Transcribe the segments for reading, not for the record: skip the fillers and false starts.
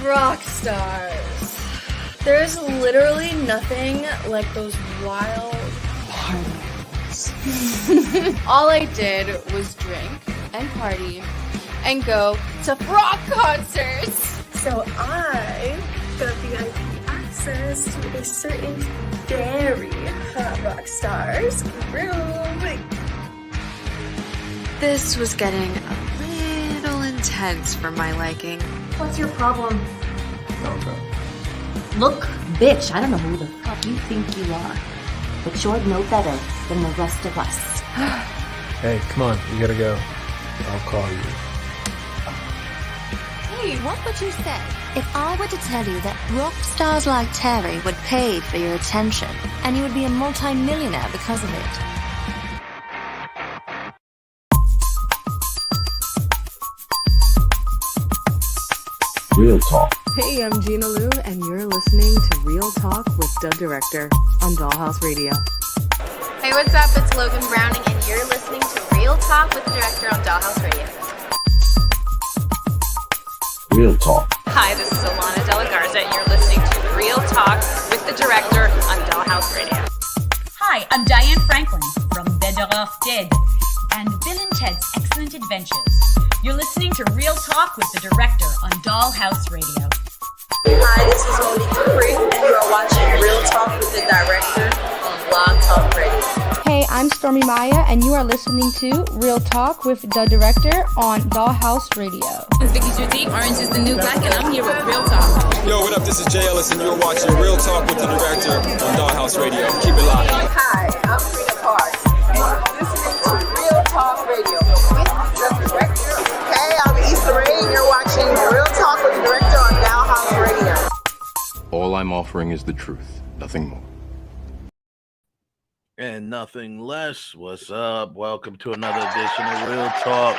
Rock stars. There's literally nothing like those wild parties. All I did was drink and party and go to rock concerts. So I got VIP access to a certain very hot rock star's room. This was getting a little intense for my liking. What's your problem? Okay. Look, bitch, I don't know who the fuck you think you are, but you're no better than the rest of us. Hey, come on, you gotta go. I'll call you. Hey, what would you say if I were to tell you that rock stars like Terry would pay for your attention and you would be a multi-millionaire because of it? Real Talk. Hey, I'm Gina Lou, and you're listening to Real Talk with the Director on Dollhouse Radio. Hey, what's up? It's Logan Browning, and you're listening to Real Talk with the Director on Dollhouse Radio. Real Talk. Hi, this is Alana De La Garza, and you're listening to Real Talk with the Director on Dollhouse Radio. Hi, I'm Diane Franklin from Better Off Dead and Bill and Ted's Excellent Adventures. You're listening to Real Talk with the Director on Dollhouse Radio. Hi, this is Monique Capri, and you are watching Real Talk with the Director on Blog Talk Radio. Hey, I'm Stormy Maya, and you are listening to Real Talk with the Director on Dollhouse Radio. It's Vicky Judy, Orange is the New Black, and I'm here with Real Talk. Yo, what up? This is Jay Ellis, and you're watching Real Talk with the Director on Dollhouse Radio. Keep it locked. Hi, I'm Frida Parks. You're listening to Real Talk Radio with the Director. Hey, I'm Issa Rae, and you're watching Real Talk with the Director on Dollhouse Radio. All I'm offering is the truth, nothing more. And nothing less. What's up? Welcome to another edition of Real Talk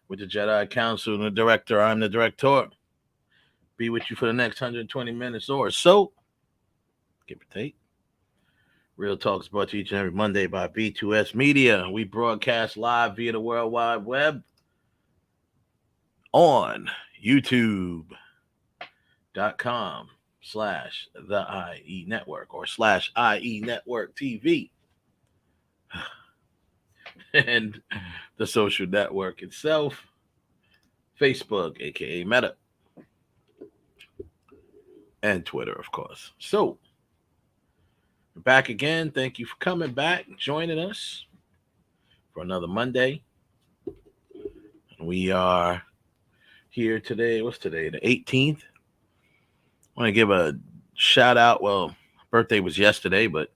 with the Jedi Council and the Director. I'm the Director. Be with you for the next 120 minutes or so. Give or take. Real Talk is brought to you each and every Monday by B2S Media. We broadcast live via the World Wide Web on YouTube.com/the IE Network or /IE Network TV. And the social network itself, Facebook, aka Meta, and Twitter, of course. So, we're back again. Thank you for coming back, joining us for another Monday. We are here today. What's today? The 18th. I want to give a shout out. Well, birthday was yesterday, but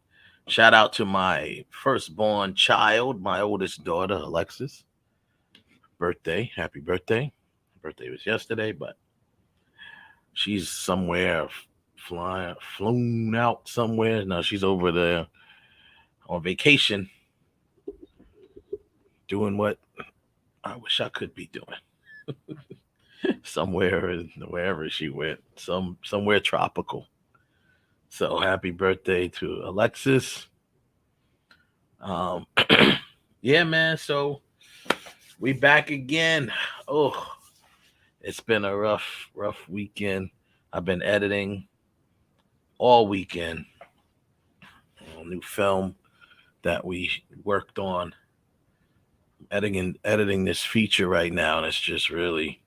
shout out to my firstborn child, my oldest daughter, Alexis. Birthday. Happy birthday. Birthday was yesterday, but she's somewhere flown out somewhere. No, she's over there on vacation doing what I wish I could be doing. Somewhere, wherever she went, somewhere tropical. So happy birthday to Alexis. Yeah, man. So we back again. Oh, it's been a rough weekend. I've been editing all weekend. A new film that we worked on. Editing this feature right now, and it's just really,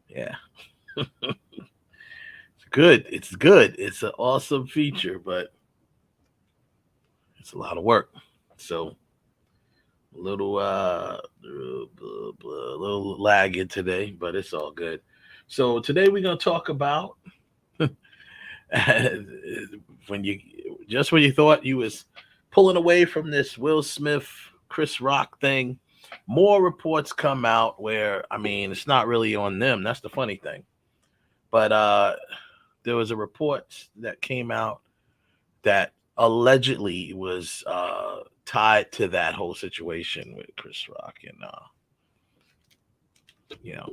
yeah. It's good. It's an awesome feature, but it's a lot of work. So a little lagging today, but it's all good. So today we're gonna talk about when you thought you was pulling away from this Will Smith, Chris Rock thing, more reports come out where, I mean, it's not really on them. That's the funny thing. But there was a report that came out that allegedly was tied to that whole situation with Chris Rock. And,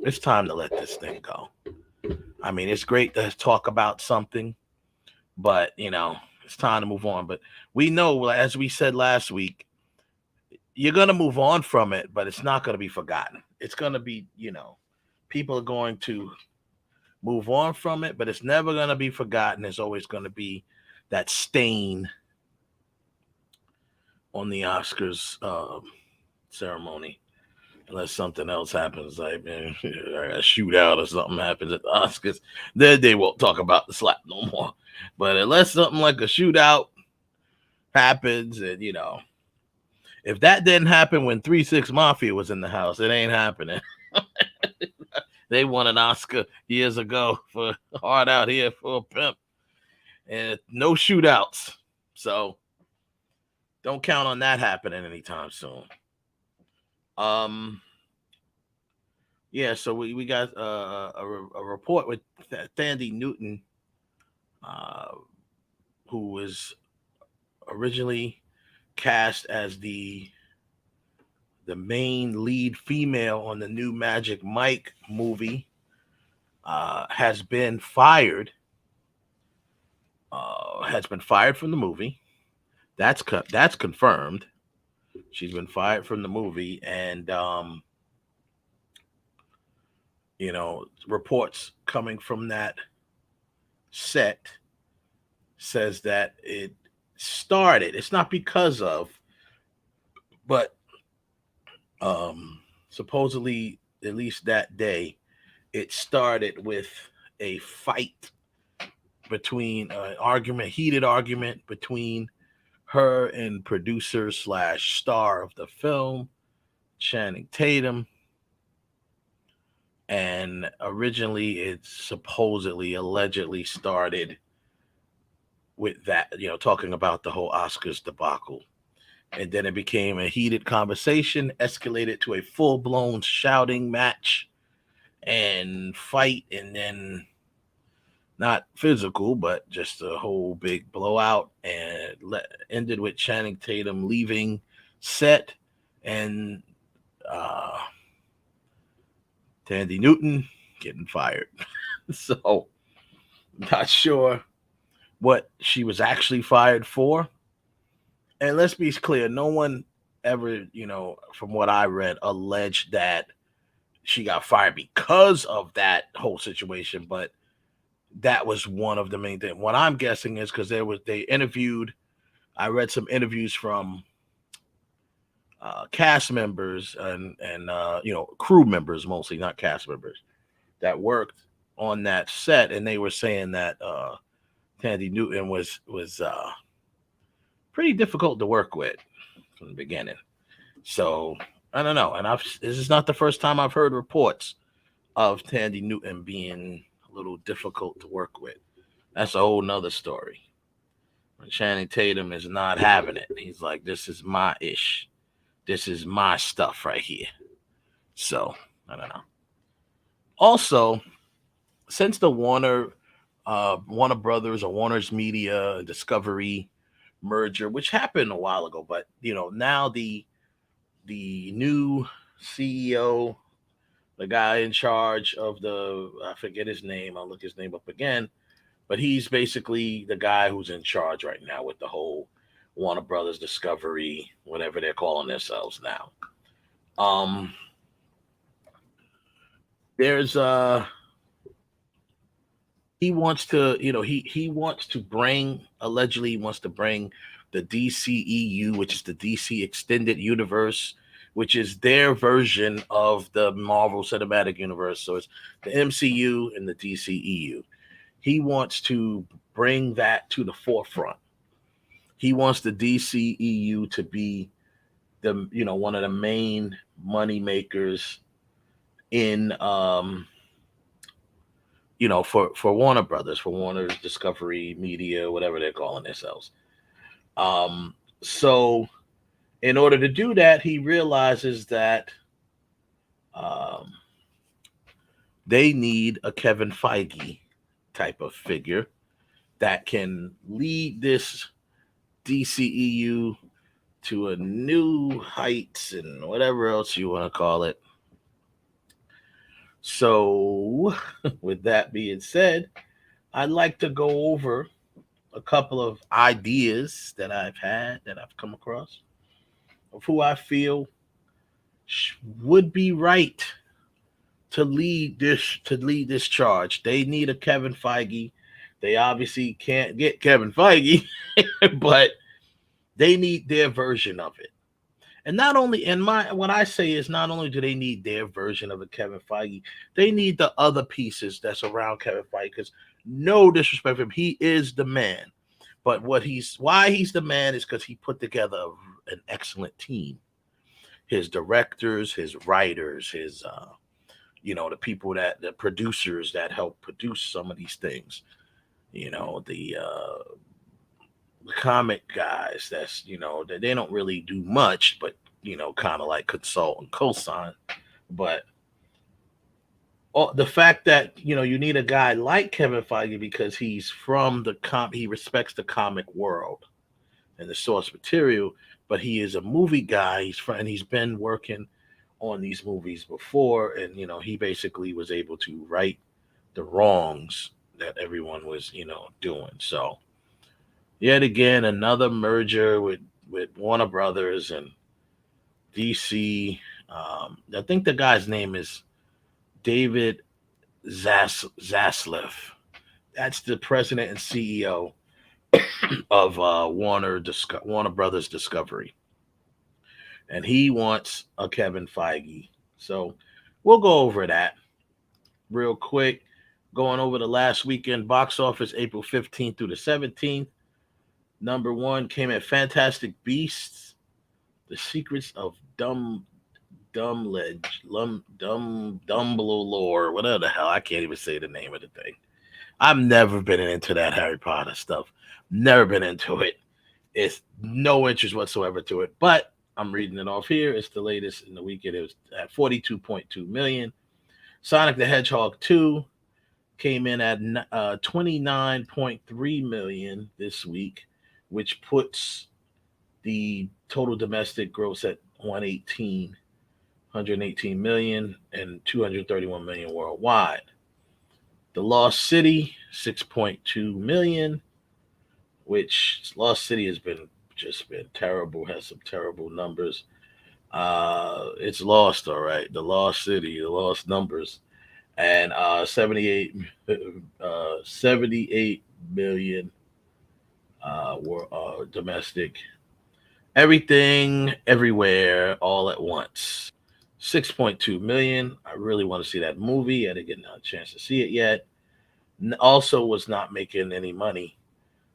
it's time to let this thing go. I mean, it's great to talk about something, but, it's time to move on. But we know, as we said last week, you're going to move on from it, but it's not going to be forgotten. It's going to be, people are going to move on from it, but it's never going to be forgotten. There's always going to be that stain on the Oscars ceremony, unless something else happens, like man, a shootout or something happens at the Oscars. Then they won't talk about the slap no more. But unless something like a shootout happens, and if that didn't happen when 3 6 Mafia was in the house, it ain't happening. They won an Oscar years ago for Hard Out Here for a Pimp, and no shootouts. So don't count on that happening anytime soon. Yeah, so we got a report with Thandie Newton, who was originally cast as the main lead female on the new Magic Mike movie, has been fired. Has been fired from the movie. That's confirmed. She's been fired from the movie, and reports coming from that set says that it started. It's not because of, but supposedly, at least that day, it started with a fight between heated argument between her and producer / star of the film, Channing Tatum. And originally it allegedly started with that, talking about the whole Oscars debacle. And then it became a heated conversation, escalated to a full-blown shouting match and fight, and then not physical, but just a whole big blowout, and ended with Channing Tatum leaving set and Thandie Newton getting fired. So, not sure what she was actually fired for. And let's be clear, no one ever, from what I read, alleged that she got fired because of that whole situation, but that was one of the main things. What I'm guessing is because I read some interviews from cast members and crew members, mostly, not cast members, that worked on that set, and they were saying that Thandie Newton was pretty difficult to work with from the beginning. So I don't know, and this is not the first time I've heard reports of Thandie Newton being a little difficult to work with. That's a whole nother story. When Channing Tatum is not having it, he's like, "This is my ish. This is my stuff right here." So I don't know. Also, since the Warner Brothers or Warner's Media and Discovery merger, which happened a while ago, but now the new CEO, the guy in charge of I forget his name, I'll look his name up again, but he's basically the guy who's in charge right now with the whole Warner Brothers, Discovery, whatever they're calling themselves now. There's he wants to, he wants to bring the DCEU, which is the DC Extended Universe, which is their version of the Marvel Cinematic Universe. So it's the MCU and the DCEU. He wants to bring that to the forefront. He wants the DCEU to be one of the main money makers in for Warner Brothers, for Warner's Discovery Media, whatever they're calling themselves. So in order to do that, he realizes that they need a Kevin Feige type of figure that can lead this DCEU to a new heights and whatever else you want to call it. So with that being said, I'd like to go over a couple of ideas that I've come across of who I feel would be right to lead this charge. They need a Kevin Feige. They obviously can't get Kevin Feige, but they need their version of it. And not only what I say is not only do they need their version of a Kevin Feige, they need the other pieces that's around Kevin Feige. Because no disrespect to him, he is the man. But why he's the man is because he put together an excellent team. His directors, his writers, his the people the producers that help produce some of these things. The comic guys that's that they don't really do much, but kind of like consult and co-sign. But the fact that you need a guy like Kevin Feige because he's from he respects the comic world and the source material, but he is a movie guy. He's been working on these movies before, and he basically was able to right the wrongs that everyone was doing. So yet again, another merger with Warner Brothers and DC. I think the guy's name is David Zaslav. That's the president and CEO of Warner Brothers Discovery. And he wants a Kevin Feige. So we'll go over that real quick. Going over the last weekend box office, April 15th through the 17th. Number one came at Fantastic Beasts, The Secrets of Dumbledore, whatever the hell. I can't even say the name of the thing. I've never been into that Harry Potter stuff. Never been into it. It's no interest whatsoever to it. But I'm reading it off here. It's the latest in the weekend. It was at 42.2 million. Sonic the Hedgehog 2 came in at 29.3 million this week, which puts the total domestic gross at 118 million and 231 million worldwide. The Lost City, 6.2 million, which Lost City has been terrible, has some terrible numbers. It's lost, all right. The Lost City, the lost numbers. And 78 million were domestic. Everything, everywhere, all at once. 6.2 million. I really want to see that movie. I didn't get a chance to see it yet. Also was not making any money,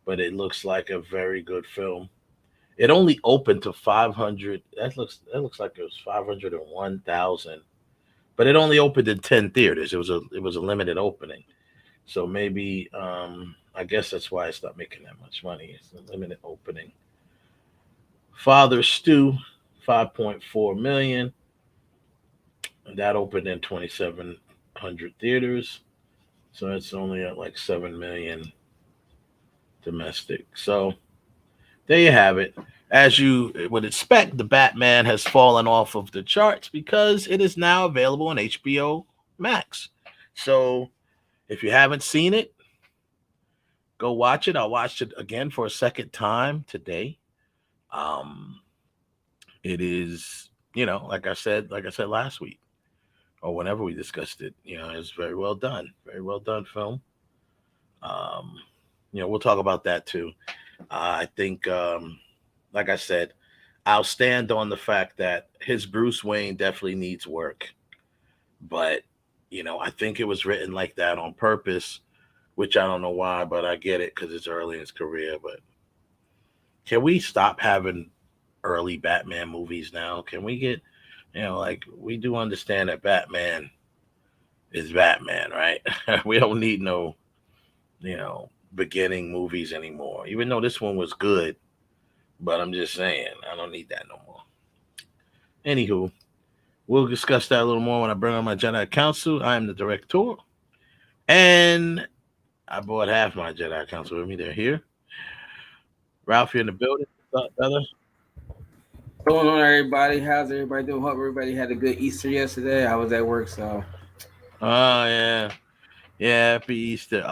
but it looks like a very good film. It only opened to 500. That looks like it was 501,000. But it only opened in 10 theaters. It was a limited opening. So maybe I guess that's why it's not making that much money. It's a limited opening. Father Stew, 5.4 million. And that opened in 2,700 theaters. So it's only at like 7 million domestic. So there you have it. As you would expect, the Batman has fallen off of the charts because it is now available on HBO Max. So if you haven't seen it, go watch it. I watched it again for a second time today. It is, like I said last week or whenever we discussed it, it's very well done. Very well done film. We'll talk about that too. I think, like I said, I'll stand on the fact that his Bruce Wayne definitely needs work. But, I think it was written like that on purpose, which I don't know why, but I get it because it's early in his career. But can we stop having early Batman movies now? Can we get, we do understand that Batman is Batman, right? We don't need no, beginning movies anymore, even though this one was good. But I'm just saying, I don't need that no more. Anywho, we'll discuss that a little more when I bring on my Jedi Council. I am the director. And I brought half my Jedi Council with me. They're here. Ralph, you're in the building. What's up, brother? What's going on, everybody? How's everybody doing? Hope everybody had a good Easter yesterday. I was at work, so. Oh, yeah. Yeah, happy Easter.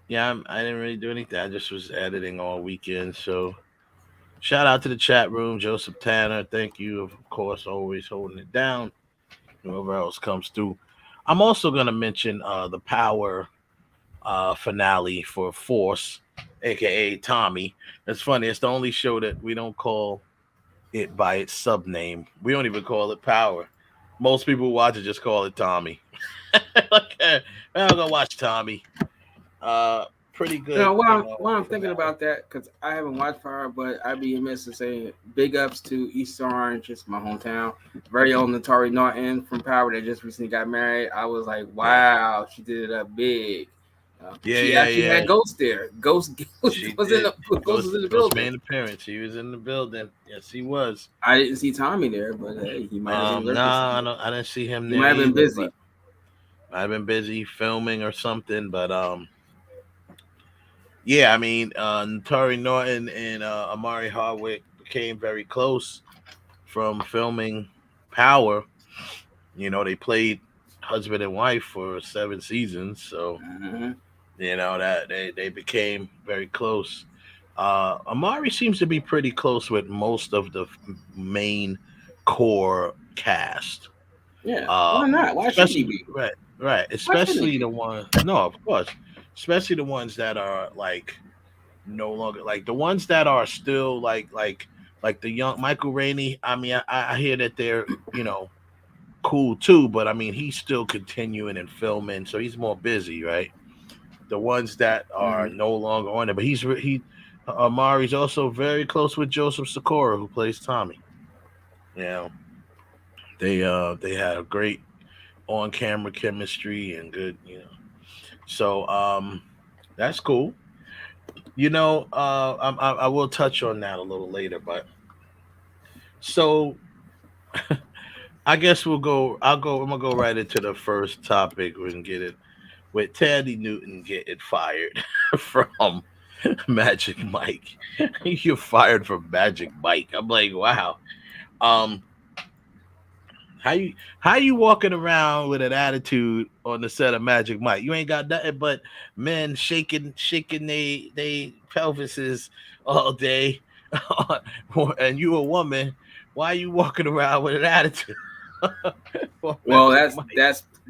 Yeah, I didn't really do anything. I just was editing all weekend. So shout out to the chat room, Joseph Tanner. Thank you, of course, always holding it down. whoever else comes through. I'm also gonna mention the Power finale for Force, aka Tommy. It's funny. It's the only show that we don't call it by its sub name. We don't even call it Power. Most people who watch it just call it Tommy. Okay, I'm gonna watch Tommy. Pretty good. While I'm thinking about that, because I haven't watched Power, but I'd be amiss to say big ups to East Orange, it's my hometown. Very old Natari Norton from Power that just recently got married. I was like, wow, she did it up big. She actually had Ghost there. Ghost was in the building. Made an appearance. He was in the building. Yes, he was. I didn't see Tommy there, but hey, he might have been. I didn't see him there. He might have been busy. Might have been busy filming or something, but yeah, I mean, Natari Norton and Amari Hardwick became very close from filming Power. You know, they played husband and wife for 7 seasons, so you know that they became very close. Amari seems to be pretty close with most of the main core cast. Yeah, why not? Why should he be? Right. Especially the ones. No, of course. Especially the ones that are like no longer like the ones that are still like the young Michael Rainey. I mean, I hear that they're cool too, but I mean he's still continuing and filming, so he's more busy, right? The ones that are no longer on it, but Amari's also very close with Joseph Sikora, who plays Tommy. You know, they had a great on-camera chemistry and good, so that's cool. I will touch on that a little later, but so I guess I'm gonna go right into the first topic. We can get it with Thandie Newton getting fired from Magic Mike. You're fired from Magic Mike. I'm like, wow. How you walking around with an attitude on the set of Magic Mike? You ain't got nothing but men shaking they pelvises all day, and you a woman. Why are you walking around with an attitude? Well,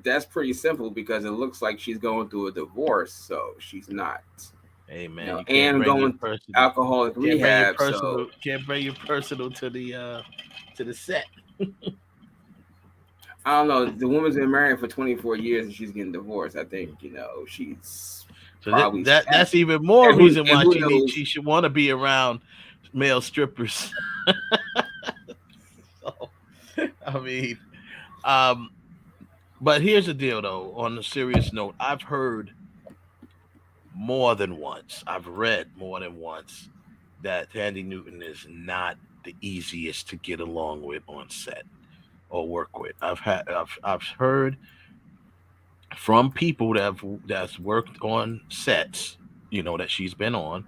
that's pretty simple because it looks like she's going through a divorce, so she's not. Hey man, and going alcoholic rehab. Can't bring your personal to the set. I don't know. The woman's been married for 24 years and she's getting divorced. I think she's so that's even more reason why she should want to be around male strippers. So, I mean, but here's the deal, though. On a serious note, I've heard more than once. I've read more than once that Thandie Newton is not the easiest to get along with on set or work with. I've heard from people that's worked on sets, that she's been on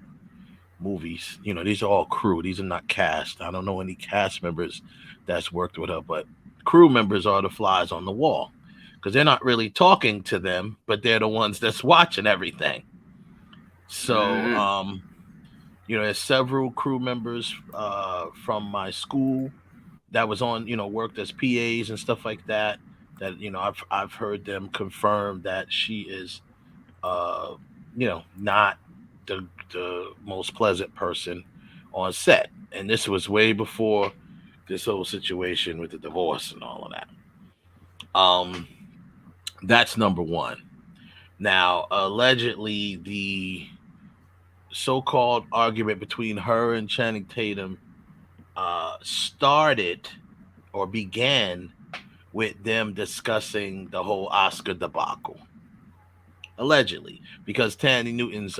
movies. These are all crew. These are not cast. I don't know any cast members that's worked with her, but crew members are the flies on the wall because they're not really talking to them, but they're the ones that's watching everything. So, there's several crew members from my school that was on, worked as PAs and stuff like that. That I've heard them confirm that she is, not the most pleasant person on set. And this was way before this whole situation with the divorce and all of that. That's number one. Now, allegedly, the so-called argument between her and Channing Tatum started or began with them discussing the whole Oscar debacle. Allegedly, because Thandie Newton's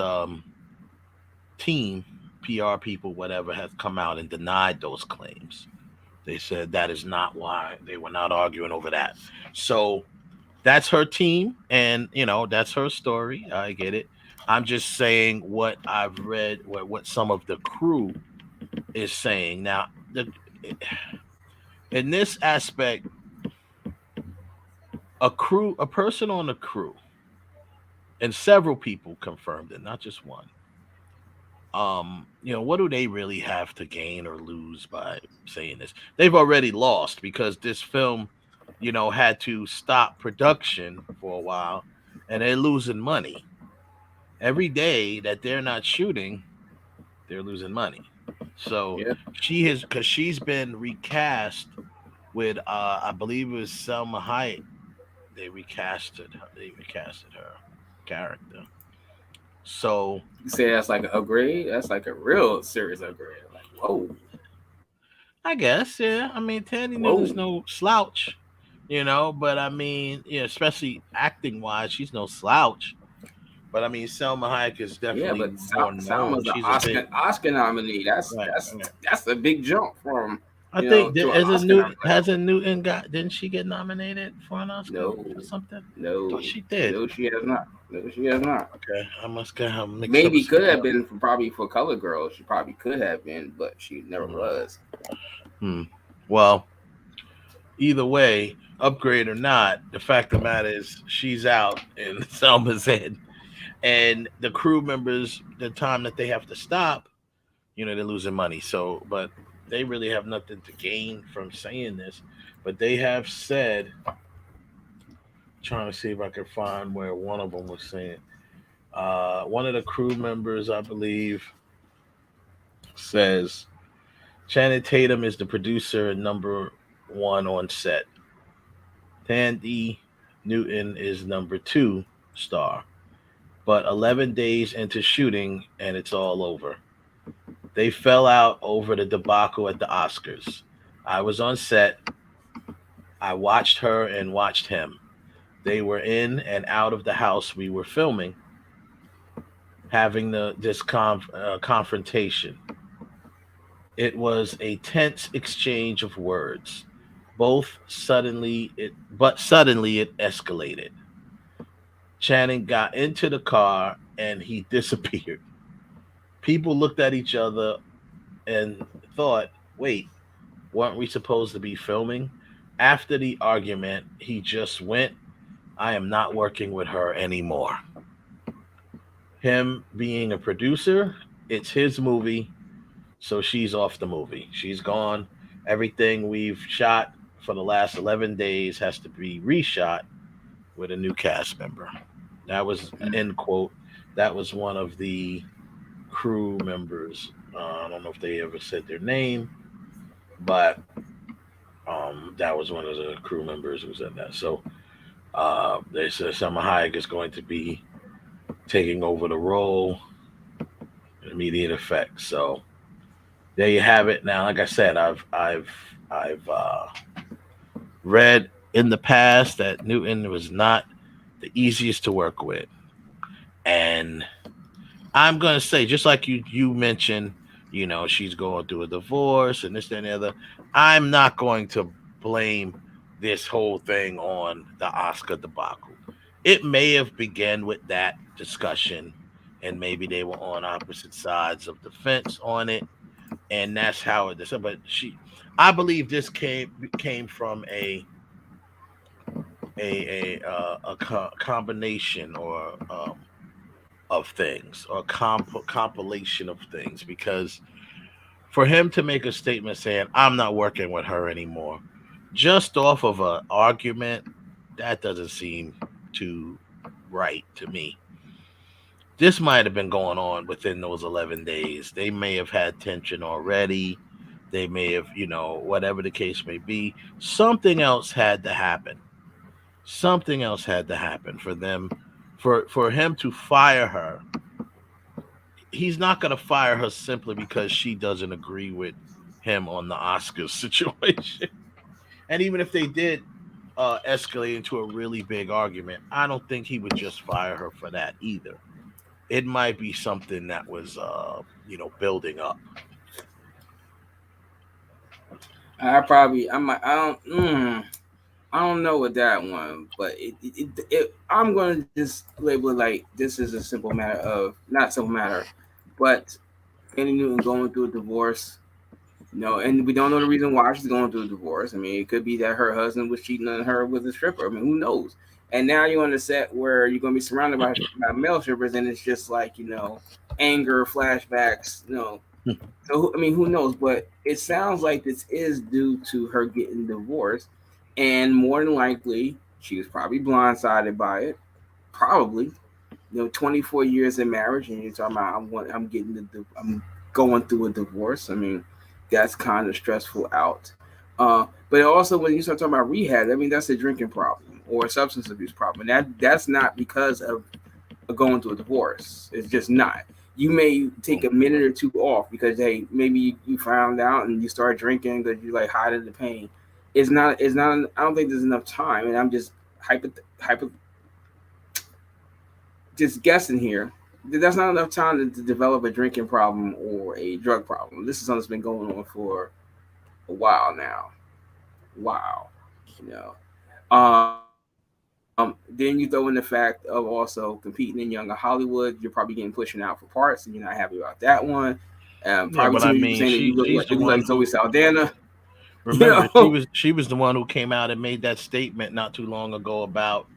team, PR people, whatever, has come out and denied those claims. They said that is not why. They were not arguing over that. So that's her team, and that's her story. I get it. I'm just saying what I've read, what some of the crew is saying. Now, in this aspect, a person on the crew, and several people confirmed it, not just one. What do they really have to gain or lose by saying this? They've already lost because this film had to stop production for a while, and they're losing money. Every day that they're not shooting, they're losing money. So because she's been recast with I believe it was Selma Hayek. They recasted her character. So you say that's like an upgrade. That's like a real serious upgrade. Like, whoa. I guess, yeah. I mean, Thandie Newton's no slouch, but I mean, especially acting wise, she's no slouch. But I mean, Selma Hayek is definitely more known. Selma's an Oscar nominee. That's a big jump from. I think hasn't Newton didn't she get nominated for an Oscar or something? No, she did. No, she has not. Okay, I must get her mixed Maybe could have been for Color Girl. She probably could have been, but she never was. Well, either way, upgrade or not, the fact of the matter is she's out and Selma's in. And the crew members, the time that they have to stop, they're losing money. So, but they really have nothing to gain from saying this. But they have said, trying to see if I can find where one of them was saying, one of the crew members, I believe, says, Channing Tatum is the producer and number one on set. Thandie Newton is number 2 star. But 11 days into shooting, and it's all over. They fell out over the debacle at the Oscars. I was on set. I watched her and watched him. They were in and out of the house we were filming, having this confrontation. It was a tense exchange of words. Suddenly it escalated. Channing got into the car and he disappeared. People looked at each other and thought, wait, weren't we supposed to be filming? After the argument, he just went, I am not working with her anymore. Him being a producer, it's his movie, so she's off the movie. She's gone. Everything we've shot for the last 11 days has to be reshot with a new cast member. That was, end quote. That was one of the crew members. I don't know if they ever said their name, but that was one of the crew members who said that. So they said Selma Hayek is going to be taking over the role in immediate effect. So there you have it. Now, like I said, I've read in the past that Newton was not the easiest to work with. And I'm going to say, just like you mentioned, she's going through a divorce and this, that, and the other. I'm not going to blame this whole thing on the Oscar debacle. It may have begun with that discussion, and maybe they were on opposite sides of the fence on it, and that's how it is. But I believe this came from a combination or of things, or compilation of things, because for him to make a statement saying I'm not working with her anymore just off of an argument, that doesn't seem too right to me. This might have been going on within those 11 days. They may have had tension already. They may have, whatever the case may be. Something else had to happen. Something else had to happen for them, for him to fire her. He's not going to fire her simply because she doesn't agree with him on the Oscars situation. And even if they did escalate into a really big argument, I don't think he would just fire her for that either. It might be something that was, building up. I don't know with that one, but I'm going to just label it like this is a simple matter of, not simple matter, but Thandie Newton going through a divorce, and we don't know the reason why she's going through a divorce. I mean, it could be that her husband was cheating on her with a stripper. I mean, who knows? And now you're on a set where you're going to be surrounded by male strippers, and it's just like, anger, flashbacks, So, I mean, who knows? But it sounds like this is due to her getting divorced. And more than likely, she was probably blindsided by it. Probably. 24 years in marriage, and you're talking about I'm going through a divorce. I mean, that's kind of stressful out. But also when you start talking about rehab, I mean that's a drinking problem or a substance abuse problem. That's not because of going through a divorce. It's just not. You may take a minute or two off because hey, maybe you found out and you start drinking because you like hiding the pain. It's not. I don't think there's enough time, and I'm just just guessing here. That's not enough time to develop a drinking problem or a drug problem. This is something that's been going on for a while now. Wow, you know. Then you throw in the fact of also competing in younger Hollywood. You're probably getting pushing out for parts, and you're not happy about that one. Probably but I mean, saying that you she's the look one like Zoe Saldana. Remember, she was the one who came out and made that statement not too long ago about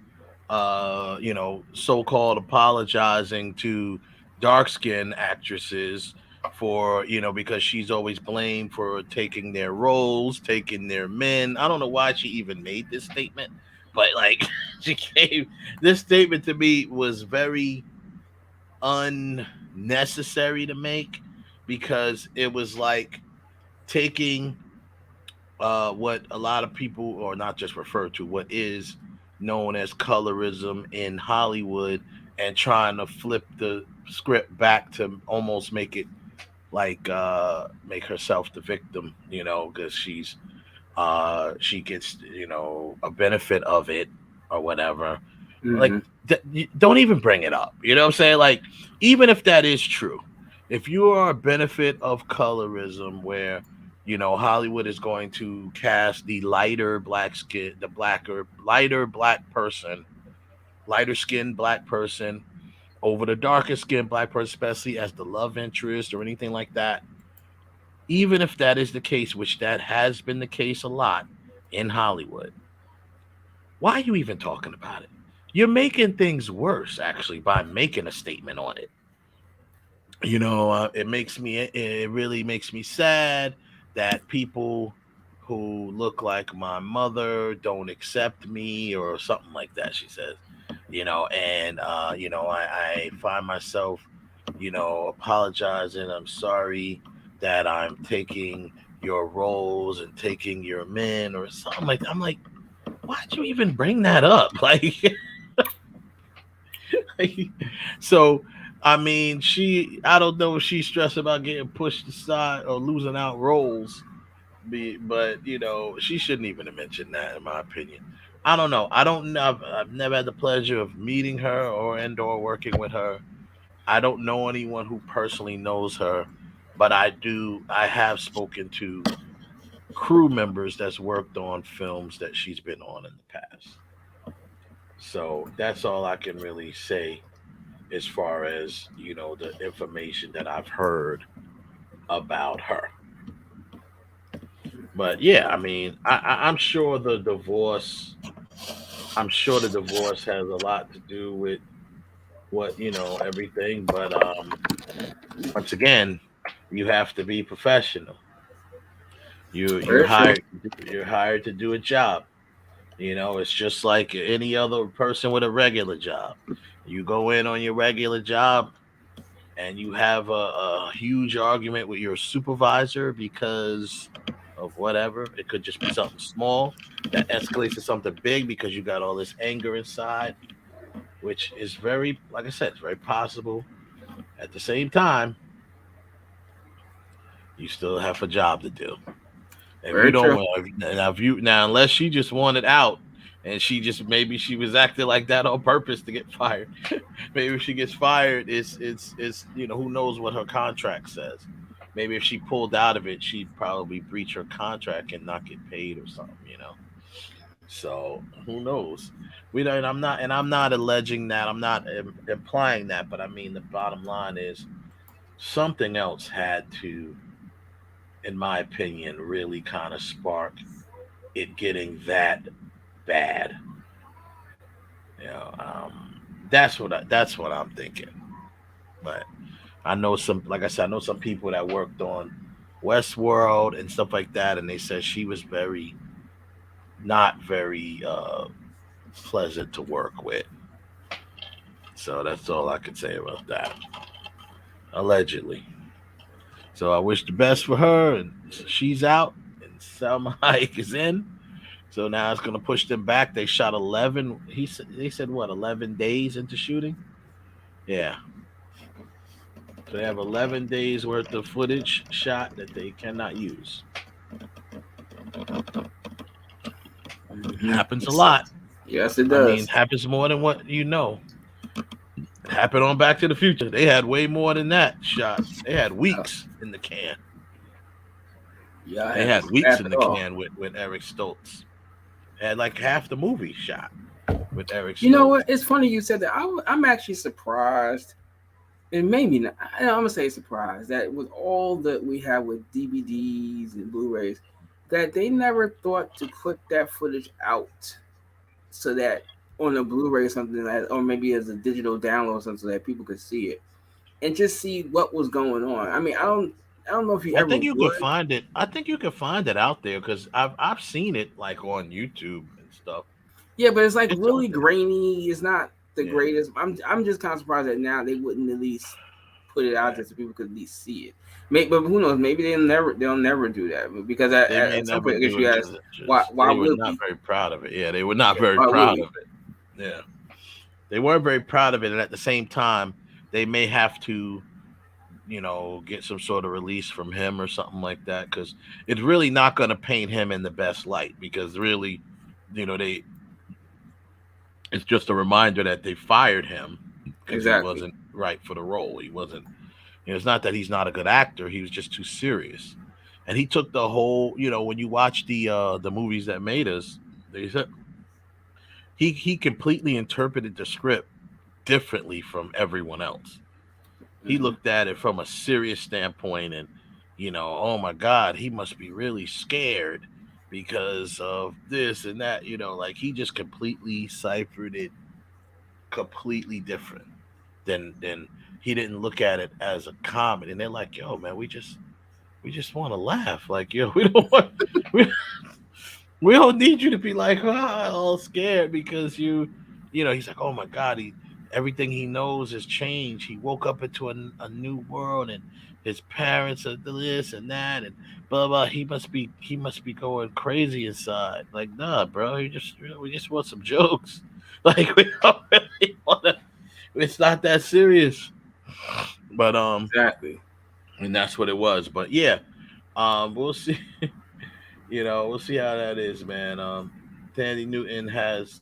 so-called apologizing to dark-skinned actresses for, because she's always blamed for taking their roles, taking their men. I don't know why she even made this statement, but like she gave this statement to me was very unnecessary to make because it was like taking what a lot of people, or not just refer to, what is known as colorism in Hollywood, and trying to flip the script back to almost make it like make herself the victim, because she gets a benefit of it or whatever. Mm-hmm. Like don't even bring it up. You know what I'm saying? Like, even if that is true, if you are a benefit of colorism where Hollywood is going to cast the lighter skinned black person over the darker skinned black person, especially as the love interest or anything like that. Even if that is the case, which that has been the case a lot in Hollywood, why are you even talking about it? You're making things worse, actually, by making a statement on it. It really makes me sad that people who look like my mother don't accept me or something like that, she says, I find myself, apologizing. I'm sorry that I'm taking your roles and taking your men or something like that. I'm like, why'd you even bring that up? So, I mean, I don't know if she's stressed about getting pushed aside or losing out roles, but she shouldn't even have mentioned that, in my opinion. I don't know. I've never had the pleasure of meeting her or working with her. I don't know anyone who personally knows her, but I have spoken to crew members that's worked on films that she's been on in the past. So that's all I can really say as far as the information that I've heard about her. But yeah, I mean, I'm sure the divorce has a lot to do with what everything. But once again, you have to be professional. You're hired to do a job. It's just like any other person with a regular job. You go in on your regular job and you have a huge argument with your supervisor because of whatever. It could just be something small that escalates to something big because you got all this anger inside, which is very, like I said, it's very possible. At the same time, you still have a job to do. Now, unless she just wanted out and maybe she was acting like that on purpose to get fired. Maybe if she gets fired, it's who knows what her contract says. Maybe if she pulled out of it, she'd probably breach her contract and not get paid or something, So who knows? I'm not alleging that. I'm not implying that, but I mean, the bottom line is something else had to, in my opinion, really kind of spark it getting that bad. That's what I'm thinking. But I know some people that worked on Westworld and stuff like that, and they said she was very not very pleasant to work with. So that's all I can say about that. Allegedly. So I wish the best for her, and she's out, and Salma Hayek is in. So now it's going to push them back. They shot 11. They said what, 11 days into shooting? Yeah. So they have 11 days worth of footage shot that they cannot use. Happens a lot. Yes, it does. I mean, happens more than what you know. It happened on Back to the Future. They had way more than that shot. They had weeks in the can. Yeah, they had weeks in the can with Eric Stoltz. They had like half the movie shot with Eric Stoltz. You know what? It's funny you said that. I'm actually surprised, and maybe not. I'm gonna say surprised that with all that we have with DVDs and Blu-rays, that they never thought to put that footage out so that on a Blu-ray or something like, or maybe as a digital download or something so that people could see it and just see what was going on. I mean, I don't know if you ever. I think you could find it. I think you could find it out there because I've seen it like on YouTube and stuff. Yeah, but it's like really grainy. It's not the greatest. I'm just kind of surprised that now they wouldn't at least put it out there so people could at least see it. But who knows? Maybe they'll never do that because at some point, I guess you ask why they were not very proud of it. Yeah, they were not very proud of it. Yeah, they weren't very proud of it, and at the same time, they may have to, get some sort of release from him or something like that because it's really not going to paint him in the best light because really, it's just a reminder that they fired him because he wasn't right for the role. He wasn't. It's not that he's not a good actor; he was just too serious, and he took the whole. When you watch the movies that made us, they said. He completely interpreted the script differently from everyone else. He looked at it from a serious standpoint and, oh my God, he must be really scared because of this and that, like he just completely ciphered it completely different than he didn't look at it as a comedy. And they're like, yo, man, we just want to laugh. Like, yo, we don't want we don't need you to be like all scared because he's like, oh my God, everything he knows has changed. He woke up into a new world and his parents are this and that and blah blah. He must be going crazy inside. Like, nah, bro, we just want some jokes. Like we don't really want to. It's not that serious. But exactly, and that's what it was. But yeah, we'll see. We'll see how that is, man. Thandie Newton has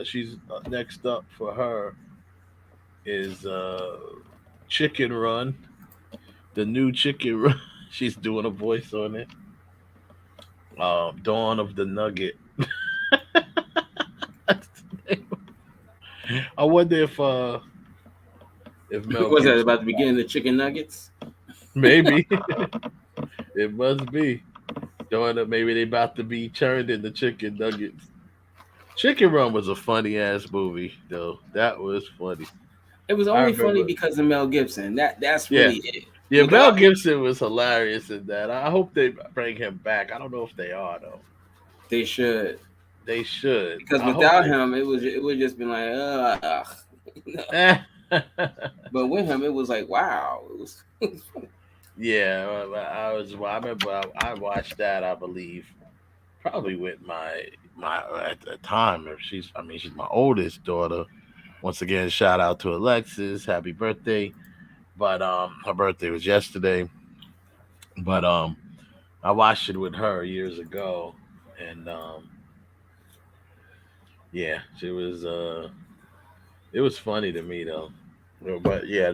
she's next up for her is Chicken Run, the new Chicken Run. She's doing a voice on it. Dawn of the Nugget. I wonder if Mel was that about the beginning of the chicken nuggets? Maybe it must be. Maybe they about to be turned into chicken nuggets. Chicken Run was a funny ass movie, though. That was funny. It was only funny because of Mel Gibson. That's really it. Yeah, Mel Gibson was hilarious in that. I hope they bring him back. I don't know if they are though. They should. Because without him, it would just been like, But with him, it was like, wow. It was funny. Yeah, I remember I watched that. I believe probably with my at the time. She's my oldest daughter. Once again, shout out to Alexis. Happy birthday! But her birthday was yesterday. But I watched it with her years ago, and yeah, it was funny to me though. But yeah,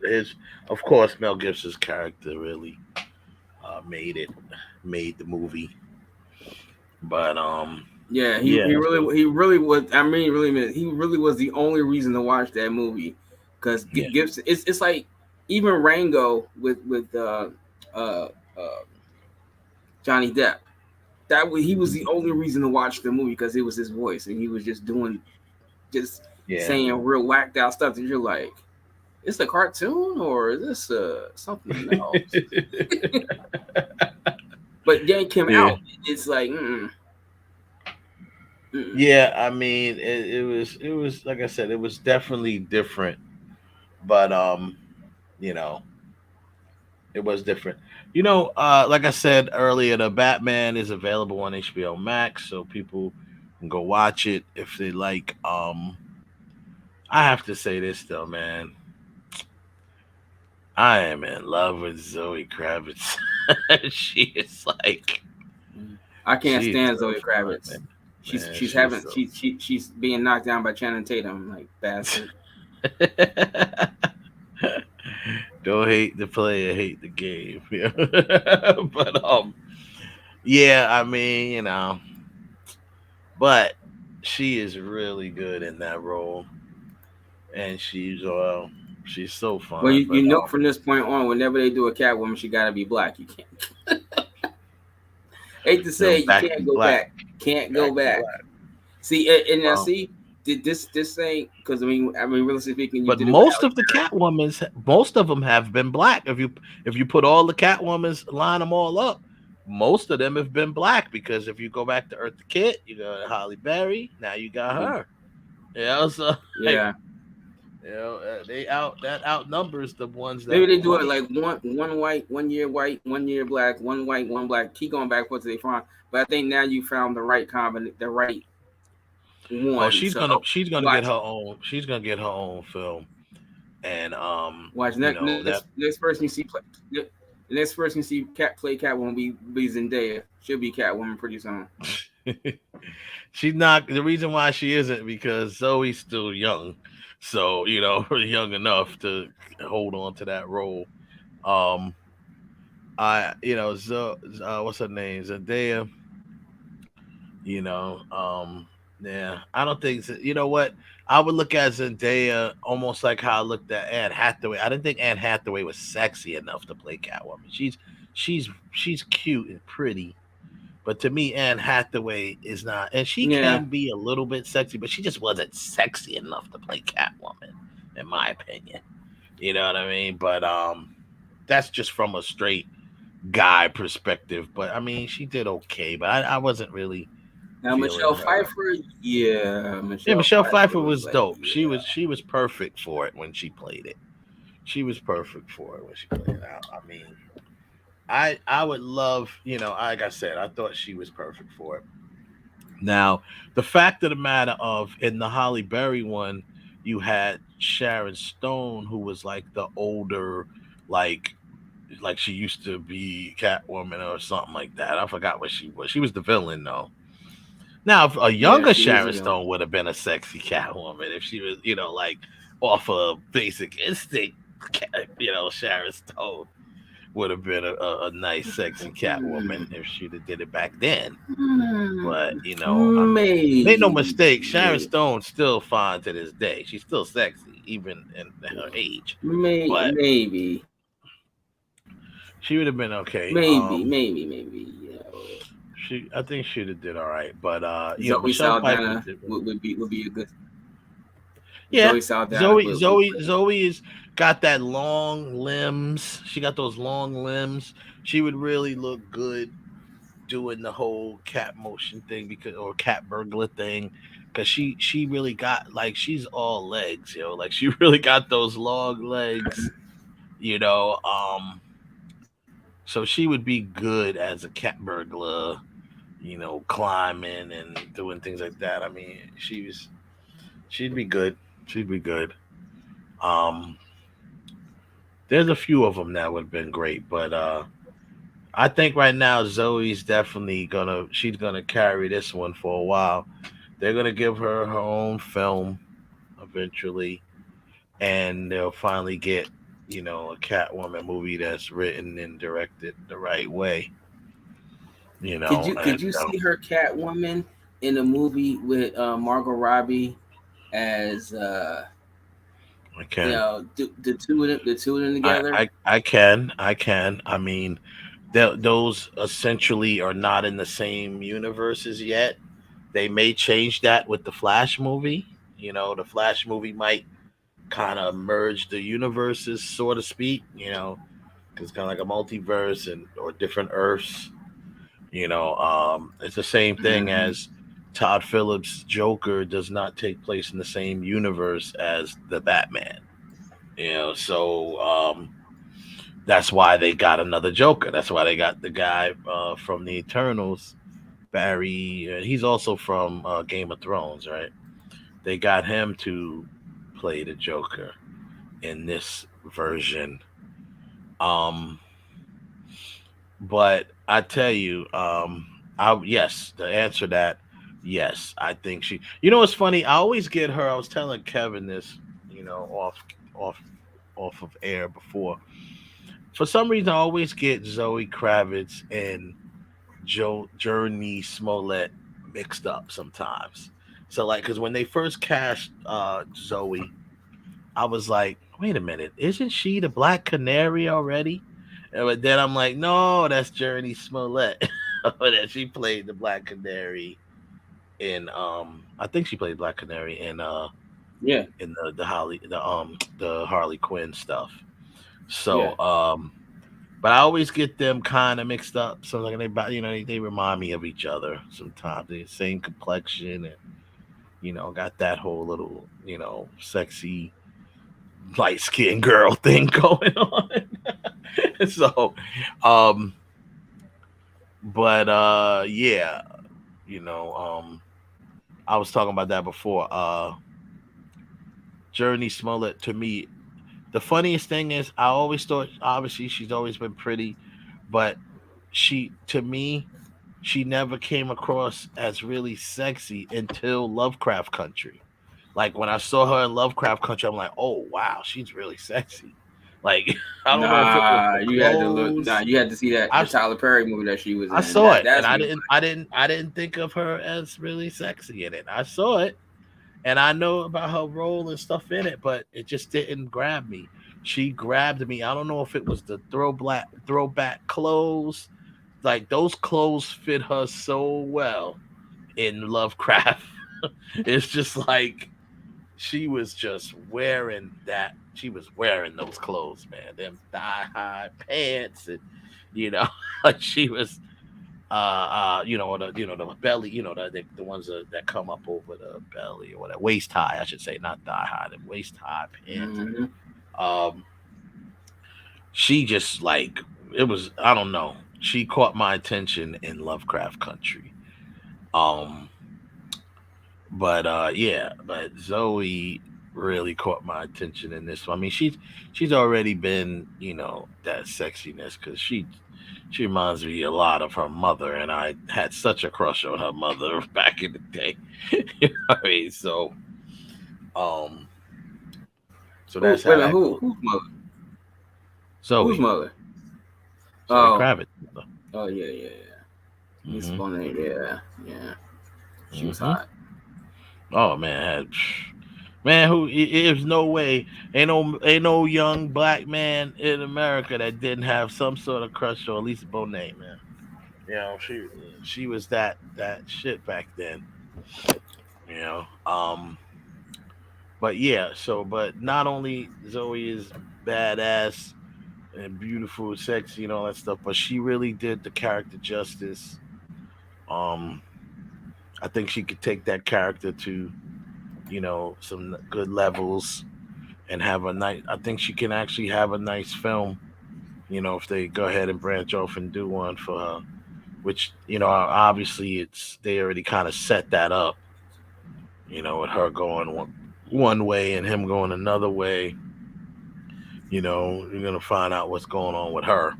of course Mel Gibson's character really made the movie. But he really was. I mean, he really was the only reason to watch that movie because Gibson. It's like even Rango with Johnny Depp. He was the only reason to watch the movie because it was his voice and he was just saying real whacked out stuff that you're like, is this a cartoon or is this something else? But then came out, it's like, Yeah, I mean, it was like I said, it was definitely different, but you know, it was different. Like I said earlier, the Batman is available on HBO Max, so people can go watch it if they like. I have to say this though, man. I am in love with Zoe Kravitz. She is like I can't she is stand so Zoe fun, Kravitz. man. She's Man, she's she's having so she's being knocked down by Channing Tatum, like bastard. don't hate the player, hate the game. Yeah. But yeah, I mean, but she is really good in that role, and she's so Well, fun. you But know from this point on, whenever they do a Catwoman, she gotta be black. You can't. Hate to say, no, it, you back can't to go black, back. Can't back go to back. black. See, and now Well, see, did this ain't because realistically speaking, you but did it with most Halle of the Berry. Catwomans, most of them have been black. If you put all the Catwomans, line them all up, most of them have been black. Because if you go back to Eartha Kitt, you got Halle Berry. Now you got her. So like, Yeah, that outnumbers the ones that maybe they were do it white. like one white, 1 year black, one white, one black. Keep going back until they find. But I think now you found the right the right Oh, one. she's So gonna she's gonna get watch her it. own. She's gonna get her own film, and Watch next person you see play. The next person you see play Catwoman be Zendaya. She'll be Catwoman pretty soon. she's not. The reason why she isn't because Zoe's still young, so young enough to hold on to that role. Um, what's her name, Zendaya. You know, yeah, I don't think you know what I would look at Zendaya almost like how I looked at Anne Hathaway. I didn't think Anne Hathaway was sexy enough to play Catwoman. She's cute and pretty, but to me, Anne Hathaway is not, and she Yeah. can be a little bit sexy, but she just wasn't sexy enough to play Catwoman, in my opinion. You know what I mean? But that's just from a straight guy perspective. But I mean, she did okay, but I wasn't really Now feeling Michelle her. Pfeiffer, yeah, Yeah, Michelle Pfeiffer was was like, dope. yeah. She was perfect for it when she played it. She was perfect for it when she played it out. I mean, I would love, like I said, I thought she was perfect for it. Now, the fact of the matter of in the Halle Berry one, you had Sharon Stone, who was like the older, like she used to be Catwoman or something like that. I forgot what she was. She was the villain though. Now, if a Yeah, younger she is a Sharon villain. Stone would have been a sexy Catwoman if she was, like off of Basic Instinct, Sharon Stone would have been a nice, sexy Catwoman if she'd have did it back then. But make no mistake, Sharon Stone still fine to this day. She's still sexy, even in her age. But Maybe. she would have been okay. Maybe. Yeah. I think she'd have did all right. But Zoe Michelle Pfeiffer Saldana would be a good. Yeah, Zoe Saldana. Zoe is got that long limbs. She got those long limbs. She would really look good doing the whole cat motion thing or cat burglar thing because she really got like she's all legs, like she really got those long legs, so she would be good as a cat burglar, climbing and doing things like that. I mean, she'd be good. She'd be good. There's a few of them that would have been great, but I think right now Zoe's definitely she's gonna carry this one for a while. They're gonna give her own film eventually, and they'll finally get a Catwoman movie that's written and directed the right way. Could you see her Catwoman in a movie with Margot Robbie as I can. The two of them together? I can. I mean, those essentially are not in the same universes yet. They may change that with the Flash movie. The Flash movie might kind of merge the universes, so to speak. Because it's kind of like a multiverse or different Earths. It's the same thing as Todd Phillips' Joker does not take place in the same universe as the Batman. So that's why they got another Joker. That's why they got the guy from the Eternals, Barry. He's also from Game of Thrones, right? They got him to play the Joker in this version. But I tell you, yes, the answer to that, yes, I think she. You know what's funny? I always get her. I was telling Kevin this, off, off of air before. For some reason, I always get Zoe Kravitz and Journey Smollett mixed up sometimes. So, like, because when they first cast Zoe, I was like, wait a minute, isn't she the Black Canary already? But then I'm like, no, that's Journey Smollett. That she played the Black Canary in I think she played Black Canary in in the Harley Quinn stuff. So but I always get them kind of mixed up. So like they remind me of each other sometimes. They same complexion and got that whole little sexy light skinned girl thing going on. So but yeah, I was talking about that before. Journey Smollett, to me, the funniest thing is I always thought, obviously she's always been pretty, but to me, she never came across as really sexy until Lovecraft Country. Like when I saw her in Lovecraft Country, I'm like, oh wow, she's really sexy. Like I don't know if it was the you had to clothes. look. Nah, you had to see that the Tyler Perry movie that she was in. I saw it, That's and I didn't think of her as really sexy in it. I saw it, and I know about her role and stuff in it, but it just didn't grab me. She grabbed me. I don't know if it was the throwback clothes. Like those clothes fit her so well in Lovecraft. It's just like she was just wearing that. She was wearing those clothes, man. Them thigh-high pants, and like she was, the belly, the ones that come up over the belly or whatever, waist high, I should say, not thigh-high, the waist high pants. Mm-hmm. She just like it was. I don't know. She caught my attention in Lovecraft Country. But Zoe really caught my attention in this one. I mean, she's already been, that sexiness because she reminds me a lot of her mother, and I had such a crush on her mother back in the day. You know what I mean? So that's who's mother? So whose mother? Kravitz. Oh yeah. He's funny. Yeah. She was hot. Oh man, there's no way, ain't no young black man in America that didn't have some sort of crush on Lisa Bonet, man. She was that shit back then. But yeah, but not only Zoe is badass and beautiful, sexy, and all that stuff, but she really did the character justice. I think she could take that character to, some good levels and have a nice. I think she can actually have a nice film, if they go ahead and branch off and do one for her, which, obviously they already kind of set that up, with her going one way and him going another way. You're going to find out what's going on with her.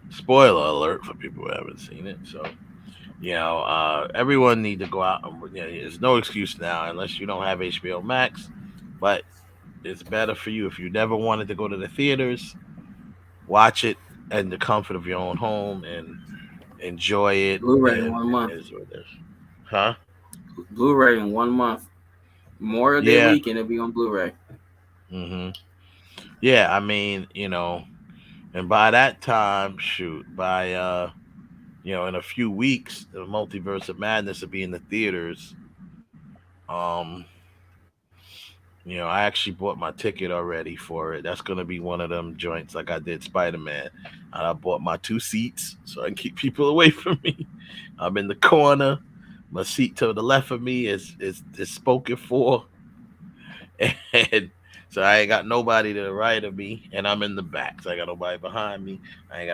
Spoiler alert for people who haven't seen it. So, everyone need to go out. There's no excuse now unless you don't have HBO Max, but it's better for you if you never wanted to go to the theaters. Watch it in the comfort of your own home and enjoy it. Blu-ray in 1 month. Huh? Blu-ray in 1 month. Memorial Day weekend, it'll be on Blu-ray. Mm-hmm. Yeah, I mean, and by that time, by in a few weeks, the Multiverse of Madness will be in the theaters. I actually bought my ticket already for it. That's gonna be one of them joints like I did Spider-Man. And I bought my 2 seats so I can keep people away from me. I'm in the corner. My seat to the left of me is spoken for, and so I ain't got nobody to the right of me, and I'm in the back. So I got nobody behind me. I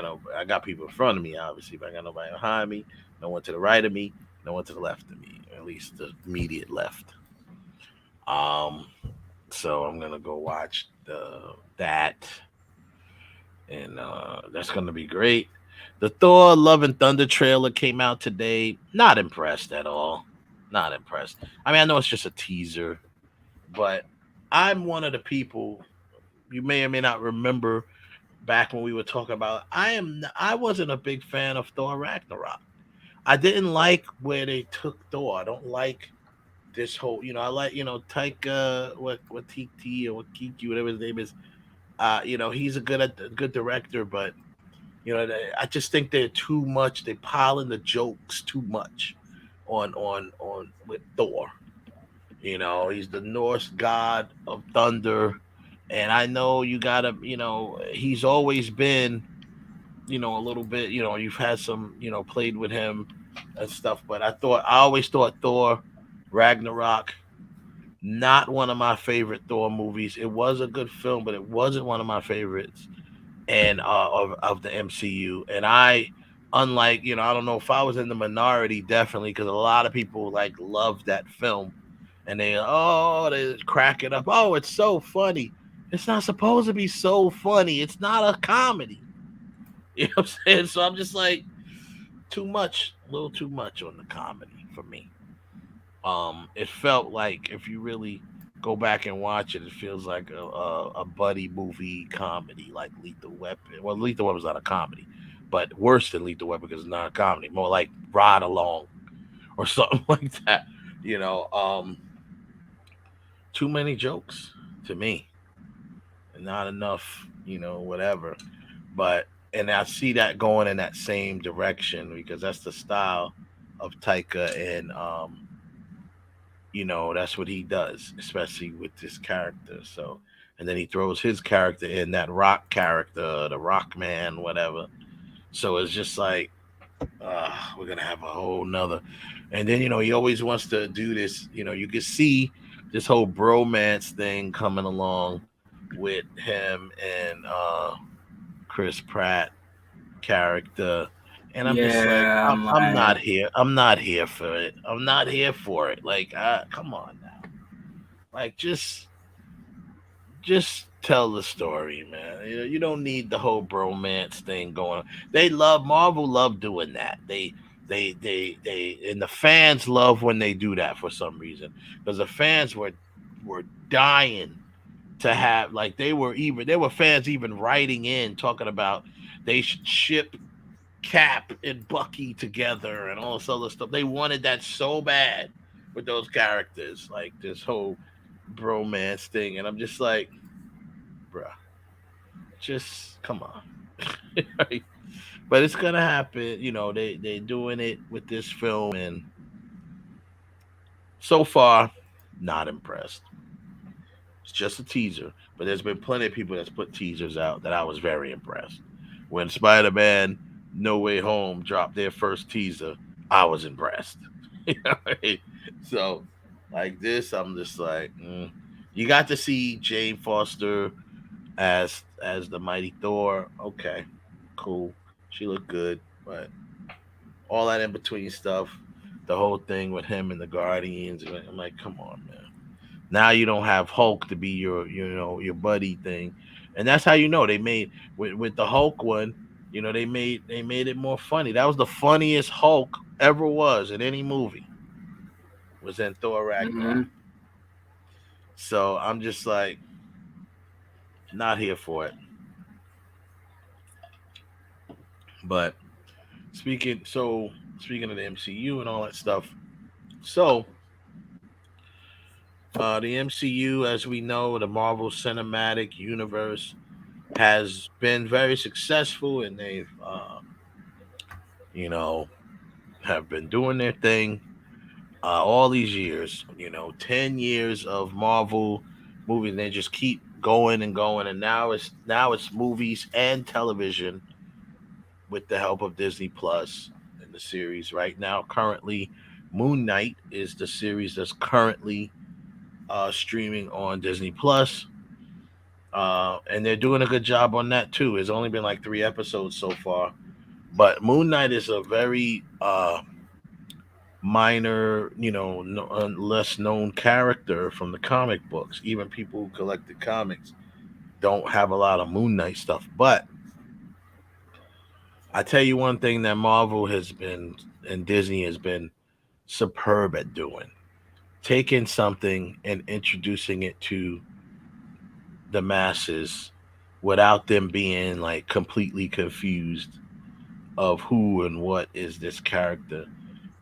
got people in front of me, obviously, but I got nobody behind me. No one to the right of me. No one to the left of me. Or at least the immediate left. Um, so I'm gonna go watch that, and that's gonna be great. The Thor Love and Thunder trailer came out today. Not impressed at all. Not impressed. I mean, I know it's just a teaser, but I'm one of the people you may or may not remember back when we were talking about. I wasn't a big fan of Thor Ragnarok. I didn't like where they took Thor. I don't like this whole, I like, Taika, what TT or what Kiki, whatever his name is. He's a good director, but I just think they're too much. They pile in the jokes too much on with Thor. He's the Norse god of thunder, and I know you gotta, he's always been, a little bit, you've had some, played with him and stuff, but I always thought Thor Ragnarok, not one of my favorite Thor movies. It was a good film, but it wasn't one of my favorites and of the MCU. And unlike, I don't know if I was in the minority, definitely, because a lot of people loved that film, and they crack it up. Oh, it's so funny. It's not supposed to be so funny. It's not a comedy. You know what I'm saying? So I'm just like, too much, a little too much on the comedy for me. It felt like, if you really go back and watch it, it feels like a buddy movie comedy, like Lethal Weapon. Well, Lethal Weapon's not a comedy, but worse than Lethal Weapon because it's not a comedy. More like Ride Along or something like that. Too many jokes to me, and not enough, whatever. And I see that going in that same direction because that's the style of Taika, and that's what he does, especially with this character. So, and then he throws his character in, that rock character, the rock man, whatever. So it's just like, we're gonna have a whole nother. And then he always wants to do this. You can see this whole bromance thing coming along with him and Chris Pratt character. And I'm just like, I'm not here. I'm not here for it. I'm not here for it. Like, come on now. Like, just tell the story, man. You don't need the whole bromance thing going on. Marvel love doing that. They and the fans love when they do that for some reason, because the fans were dying to have, there were fans even writing in talking about they should ship Cap and Bucky together and all this other stuff. They wanted that so bad with those characters, like this whole bromance thing. And I'm just like, bruh, just come on. Right? But it's gonna happen. They're doing it with this film, and so far, not impressed. It's just a teaser, but there's been plenty of people that's put teasers out that I was very impressed. When Spider-Man No Way Home dropped their first teaser, I was impressed. So, like this, I'm just like, You got to see Jane Foster as the mighty Thor. Okay, cool. She looked good, but all that in between stuff, the whole thing with him and the Guardians, I'm like, come on, man. Now you don't have Hulk to be your buddy thing, and that's how they made with the Hulk one. They made it more funny. That was the funniest Hulk ever was in any movie. Was in Thor Ragnarok. Mm-hmm. So I'm just like, not here for it. But speaking of the MCU and all that stuff, so the MCU, as we know, the Marvel Cinematic Universe, has been very successful, and they've have been doing their thing all these years. 10 years of Marvel movies, and they just keep going and going. And now it's movies and television with the help of Disney Plus and the series. Right now, currently, Moon Knight is the series that's currently streaming on Disney Plus. And they're doing a good job on that too. It's only been like 3 episodes so far, but Moon Knight is a very minor, less known character from the comic books. Even people who collect the comics don't have a lot of Moon Knight stuff. But I tell you one thing that Marvel has been and Disney has been superb at doing: taking something and introducing it to the masses without them being like completely confused of who and what is this character.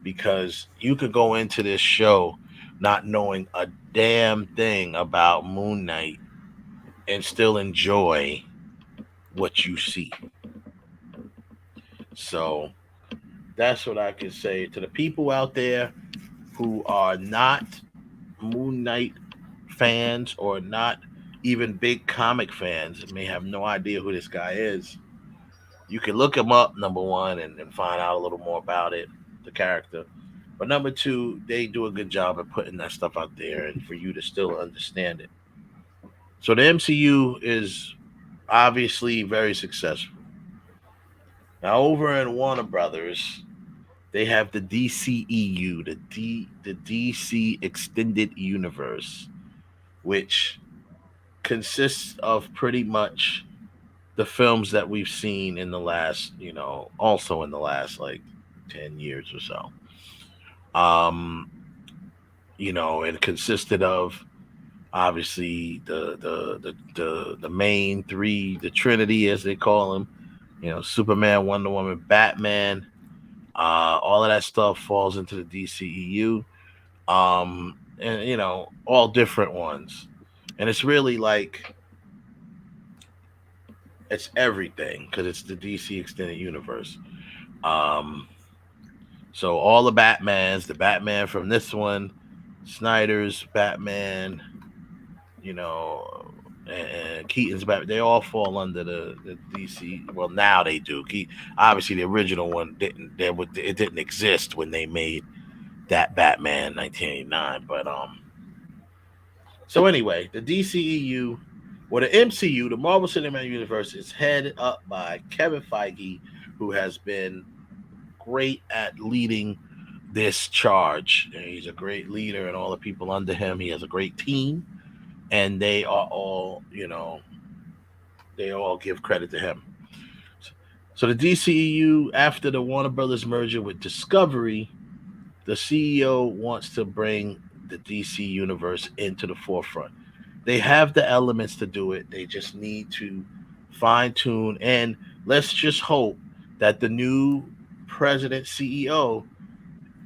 Because you could go into this show not knowing a damn thing about Moon Knight and still enjoy what you see. So that's what I can say to the people out there who are not Moon Knight fans or not even big comic fans, may have no idea who this guy is. You can look him up, number one, and find out a little more about it, the character. But number two, they do a good job of putting that stuff out there and for you to still understand it. So the MCU is obviously very successful. Now over in Warner Brothers, they have the DCEU, the DC Extended Universe, which consists of pretty much the films that we've seen in the last, also in the last like 10 years or so. It consisted of obviously the main three, the Trinity as they call them, Superman, Wonder Woman, Batman. All of that stuff falls into the DCEU, and all different ones. And it's really like it's everything because it's the DC Extended Universe. So all the Batmans, the Batman from this one, Snyder's Batman, and Keaton's Batman, they all fall under the DC. Well, now they do. Obviously, the original one didn't. It didn't exist when they made that Batman 1989. But so anyway, the DCEU, or the MCU, the Marvel Cinematic Universe, is headed up by Kevin Feige, who has been great at leading this charge. He's a great leader, and all the people under him. He has a great team, and they are all, they all give credit to him. So the DCEU, after the Warner Brothers merger with Discovery, the CEO wants to bring the DC universe into the forefront. They have the elements to do it. They just need to fine tune, and let's just hope that the new president CEO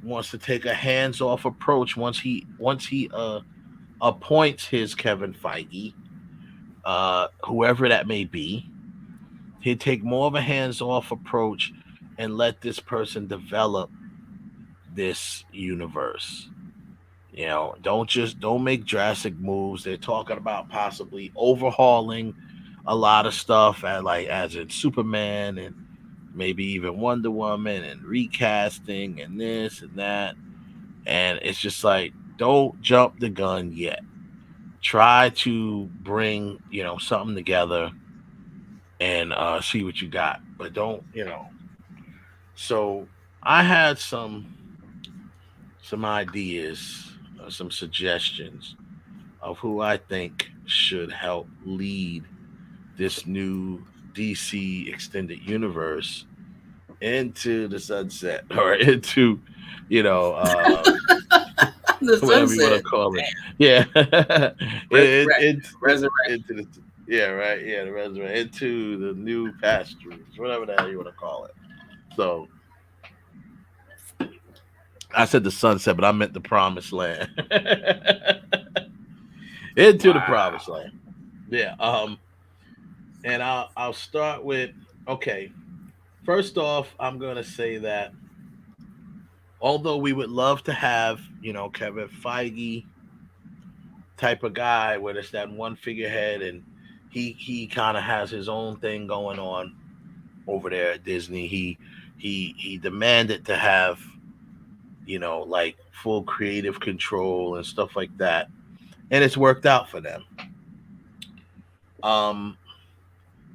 wants to take a hands-off approach once he appoints his Kevin Feige, whoever that may be. He'd take more of a hands-off approach and let this person develop this universe. Don't make drastic moves. They're talking about possibly overhauling a lot of stuff, as in Superman and maybe even Wonder Woman, and recasting and this and that. And it's just like, don't jump the gun yet. Try to bring, something together and see what you got. But don't, So I had some ideas, some suggestions of who I think should help lead this new DC Extended Universe into the sunset, or into, The whatever sunset. you want to call it. Yeah. Resurrect. The resurrect, into the new pastures, whatever the hell you want to call it. So I said the sunset, but I meant the promised land. Into the promised land. Yeah. And I'll start with, okay. First off, I'm gonna say that although we would love to have, Kevin Feige type of guy where it's that one figurehead, and he kind of has his own thing going on over there at Disney. He demanded to have, like full creative control and stuff like that, and it's worked out for them.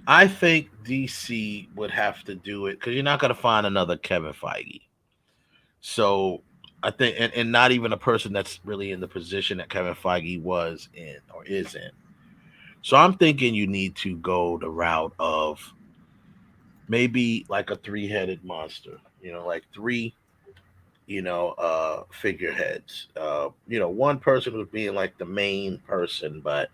I think DC would have to do it because you're not going to find another Kevin Feige. So I think, and not even a person that's really in the position that Kevin Feige was in or is in. So I'm thinking you need to go the route of maybe like a three-headed monster, like three, figureheads. One person who's being like the main person, but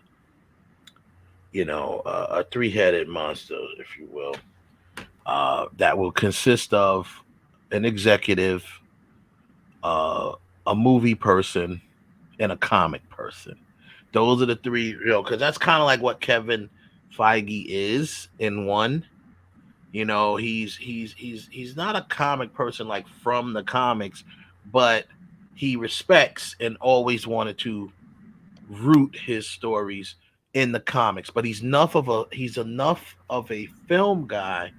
a three-headed monster, if you will, that will consist of an executive, a movie person, and a comic person. Those are the three, because that's kind of like what Kevin Feige is in one. He's not a comic person like from the comics, but he respects and always wanted to root his stories in the comics. But he's enough of a film guy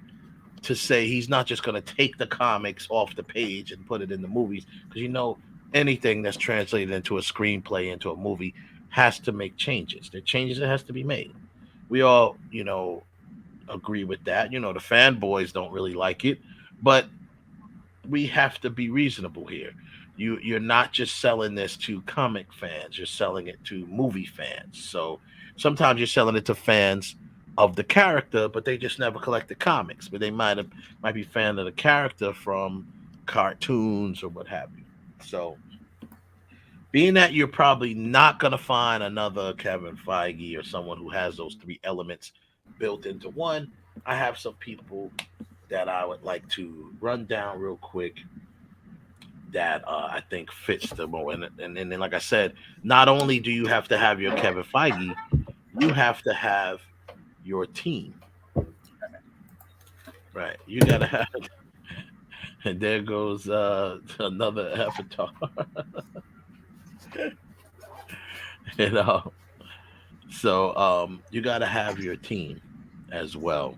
to say he's not just going to take the comics off the page and put it in the movies, because anything that's translated into a screenplay, into a movie, has to make changes. The changes that has to be made. We all, agree with that. The fanboys don't really like it, but we have to be reasonable here. You're not just selling this to comic fans, you're selling it to movie fans. So sometimes you're selling it to fans of the character, but they just never collected comics, but they might be fan of the character from cartoons or what have you. So being that you're probably not going to find another Kevin Feige or someone who has those three elements built into one, I have some people that I would like to run down real quick that I think fits the more. And then, like I said, not only do you have to have your Kevin Feige, you have to have your team. Right. You got to have, and there goes another avatar. So you got to have your team as well.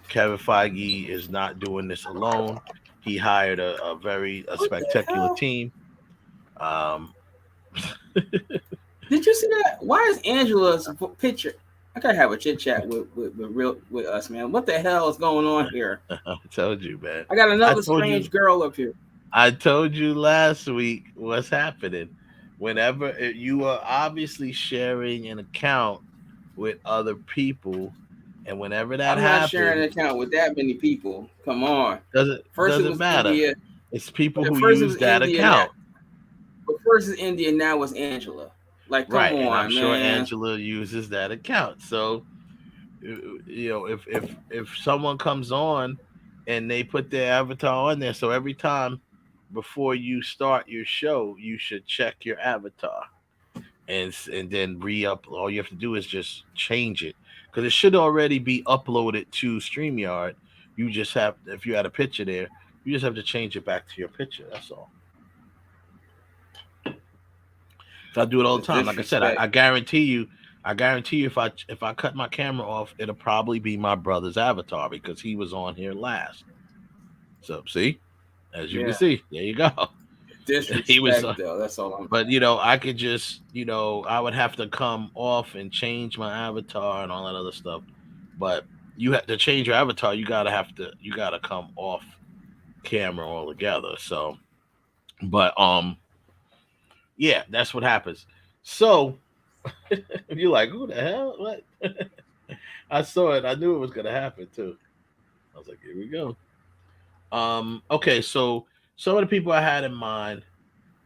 Kevin Feige is not doing this alone. He hired a spectacular team. Did you see that? Why is Angela's picture? I gotta have a chit chat with us, man. What the hell is going on here? I told you, man. I got another strange girl up here. I told you last week what's happening. Whenever you are obviously sharing an account with other people, and whenever that happens, I'm not sharing an account with that many people. Come on. Doesn't matter. India. It's people who use that account. But first is India, now it's Angela. Like, come on, and I'm man. sure Angela uses that account. So, if someone comes on and they put their avatar on there, so every time before you start your show, you should check your avatar and then re-up. All you have to do is just change it, because it should already be uploaded to StreamYard. You just have, if you had a picture there, you just have to change it back to your picture. That's all. So I do it all the time. Like I said, I guarantee you, if I cut my camera off, it'll probably be my brother's avatar, because he was on here last. So see, as you can see, there you go. Disrespect, he was, though. That's all I'm. But I could just, I would have to come off and change my avatar and all that other stuff. But you have to change your avatar. You gotta come off camera altogether. So, but yeah, that's what happens. So you're like, who the hell? What? I saw it. I knew it was gonna happen too. I was like, here we go. Okay, so some of the people I had in mind,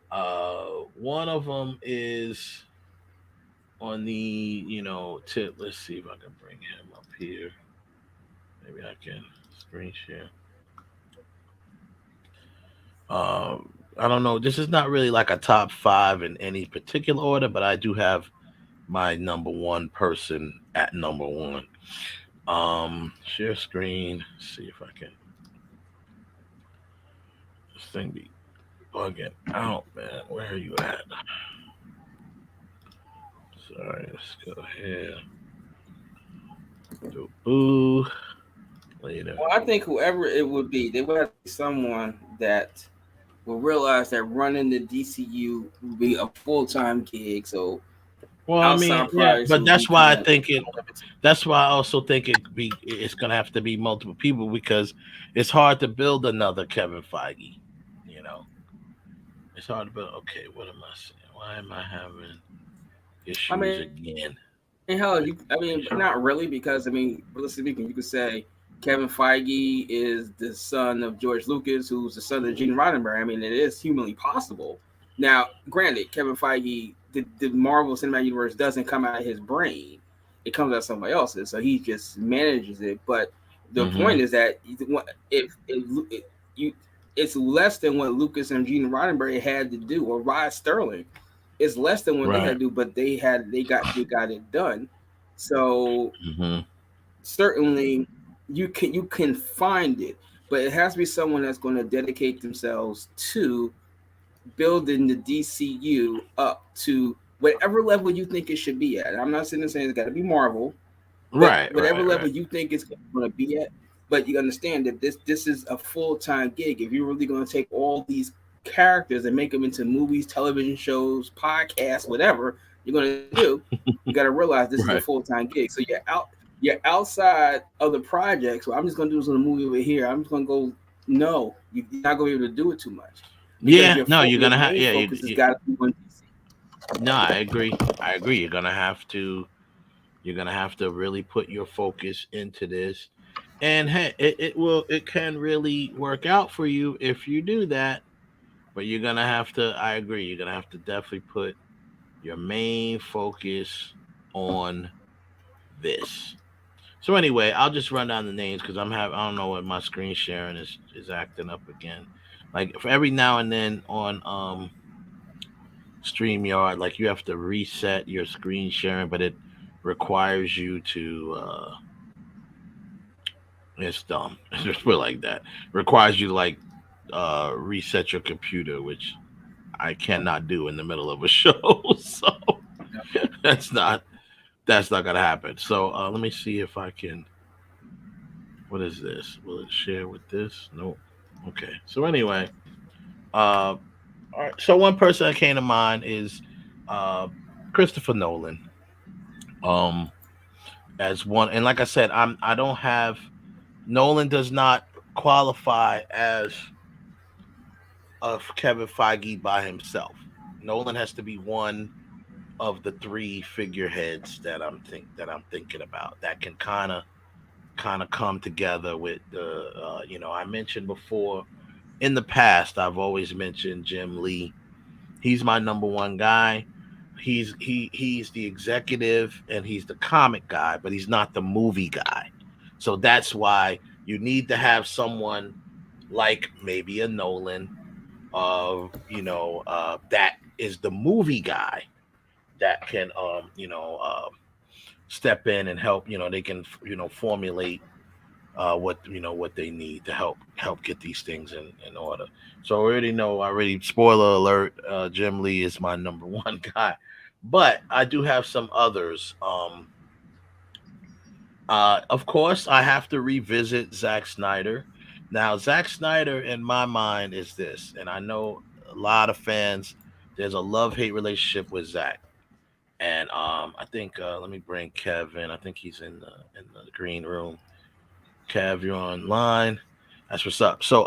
one of them is on the, tip. Let's see if I can bring him up here. Maybe I can screen share. I don't know. This is not really like a top 5 in any particular order, but I do have my number one person at number 1. Share screen. See if I can. This thing be bugging out, man. Where are you at? All right, let's go here. Do boo later. Well, I think whoever it would be, they would have to be someone that will realize that running the DCU would be a full-time gig. So, well, I mean, yeah, but that's why I think it. That's why I also think it's gonna have to be multiple people because it's hard to build another Kevin Feige. You know, it's hard to build. Okay, what am I saying? Why am I having issues again? And hell, not really, because realistically speaking, you could say Kevin Feige is the son of George Lucas, who's the son of Gene Roddenberry. I mean, it is humanly possible. Now, granted, Kevin Feige, the Marvel Cinematic Universe doesn't come out of his brain; it comes out of somebody else's. So he just manages it. But the point is that it's less than what Lucas and Gene Roddenberry had to do, or Rod Sterling. It's less than what they had to do, but they got it done. So certainly you can find it, but it has to be someone that's going to dedicate themselves to building the DCU up to whatever level you think it should be at. I'm not saying it's got to be Marvel, but whatever level you think it's going to be at. But you understand that this is a full-time gig. If you're really going to take all these characters and make them into movies, television shows, podcasts, whatever you're going to do, you got to realize this is a full-time gig. So you're outside of the project. So I'm just going to do this little movie over here. I'm just going to go. No, you're not going to be able to do it too much. You're going to have. No, I agree. You're going to have to really put your focus into this, and hey, it can really work out for you if you do that. But you're going to have to, I agree, you're going to have to definitely put your main focus on this. So anyway, I'll just run down the names because I don't know what my screen sharing is acting up again. Like for every now and then on StreamYard, like you have to reset your screen sharing, but it requires you to, it's dumb. Just put it like that. Requires you to reset your computer, which I cannot do in the middle of a show. So that's not gonna happen. So let me see if I can. What is this? Will it share with this? Nope. Okay. So anyway, all right. So one person that came to mind is Christopher Nolan. As one, and like I said, I don't have. Nolan does not qualify as of Kevin Feige by himself. Nolan has to be one of the three figureheads that I'm thinking about that can kind of come together with the I mentioned before in the past, I've always mentioned Jim Lee. He's my number one guy. He's the executive and he's the comic guy, but he's not the movie guy. So that's why you need to have someone like maybe a Nolan that is the movie guy that can step in and help. They can formulate what they need to help get these things in order. So I already spoiler alert, Jim Lee is my number one guy, but I do have some others. Of course I have to revisit Zack Snyder. Now, Zack Snyder, in my mind, is this, and I know a lot of fans, there's a love-hate relationship with Zack. And I think, let me bring Kev in. I think he's in the green room. Kev, you're online. That's what's up. So,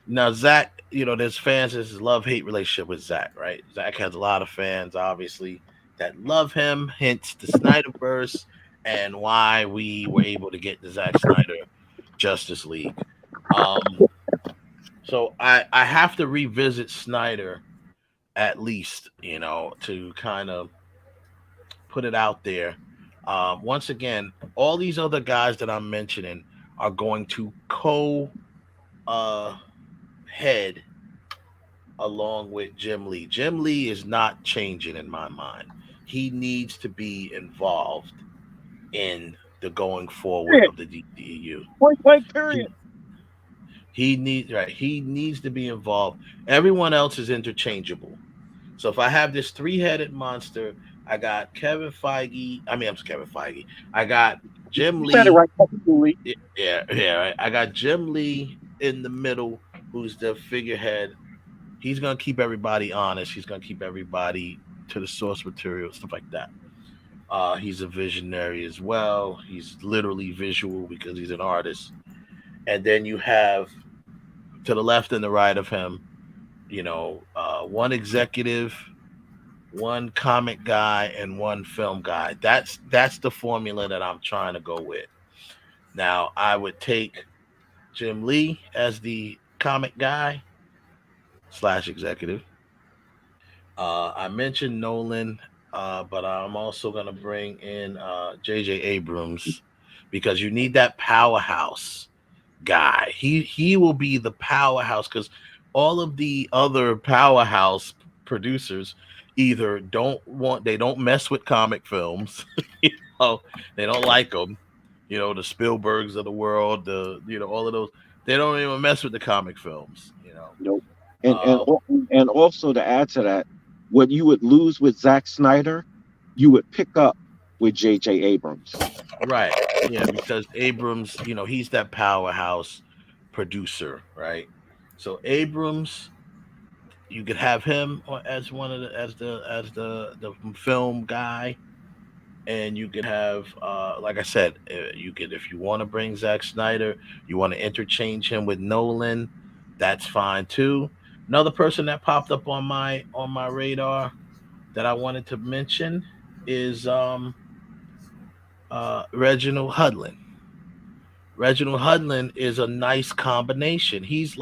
now Zack, there's fans, there's a love-hate relationship with Zack, right? Zack has a lot of fans, obviously, that love him, hence the Snyderverse, and why we were able to get the Zack Snyder Justice League. So I have to revisit Snyder at least, to kind of put it out there. Once again, all these other guys that I'm mentioning are going to head along with Jim Lee. Jim Lee is not changing in my mind. He needs to be involved in the going forward of the DCEU. Point, period. He needs to be involved. Everyone else is interchangeable. So if I have this three-headed monster I got Kevin Feige. I'm Kevin Feige. I got Jim You Lee. said it right, Lee. Yeah. Right. I got Jim Lee in the middle, who's the figurehead. He's gonna keep everybody honest. He's gonna keep everybody to the source material, stuff like that. He's a visionary as well. He's literally visual because he's an artist. And then you have to the left and the right of him, one executive, one comic guy, and one film guy. That's the formula that I'm trying to go with. Now, I would take Jim Lee as the comic guy / executive. I mentioned Nolan, but I'm also going to bring in J.J. Abrams because you need that powerhouse guy. He will be the powerhouse because all of the other powerhouse producers either they don't mess with comic films, they don't like them. The Spielbergs of the world, all of those, they don't even mess with the comic films. Nope. And also to add to that, what you would lose with Zack Snyder, you would pick up with J.J. Abrams. Right. Yeah, because Abrams, he's that powerhouse producer, right? So Abrams, you could have him as one of the film guy, and you could have, like I said, you could, if you want to bring Zack Snyder, you want to interchange him with Nolan, that's fine too. Another person that popped up on my radar that I wanted to mention is Reginald Hudlin. Reginald Hudlin is a nice combination. He's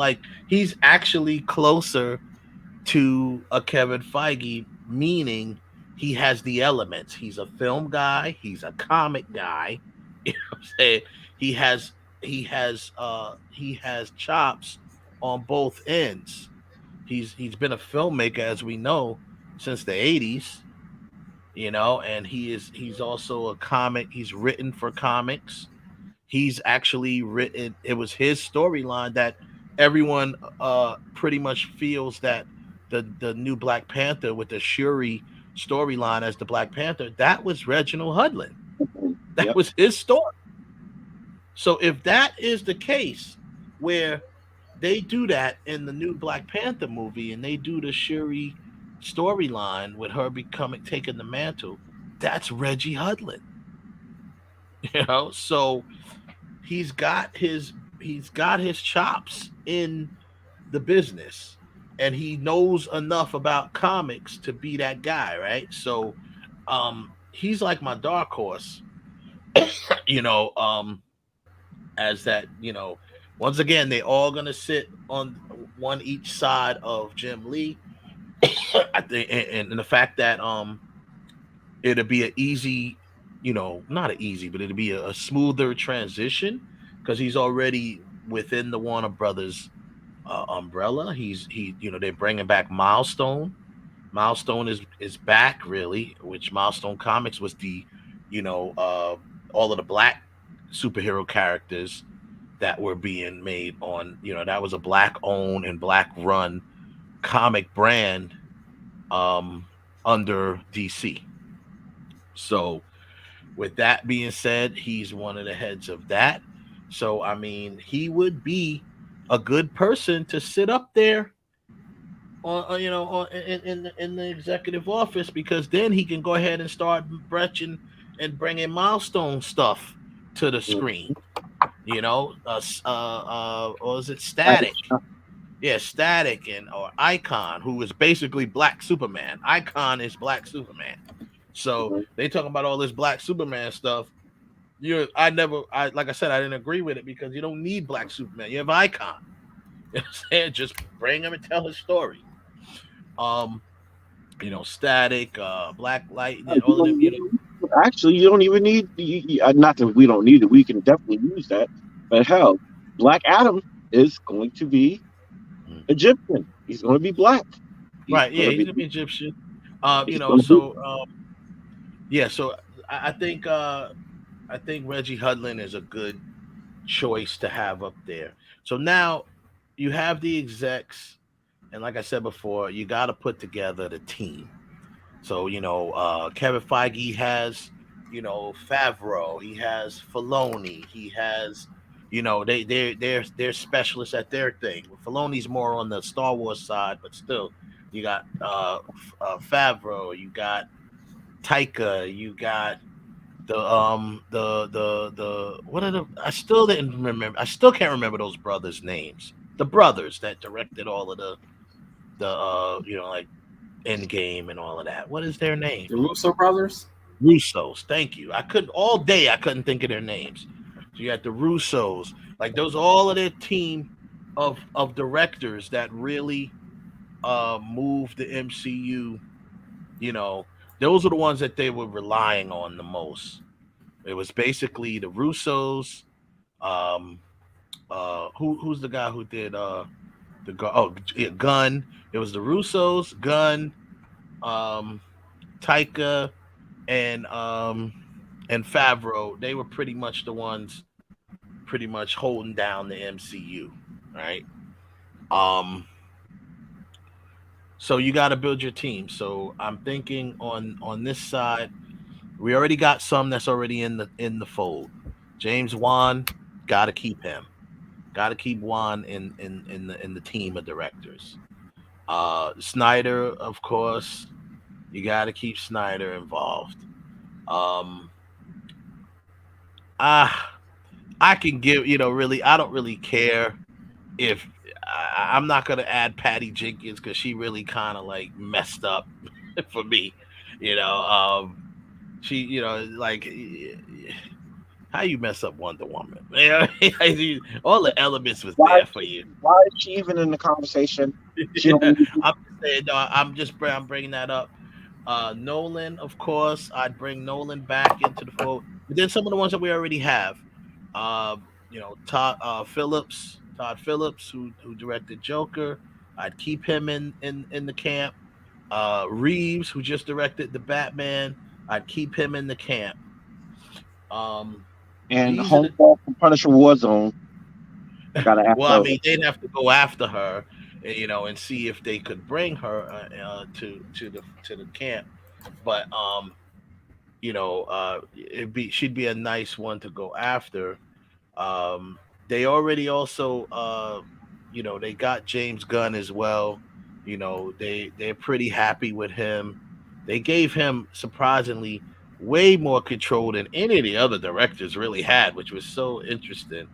actually closer to a Kevin Feige, meaning he has the elements. He's a film guy. He's a comic guy. You know what I'm saying? He has chops on both ends. He's been a filmmaker, as we know, since the 80s. And he's also a comic. He's written for comics. He's actually written. It was his storyline that everyone pretty much feels that the new Black Panther with the Shuri storyline as the Black Panther, that was Reginald Hudlin. That was his story. So if that is the case, where they do that in the new Black Panther movie and they do the Shuri storyline with her taking the mantle, that's Reggie Hudlin. So he's got his chops in the business, and he knows enough about comics to be that guy, right? So he's like my dark horse, as that, once again, they all gonna sit on one each side of Jim Lee. I think, and the fact that it'll be an easy, not an easy, but it'll be a smoother transition because he's already within the Warner Brothers umbrella. They're bringing back Milestone. Milestone is back, really, which Milestone Comics was the, all of the black superhero characters that were being made on, that was a black owned and black run comic brand under DC. So with that being said, he's one of the heads of that. So he would be a good person to sit up there on in the executive office, because then he can go ahead and start bretching and bringing Milestone stuff to the screen. Or is it Static? Yeah, Static or Icon, who is basically Black Superman. Icon is Black Superman. So they talking about all this Black Superman stuff. Like I said, I didn't agree with it because you don't need Black Superman. You have Icon. You know what I'm saying? Just bring him and tell his story. Static, Black Lightning, all of them. Actually, you don't even need. Not that we don't need it. We can definitely use that. But hell, Black Adam is going to be Egyptian. He's going to be black. Right? Yeah, he's going to be Egyptian. So I think Reggie Hudlin is a good choice to have up there. So now you have the execs, and like I said before, you got to put together the team. So Kevin Feige has Favreau, he has Filoni, he has they're specialists at their thing. Filoni's more on the Star Wars side, but still you got Favreau, you got Taika, you got the what are the I still can't remember those brothers' names. The brothers that directed all of the like Endgame and all of that. What is their name? The Russo brothers. Russos. Thank you. I couldn't think of their names. So you got the Russos. Like those, all of their team of directors that really moved the MCU. Those are the ones that they were relying on the most. It was basically the Russos. Who's the guy who did Gunn? It was the Russos, Gunn, Taika, and Favreau. They were pretty much the ones holding down the MCU, right? So you got to build your team. So I'm thinking on this side, we already got some that's already in the fold. James Wan, got to keep him. Got to keep Wan in the team of directors. Snyder, of course, you got to keep Snyder involved. I can give, really, I don't really care if I'm not going to add Patty Jenkins because she really kind of like messed up for me. She, like, how you mess up Wonder Woman? All the elements was there for you. Why is she even in the conversation? I'm bringing that up. Nolan, of course, I'd bring Nolan back into the fold. But then some of the ones that we already have, Todd Phillips, who directed Joker, I'd keep him in the camp. Reeves, who just directed the Batman, I'd keep him in the camp. And Homefall from Punisher Warzone. They'd have to go after her, and see if they could bring her to the camp. But she'd be a nice one to go after. They already also they got James Gunn as well. They're pretty happy with him. They gave him surprisingly way more control than any of the other directors really had, which was so interesting.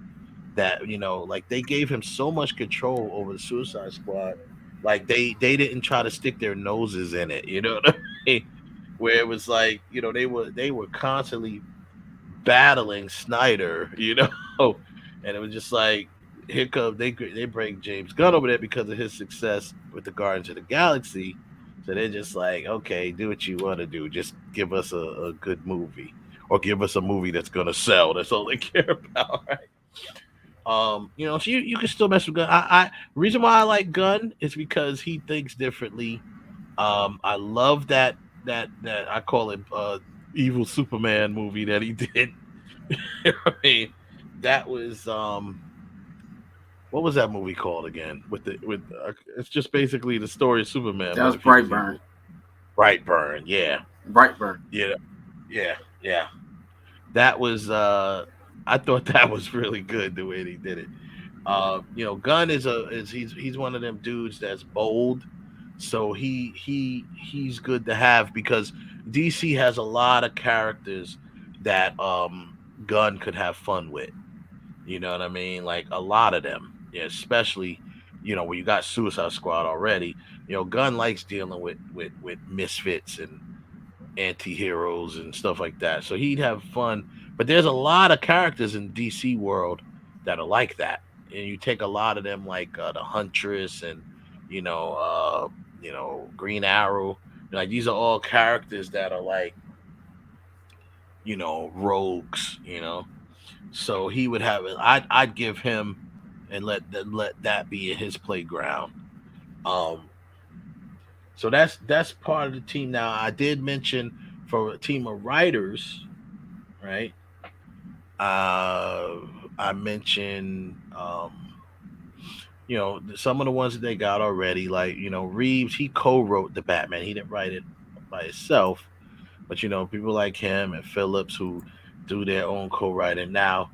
That like they gave him so much control over the Suicide Squad, like they didn't try to stick their noses in it. You know what I mean? Where it was like they were constantly battling Snyder, and it was just like here come they bring James Gunn over there because of his success with the Guardians of the Galaxy. So they're just like, okay, do what you want to do. Just give us a good movie, or give us a movie that's gonna sell. That's all they care about, right? So you can still mess with Gunn. Reason why I like Gunn is because he thinks differently. I love that I call it evil Superman movie that he did. I mean, that was what was that movie called again? It's just basically the story of Superman. That was Brightburn. Brightburn, yeah. Brightburn. Yeah. That was I thought that was really good the way he did it. Gunn he's one of them dudes that's bold, so he's good to have because DC has a lot of characters that Gunn could have fun with. You know what I mean? Like a lot of them, especially where you got Suicide Squad already. Gunn likes dealing with misfits and anti-heroes and stuff like that, so he'd have fun. But there's a lot of characters in DC world that are like that, and you take a lot of them, like the Huntress and Green Arrow. Like these are all characters that are like rogues. So he would have it. I'd give him and let that be his playground. So that's part of the team. Now I did mention for a team of writers, right? I mentioned, some of the ones that they got already, like, Reeves, he co-wrote the Batman. He didn't write it by itself. But people like him and Phillips who do their own co-writing. Now,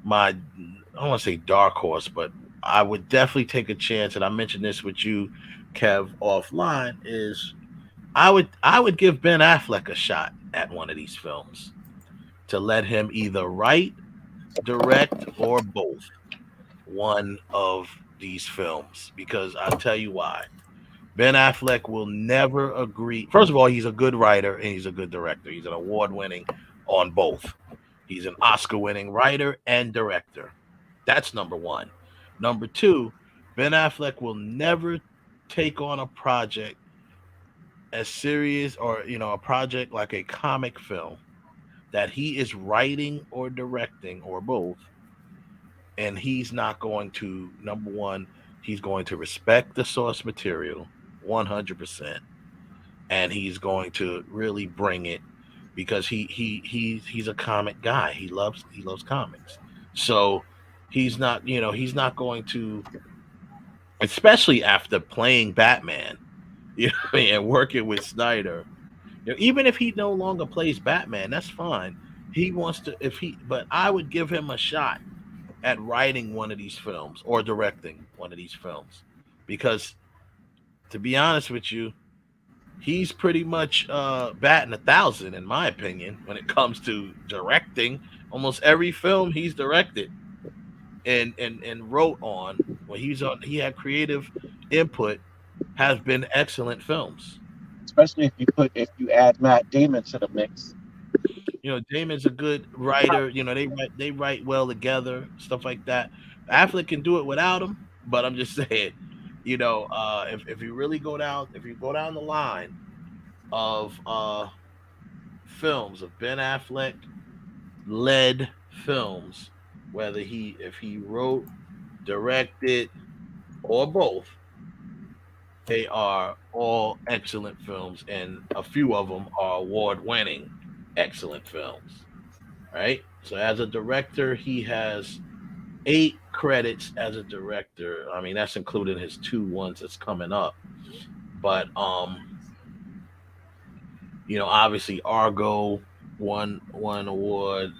I don't want to say dark horse, but I would definitely take a chance, and I mentioned this with you, Kev, offline, is I would give Ben Affleck a shot at one of these films to let him either write, direct, or both one of these films, because I'll tell you why. Ben Affleck will never agree. First of all, he's a good writer and he's a good director. He's an award-winning on both. He's an Oscar-winning writer and director. That's number one. Number two, Ben Affleck will never take on a project as serious or, a project like a comic film that he is writing or directing or both. And he's not going to, number one, he's going to respect the source material 100%. And he's going to really bring it because he's a comic guy. He loves comics. So he's not going to, especially after playing Batman, and working with Snyder. Even if he no longer plays Batman, that's fine. He wants to, but I would give him a shot at writing one of these films or directing one of these films, because to be honest with you, he's pretty much batting 1,000 in my opinion when it comes to directing. Almost every film he's directed and wrote on when he had creative input has been excellent films. Especially if you add Matt Damon to the mix. Damon's a good writer. They write well together, stuff like that. Affleck can do it without him, but I'm just saying, if you really go down the line of films of Ben Affleck led films, whether if he wrote, directed, or both, they are all excellent films, and a few of them are award-winning excellent films, right? So as a director, he has 8 credits as a director. I mean, that's including his 2 ones that's coming up. But obviously Argo won award.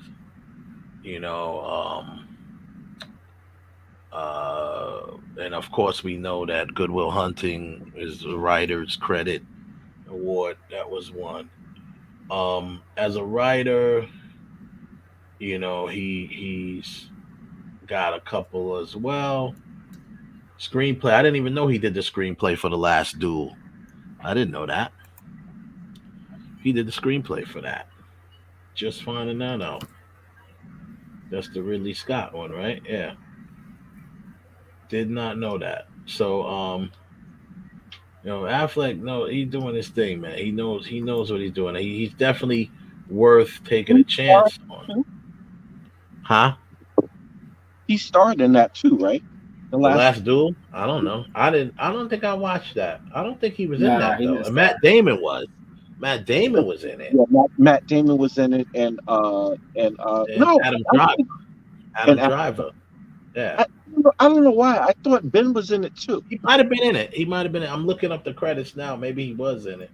And of course we know that Good Will Hunting is the writer's credit award. That was one. As a writer, he's got a couple as well. Screenplay. I didn't even know he did the screenplay for The Last Duel. I didn't know that. He did the screenplay for that. Just finding that out. That's the Ridley Scott one, right? Yeah. Did not know that. So, Affleck, no, he's doing his thing, man. He knows what he's doing. He's definitely worth taking a chance on. Huh? He starred in that too, right? The Last Duel? I don't know. I don't think I watched that. I don't think he was in that though. And Matt Damon was. Matt Damon was in it. Yeah, Matt Damon was in it, and Adam Driver. Adam Driver. Yeah. I don't know why. I thought Ben was in it too. He might have been in it. I'm looking up the credits now. Maybe he was in it.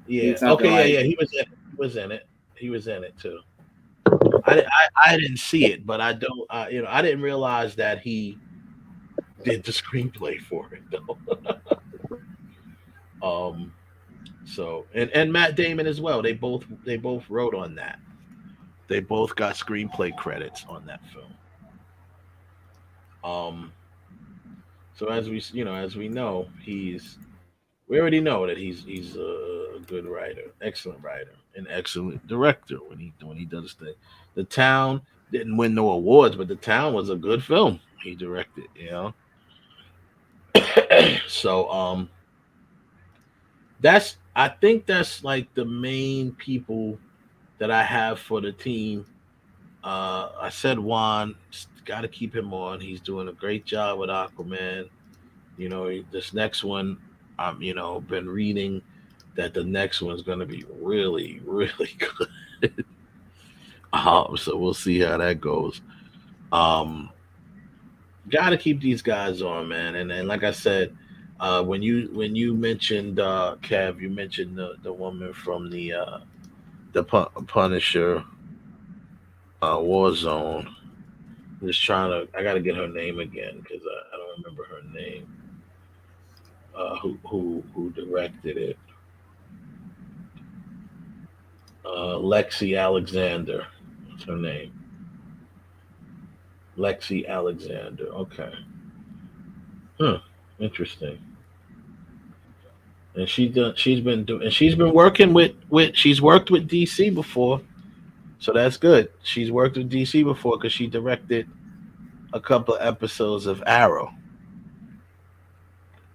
Yeah. Okay. Yeah. He was in it. He was in it too. I didn't see it, but I don't. I didn't realize that he did the screenplay for it though. So and Matt Damon as well. They both wrote on that. They both got screenplay credits on that film. So as we know, we already know that he's a good writer, excellent writer, an excellent director when he does his thing. The Town didn't win no awards, but The Town was a good film he directed, So I think that's like the main people that I have for the team. I said Juan, got to keep him on. He's doing a great job with Aquaman. This next one, I'm been reading that the next one's going to be really, really good. So we'll see how that goes. Got to keep these guys on, man. And like I said, When you mentioned Kev, you mentioned the woman from the Punisher Warzone. I'm just trying to. I got to get her name again because I don't remember her name. Who directed it? Lexi Alexander. What's her name? Lexi Alexander. Okay. Interesting. And she's been working with she's worked with DC before, so that's good. She's worked with DC before because she directed a couple of episodes of Arrow.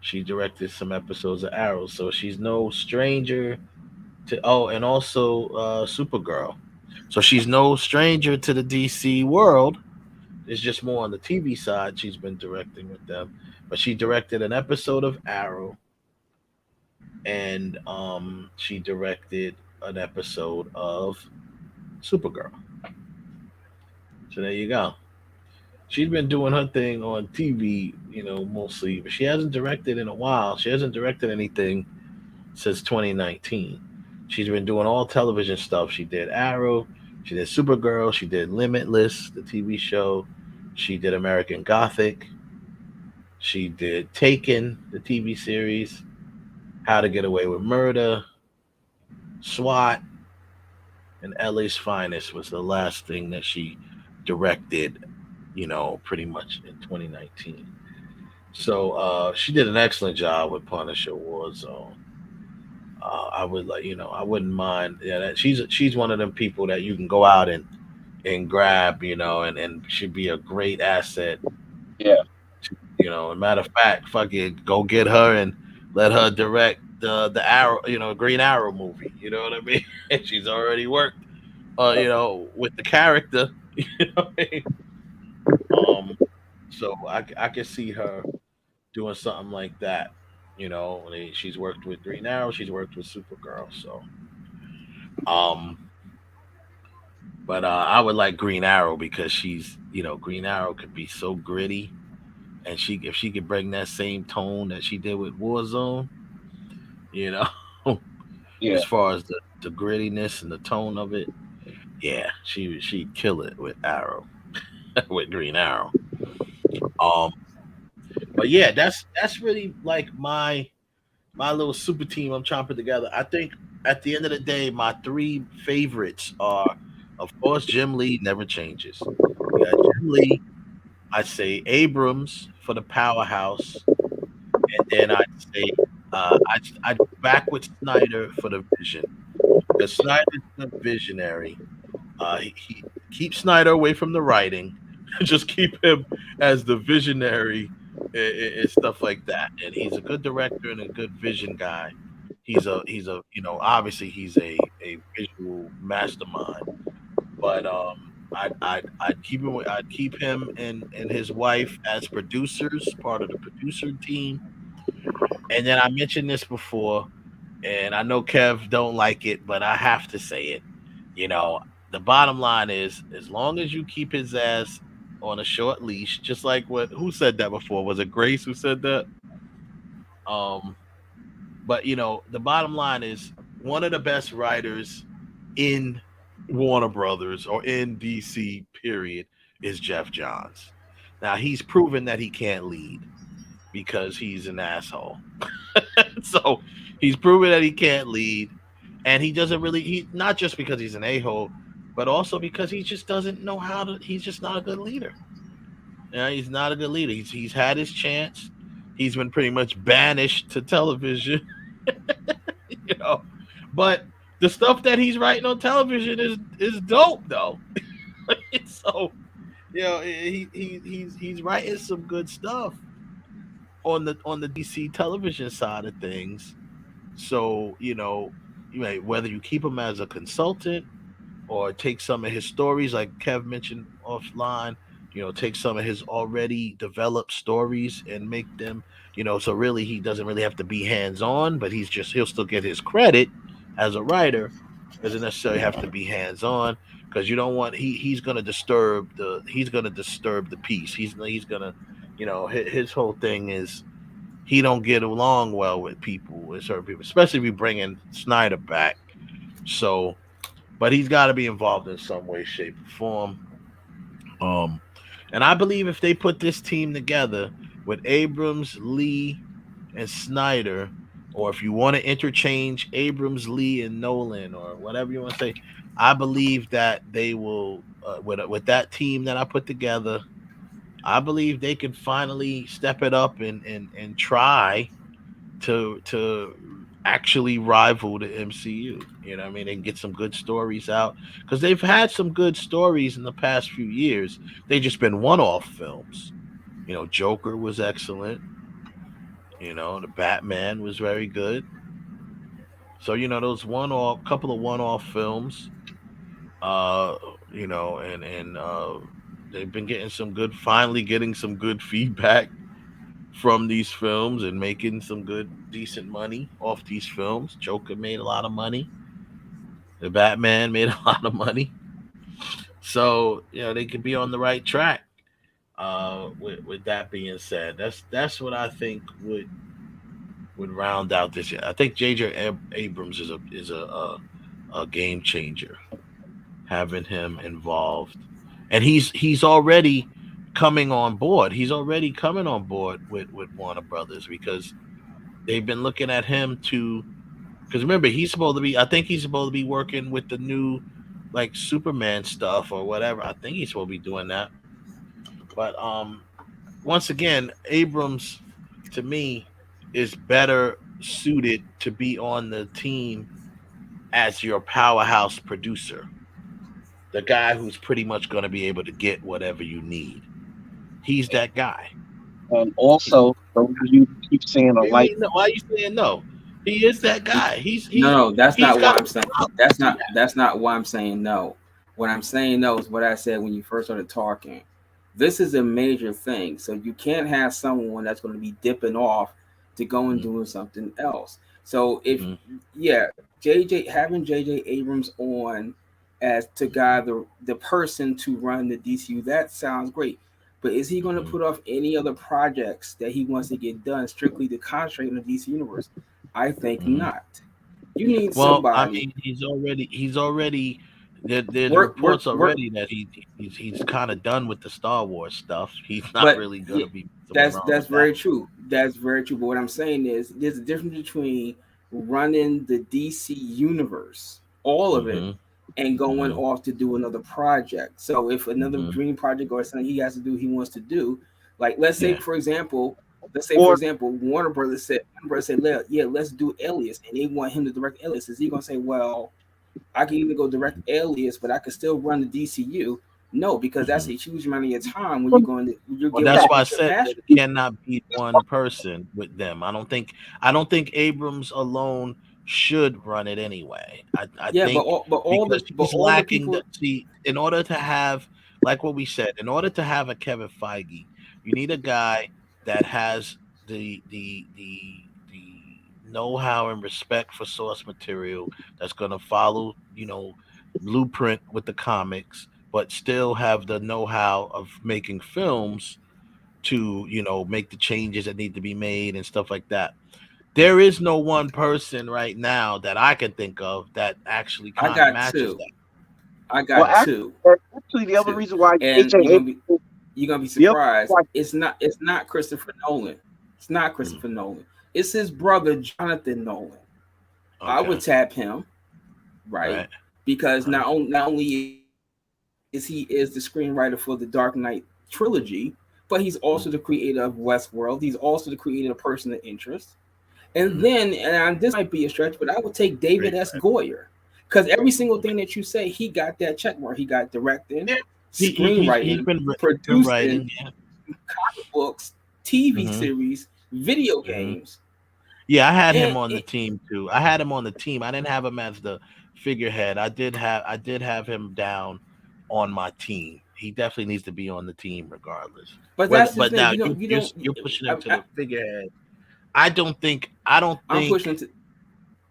She directed some episodes of Arrow, so she's no stranger to. Oh, and also Supergirl. So she's no stranger to the DC world. It's just more on the TV side. She's been directing with them, but she directed an episode of Arrow, and she directed an episode of Supergirl. So there you go. She's been doing her thing on TV, mostly, but she hasn't directed in a while. She hasn't directed anything since 2019. She's been doing all television stuff. She did Arrow, she did Supergirl, she did Limitless, the TV show, she did American Gothic, she did Taken, the TV series, How to Get Away with Murder, SWAT, and LA's Finest was the last thing that she directed, pretty much in 2019. So she did an excellent job with Punisher Warzone. I would I wouldn't mind. Yeah, she's one of them people that you can go out and grab, and should be a great asset. Yeah. Matter of fact, fucking go get her and let her direct the Arrow, Green Arrow movie. You know what I mean? And she's already worked, with the character. You know what I mean? So I can see her doing something like that. She's worked with Green Arrow, she's worked with Supergirl. So, but I would like Green Arrow because she's, Green Arrow could be so gritty, and if she could bring that same tone that she did with Warzone, Yeah. as far as the grittiness and the tone of it, yeah, she'd kill it with Arrow, with Green Arrow. But yeah, that's really like my little super team I'm trying to put together. I think at the end of the day, my three favorites are, of course, Jim Lee never changes. We got Jim Lee. I'd say Abrams for the powerhouse, and then I'd say I'd back with Snyder for the vision. Because Snyder's a visionary. He keeps Snyder away from the writing. Just keep him as the visionary and stuff like that. And he's a good director and a good vision guy. He's a obviously he's a visual mastermind. But I'd keep him and his wife as producers, part of the producer team. And then I mentioned this before, and I know Kev don't like it, but I have to say it. The bottom line is, as long as you keep his ass on a short leash, just like who said that before? Was it Grace who said that? But the bottom line is, one of the best writers in Warner Brothers or in DC period is Jeff Johns. Now he's proven that he can't lead because he's an asshole. So he's proven that he can't lead, and he doesn't really, not just because he's an a-hole, but also because he just doesn't know how to. He's just not a good leader. He's not a good leader. He's had his chance. He's been pretty much banished to television. But the stuff that he's writing on television is dope though. So he's writing some good stuff on the DC television side of things. So whether you keep him as a consultant or take some of his stories, like Kev mentioned offline, take some of his already developed stories and make them, so really he doesn't really have to be hands-on, but he'll still get his credit as a writer. Doesn't necessarily have to be hands-on, because you don't want he's gonna disturb the piece. He's gonna his whole thing is he don't get along well with certain people, especially if you bring in Snyder back. So, but he's got to be involved in some way, shape, or form. And I believe if they put this team together with Abrams, Lee, and Snyder, or if you want to interchange Abrams, Lee, and Nolan, or whatever you want to say, I believe that they will, with that team that I put together, I believe they can finally step it up and try to actually rival the MCU. You know what I mean? And get some good stories out, because they've had some good stories in the past few years. They've just been one-off films. You know, Joker was excellent. You know, the Batman was very good. So, you know, those couple of one-off films, you know, and they've been finally getting some good feedback from these films and making some good, decent money off these films. Joker made a lot of money. The Batman made a lot of money. So, you know, they could be on the right track. With that being said, that's what I think would round out this year. I think J.J. Abrams is a game changer, having him involved, and he's already coming on board. He's already coming on board with Warner Brothers, because they've been looking at him because remember, I think he's supposed to be working with the new like Superman stuff or whatever. I think he's supposed to be doing that. But once again, Abrams to me is better suited to be on the team as your powerhouse producer, the guy who's pretty much going to be able to get whatever you need. He's that guy. And also, you keep saying why are you saying no? He is that guy. No, that's not what I'm saying. That's not why I'm saying no. What I'm saying no is what I said when you first started talking. This is a major thing. So you can't have someone that's going to be dipping off to go and doing something else. So if having JJ Abrams on as to guide the person to run the DCU, that sounds great. But is he going to put off any other projects that he wants to get done strictly to concentrate on the DC universe? I think not. You need somebody. I mean, he's already. There's reports already that he's kind of done with the Star Wars stuff. He's not really going to be. That's very true. That's very true. But what I'm saying is, there's a difference between running the DC universe, all of it, and going off to do another project. So if another dream project or something he has to do, he wants to do, like let's say for example, Warner Brothers said, let's do Alias, and they want him to direct Alias. Is he gonna say, well, I can even go direct Alias, but I can still run the DCU? No, because that's a huge amount of your time when you're going to. That's why I said it cannot be one person with them. I don't think Abrams alone should run it anyway. I think he's lacking in order to have, like what we said, in order to have a Kevin Feige, you need a guy that has the know-how and respect for source material, that's going to follow, blueprint with the comics, but still have the know-how of making films to, make the changes that need to be made and stuff like that. There is no one person right now that I can think of that actually kind of matches that. I got two. Actually, the other reason why you're gonna be surprised. It's not Christopher Nolan. It's not Christopher Nolan. It's his brother Jonathan Nolan. Okay. I would tap him, right? Because not only is he the screenwriter for the Dark Knight trilogy, but he's also the creator of Westworld. He's also the creator of Person of Interest. And then, and this might be a stretch, but I would take David S. Goyer, because every single thing that you say, he got that check mark. He got directing, screenwriting, producing, comic books, TV series, video games. Yeah, I had him on the team too. I had him on the team. I didn't have him as the figurehead. I did have him down on my team. He definitely needs to be on the team regardless. But now you're pushing him to the figurehead. I don't think. I'm pushing him to.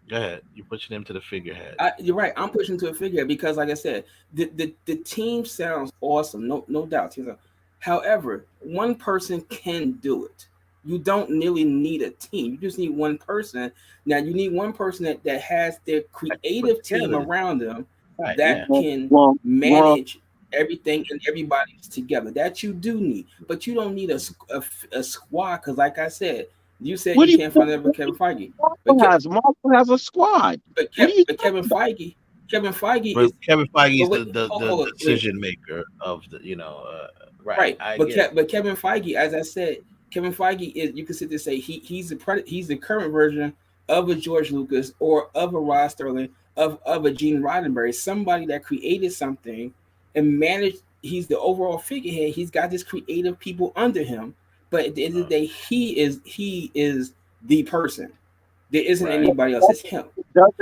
Go ahead. You're pushing him to the figurehead. You're right. I'm pushing to a figurehead because, like I said, the team sounds awesome. No doubt. However, one person can do it. You don't really need a team. You just need one person. Now you need one person that has their creative team around them that can manage everything and everybody's together. That you do need, but you don't need a squad. Because, like I said, you said you can't find that Kevin Feige. Marvel has a squad. But Kevin Feige is the decision maker of the right. But Kevin Feige, as I said, Kevin Feige is, you can sit there and say he's the current version of a George Lucas or of a Rod Sterling of a Gene Roddenberry, somebody that created something and managed. He's the overall figurehead. He's got his creative people under him, but at the end of the day, he is the person. There isn't anybody else. It's him.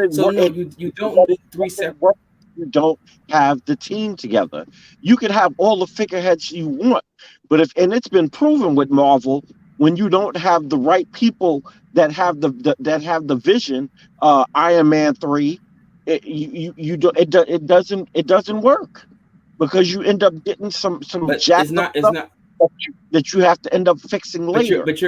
So no, you don't need three separate. You don't have the team together. You could have all the figureheads you want, but it's been proven with Marvel, when you don't have the right people that have the vision, Iron Man 3, it doesn't work, because you end up getting some jacked up stuff that you have to end up fixing later. But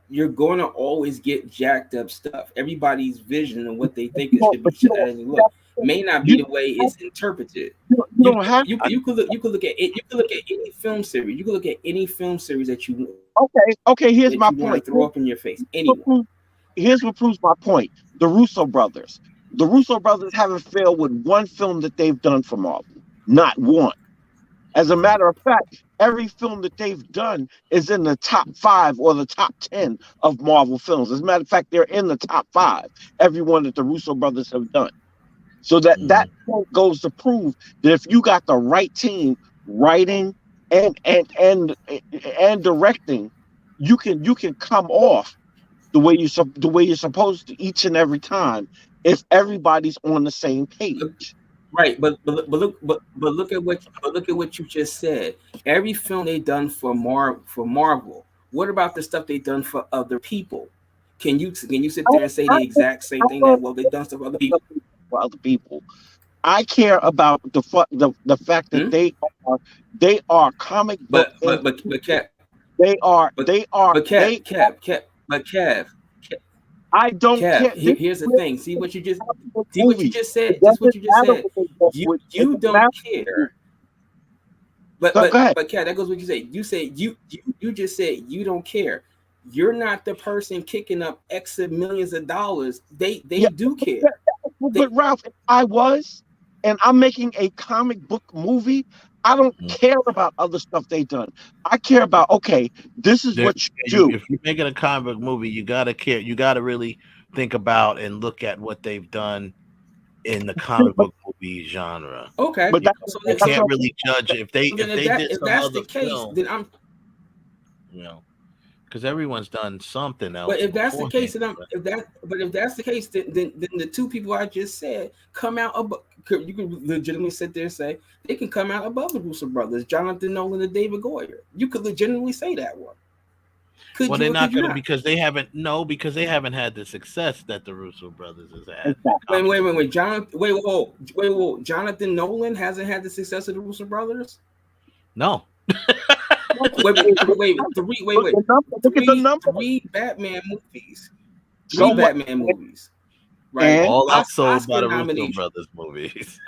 you're going to always get jacked up stuff. Everybody's vision and what they think it should be may not be the way it's interpreted. You could look at it. You could look at any film series. You could look at any film series that you want. Okay. Here's my point. Throw up in your face. Anyone. Here's what proves my point. The Russo brothers. The Russo brothers haven't failed with one film that they've done for Marvel. Not one. As a matter of fact, every film that they've done is in the top 5 or the top 10 of Marvel films. As a matter of fact, they're in the top 5. Every one that the Russo brothers have done. So that point goes to prove that if you got the right team writing and directing, you can come off the way you're supposed to each and every time if everybody's on the same page. Right, but look at what you just said. Every film they done for Marvel. What about the stuff they done for other people? Can you sit there and say the exact same thing that they done stuff for other people? For other people, I care about the fact that they are comic book. But Kev, Kev. I don't care. Here's the thing. See what you just said. Just what you just said. You don't care. But Kat, that goes what you say. You say you just said you don't care. You're not the person kicking up X of millions of dollars. They do care. But Ralph, if I was, and I'm making a comic book movie, I don't care about other stuff they've done. I care about, okay, this is what you do. If you're making a comic book movie, you gotta care. You gotta really think about and look at what they've done in the comic book movie genre. Okay, but you can't really judge if they did some other the case, film, then I'm, because everyone's done something else. But if that's the case, then if that's the case, then the two people I just said come out above. You can legitimately sit there and say they can come out above the Russo brothers, Jonathan Nolan and David Goyer. You could legitimately say that one. They're not going to, because they haven't had the success that the Russo brothers has had. Wait. Jonathan Nolan hasn't had the success of the Russo brothers? No. Wait. Three Batman movies. Batman movies. Right. All outsold by the Russo brothers movies.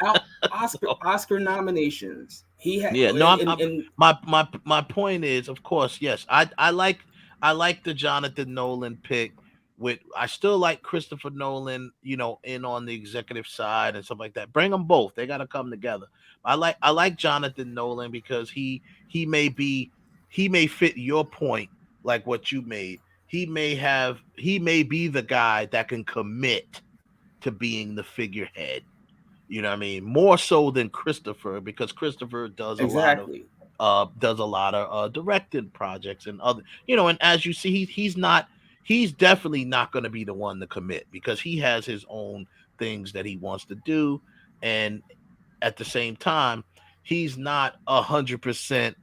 Oscar nominations. He had. Yeah. My point is, of course, yes. I like the Jonathan Nolan pick. I still like Christopher Nolan, in on the executive side and stuff like that. Bring them both. They got to come together. I like Jonathan Nolan because he may fit your point, like what you made. He may be the guy that can commit to being the figurehead. You know what I mean? More so than Christopher, because Christopher does a lot of directed projects and other, and as you see, he's definitely not going to be the one to commit, because he has his own things that he wants to do. And at the same time, he's not 100%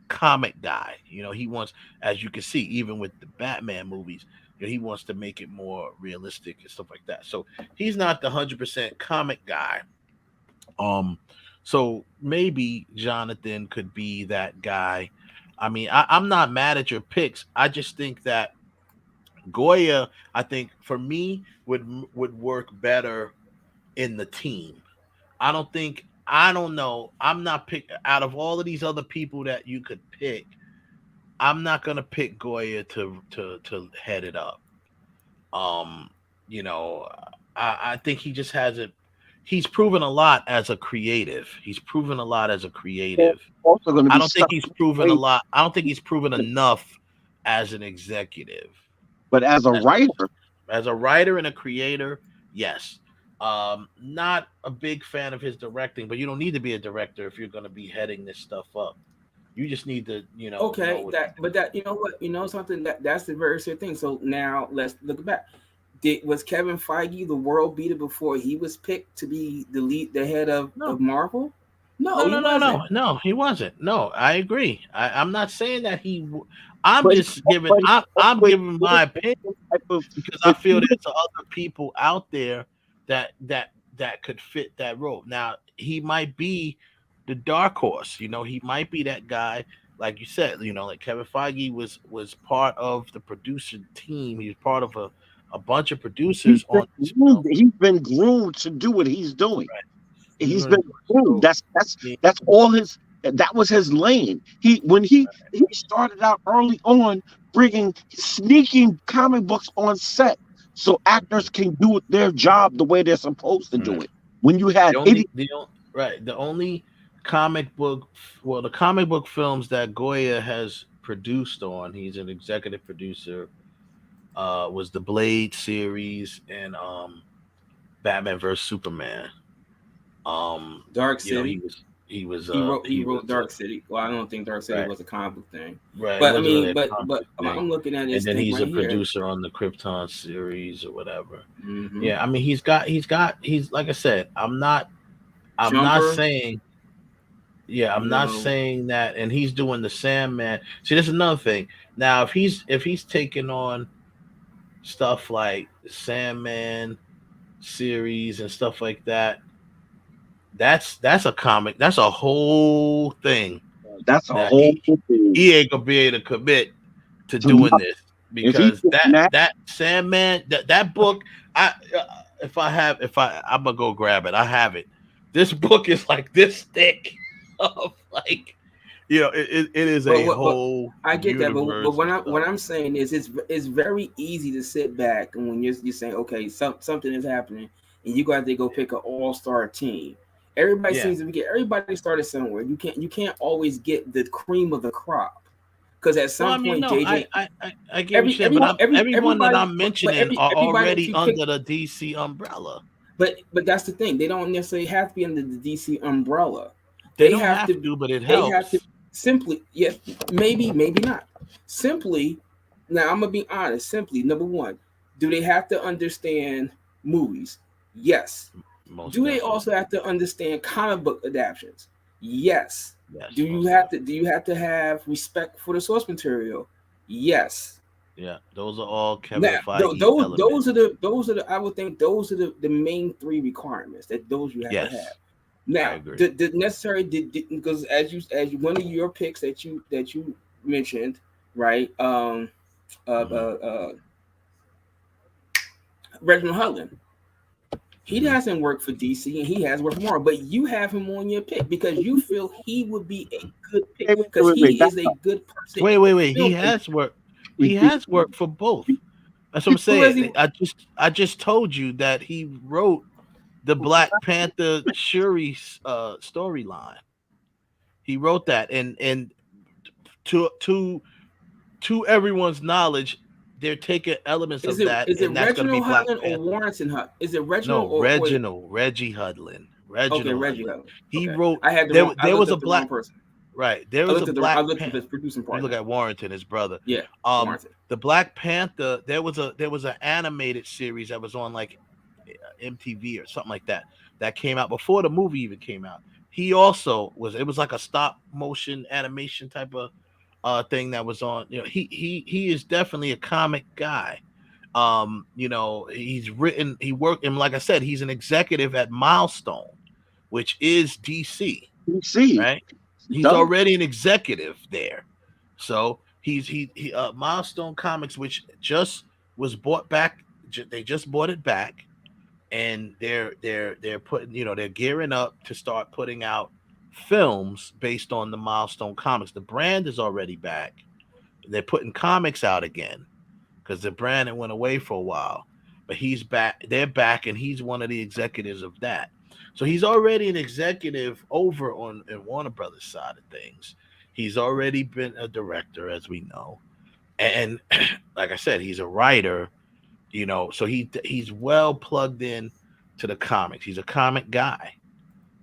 comic guy. He wants, as you can see, even with the Batman movies, he wants to make it more realistic and stuff like that. So he's not the 100% comic guy. So maybe Jonathan could be that guy. I mean, I'm not mad at your picks. I just think that Goya, I think for me would work better in the team. I don't know. I'm not pick out of all of these other people that you could pick. I'm not gonna pick Goya to head it up. You know, I think he just hasn't. He's proven a lot as a creative. Also going to be I don't think stuck. he's proven a lot. I don't think he's proven enough as an executive. But as a writer and a creator, yes. Not a big fan of his directing, but you don't need to be a director if you're going to be heading this stuff up. You just need to, Okay, you know what, something that's the very same thing. So now let's look back. Was Kevin Feige the world beater before he was picked to be the head of Marvel? No, he wasn't. No, I agree. I'm not saying that he. I'm giving my opinion because I feel there's other people out there that could fit that role. Now he might be the dark horse. He might be that guy, like you said. Like Kevin Feige was part of the producer team. He's part of a bunch of producers he's been groomed to do what he's doing. Right. He's been groomed. That's all his. That was his lane. He started out early on sneaking comic books on set so actors can do their job the way they're supposed to do it. When you had the only comic book films that Goya has produced on, he's an executive producer, was the Blade series and Batman vs Superman. Dark City. He wrote Dark City. Well, I don't think Dark City was a comic book thing. Right. But I mean, but I'm looking at it. And then he's right a producer on the Krypton series or whatever. Mm-hmm. Yeah, I mean he's like I said, I'm not saying not saying that, and he's doing the Sandman. See, there's another thing. Now if he's taking on stuff like the Sandman series and stuff like that, that's a comic. That's a whole thing. That's a whole thing. He ain't gonna be able to commit to doing this because that Sandman that book. I'm gonna go grab it. I have it. This book is like this thick of like. It is whole. I get that, but what I'm saying is it's very easy to sit back and when you're saying, okay, something is happening and you got to go pick an all-star team. Everybody seems to everybody started somewhere. You can't always get the cream of the crop because at some point, JJ, I get what you're saying, but everyone that I'm mentioning are already under the DC umbrella. But that's the thing; they don't necessarily have to be under the DC umbrella. They don't have to, but it helps. They have to simply, maybe not. Simply, now I'm gonna be honest. Simply, number one, do they have to understand movies? Yes. They also have to understand comic book adaptations? Yes. Do you have to have respect for the source material? Yes. Yeah, those are all Kevin Feige. Those are the I would think those are the main three requirements that those you have to have. Now, the necessary because as you one of your picks that you mentioned, right? Reginald Hudlin. He doesn't work for DC and he has worked for Marvel, but you have him on your pick because you feel he would be a good pick because he is a good person. Wait. He has worked. He has worked for both. That's what I'm saying. I just told you that he wrote the Black Panther Shuri storyline. He wrote that, and to everyone's knowledge, they're taking elements of that. Is it Reginald Hudlin or Warrington Hudlin? Is it Reginald? No, Reggie Hudlin. Reggie Hudlin. He wrote. I had there was a black person. Right. There was a Black. I looked at the producing part. Look at Warrington, his brother. Yeah. Warrington. The Black Panther. There was an animated series that was on like MTV or something like that came out before the movie even came out. He also was. It was like a stop motion animation type of thing that was on. He is definitely a comic guy. He's written. He worked, and like I said, he's an executive at Milestone, which is DC. DC, right? He's already an executive there. So he Milestone Comics, which just was bought back. They just bought it back, and they're putting, they're gearing up to start putting out films based on the Milestone Comics. The brand is already back. They're putting comics out again because the brand had went away for a while, but he's back. They're back, and he's one of the executives of that. So he's already an executive over on Warner Brothers side of things. He's already been a director, as we know, and like I said, he's a writer. So he's well plugged in to the comics. He's a comic guy.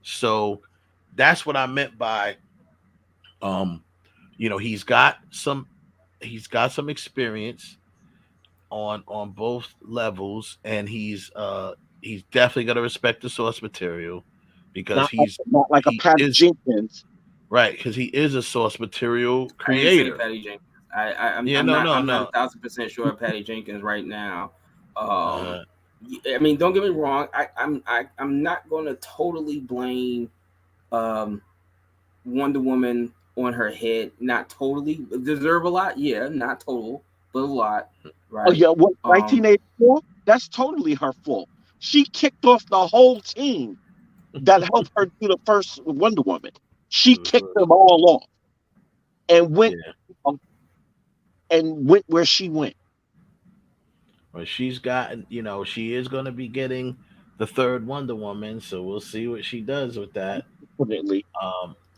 So that's what I meant by, he's got some experience on both levels, and he's definitely got to respect the source material because he's not like a Patty Jenkins, right? Because he is a source material creator. Patty Jenkins. I'm not 1,000% sure of Patty Jenkins right now. I mean, don't get me wrong. I'm not going to totally blame Wonder Woman on her head. Not totally. Deserve a lot, yeah. Not total, but a lot. Right? Oh yeah, 1984? That's totally her fault. She kicked off the whole team that helped her do the first Wonder Woman. She kicked them all off and went where she went. Well, she's gotten, she is going to be getting the third Wonder Woman, so we'll see what she does with that. Definitely.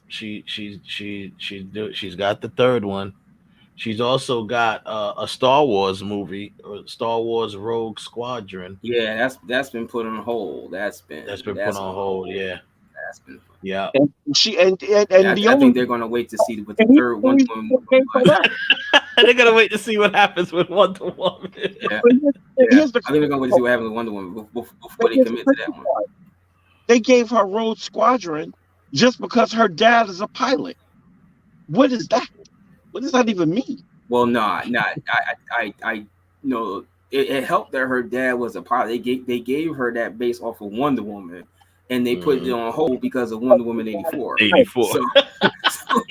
She's got the third one. She's also got a Star Wars movie, or Star Wars Rogue Squadron. Yeah, that's been put on hold. That's been put on hold. Yeah. That's been. Yeah. And I think they're going to wait to see what the third Wonder Woman looks like. They're going to wait to see what happens with Wonder Woman. Yeah. I think they're going to wait to see what happens with Wonder Woman before they commit to that one. They gave her Rogue Squadron just because her dad is a pilot. What is that? What does that even mean? Well, I know it helped that her dad was a pilot. They gave her that based off of Wonder Woman, and they put it on hold because of Wonder Woman 84. So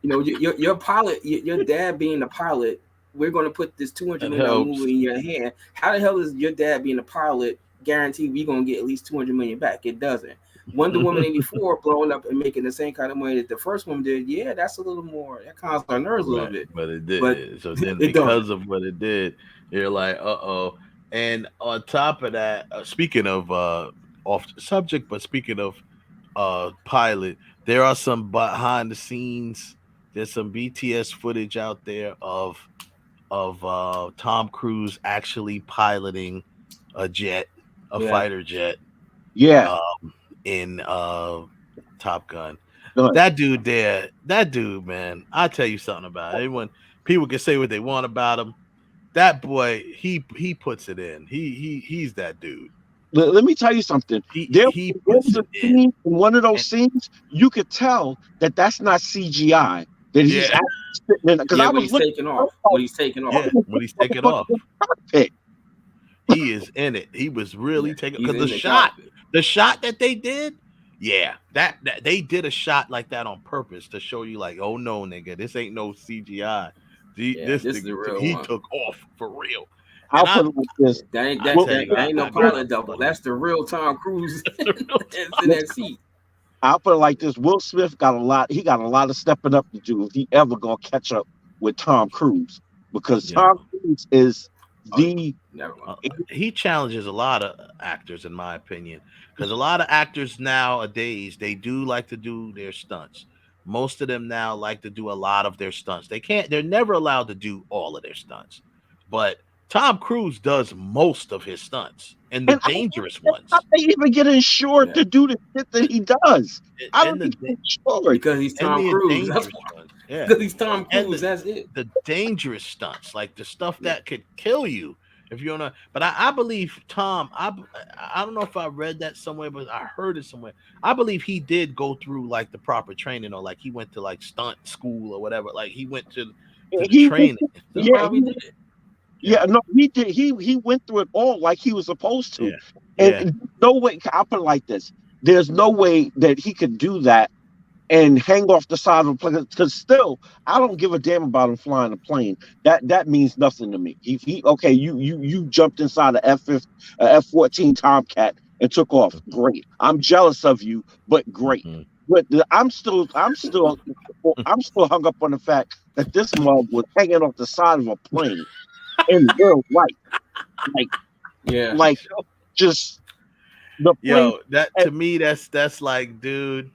your pilot, your dad being a pilot, we're going to put this $200 million movie in your hand. How the hell is your dad being a pilot guaranteed we're going to get at least $200 million back? It doesn't. Wonder Woman 84 blowing up and making the same kind of money that the first one did. Yeah, that's a little more. That calms our nerves a little bit. But it did. So then, because of what it did, you're like, uh-oh. And on top of that, speaking of off the subject, but speaking of pilot, there are some behind the scenes. There's some BTS footage out there of Tom Cruise actually piloting a jet, fighter jet. Yeah. In Top Gun. That dude, man, I'll tell you something about it. Everyone, people can say what they want about him. That boy, he puts it in. He's that dude. Let me tell you something. There was a scene in one of those scenes, you could tell that that's not CGI. That he's actually sitting in, because I was taking off. When he's taking off. Yeah, when he's taking off. He is in it. He was really taking, because the shot that they did, that they did a shot like that on purpose to show you, like, oh no, nigga, this ain't no CGI. This is the real one. Took off for real. I'll put it like this. That ain't no pilot double. That's the real Tom Cruise in that seat. I'll put it like this. Will Smith got a lot of stepping up to do if he ever gonna catch up with Tom Cruise, because Tom Cruise is he challenges a lot of actors, in my opinion, because a lot of actors nowadays, they do like to do their stunts. Most of them now like to do a lot of their stunts. They're never allowed to do all of their stunts, but Tom Cruise does most of his stunts and the dangerous ones. How they even get insured to do the shit that he does? I don't think he's insured because he's Tom Cruise. That's why. Yeah, because he's Tom Cruise. That's it. The dangerous stunts, like the stuff that could kill you if you're not. But I believe Tom. I don't know if I read that somewhere, but I heard it somewhere. I believe he did go through like the proper training, or like he went to like stunt school or whatever. Like he went to the training. No, he did. He went through it all like he was supposed to. And no way. I'll put it like this: there's no way that he could do that and hang off the side of a plane. Because still, I don't give a damn about him flying a plane. That means nothing to me. He okay, you jumped inside a F-14 Tomcat and took off. Great. I'm jealous of you, but great. But I'm still hung up on the fact that this mug was hanging off the side of a plane in real life. Like just the plane. Yo, that to me, that's like, dude,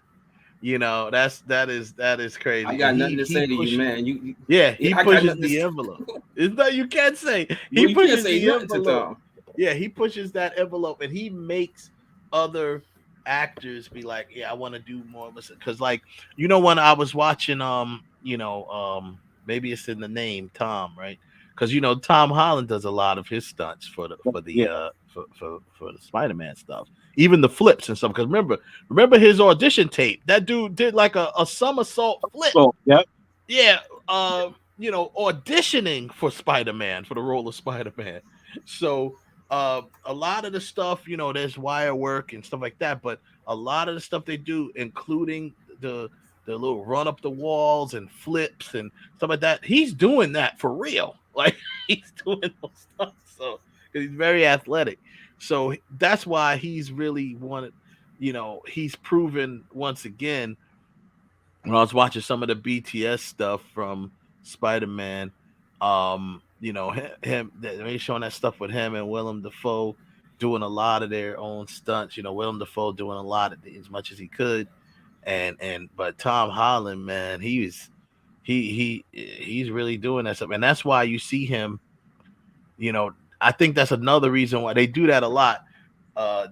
you know, that is crazy. I got nothing to say to you, man. He pushes the envelope. It's not, you can't say he pushes the envelope. Yeah, he pushes that envelope, and he makes other actors be like, yeah, I want to do more. Because, like, you know, when I was watching, maybe it's in the name, Tom, right? Because, you know, Tom Holland does a lot of his stunts for the Spider-Man stuff, even the flips and stuff. Because remember his audition tape. That dude did like a somersault flip. Yeah. You know, auditioning for Spider-Man, for the role of Spider-Man. So a lot of the stuff, you know, there's wire work and stuff like that, but a lot of the stuff they do, including the little run up the walls and flips and stuff like that, he's doing that for real. Like, he's doing those stuff. So he's very athletic. So that's why he's really wanted, you know, he's proven once again. When I was watching some of the BTS stuff from Spider-Man, you know, they showing that stuff with him and Willem Dafoe doing a lot of their own stunts. You know, Willem Dafoe doing a lot of as much as he could, but Tom Holland, man, he's really doing that stuff, and that's why you see him. You know, I think that's another reason why they do that a lot.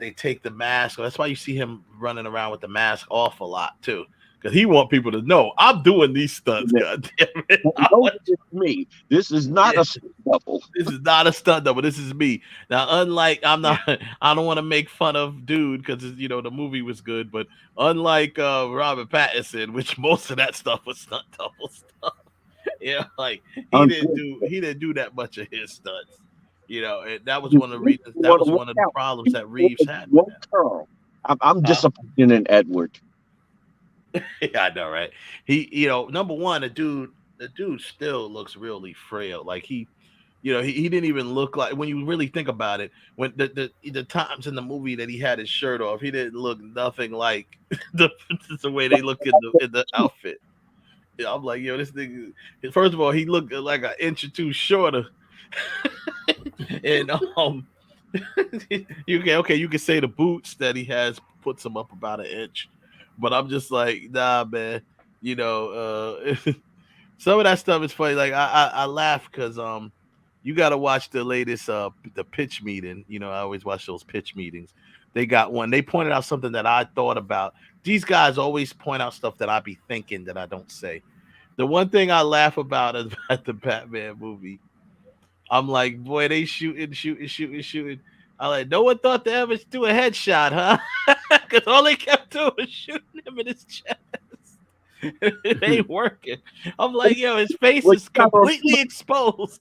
They take the mask. That's why you see him running around with the mask off a lot too. Because he want people to know I'm doing these stunts. God damn it! It's me. This is not a stunt double. This is not a stunt double. This is me. Now, unlike I don't want to make fun of dude because, you know, the movie was good, but unlike Robert Pattinson, which most of that stuff was stunt double stuff. Yeah, like he didn't do that much of his stunts. You know, and that was one of the reasons. That was one of the problems that Reeves had. I'm disappointed in Edward. Yeah, I know, right? He, you know, number one, the dude still looks really frail. Like he didn't even look like, when you really think about it, when the times in the movie that he had his shirt off, he didn't look nothing like the way they look in the outfit. Yeah, I'm like, yo, this thing. First of all, he looked like an inch or two shorter, and you can say the boots that he has puts him up about an inch. But I'm just like, nah, man. You know, some of that stuff is funny. Like I laugh because you got to watch the latest the pitch meeting. You know, I always watch those pitch meetings. They got one. They pointed out something that I thought about. These guys always point out stuff that I be thinking that I don't say. The one thing I laugh about the Batman movie, I'm like, boy, they shooting. I like, no one thought to ever do a headshot, huh? Because all they kept doing was shooting him in his chest. It ain't working. I'm like, yo, his face is completely exposed.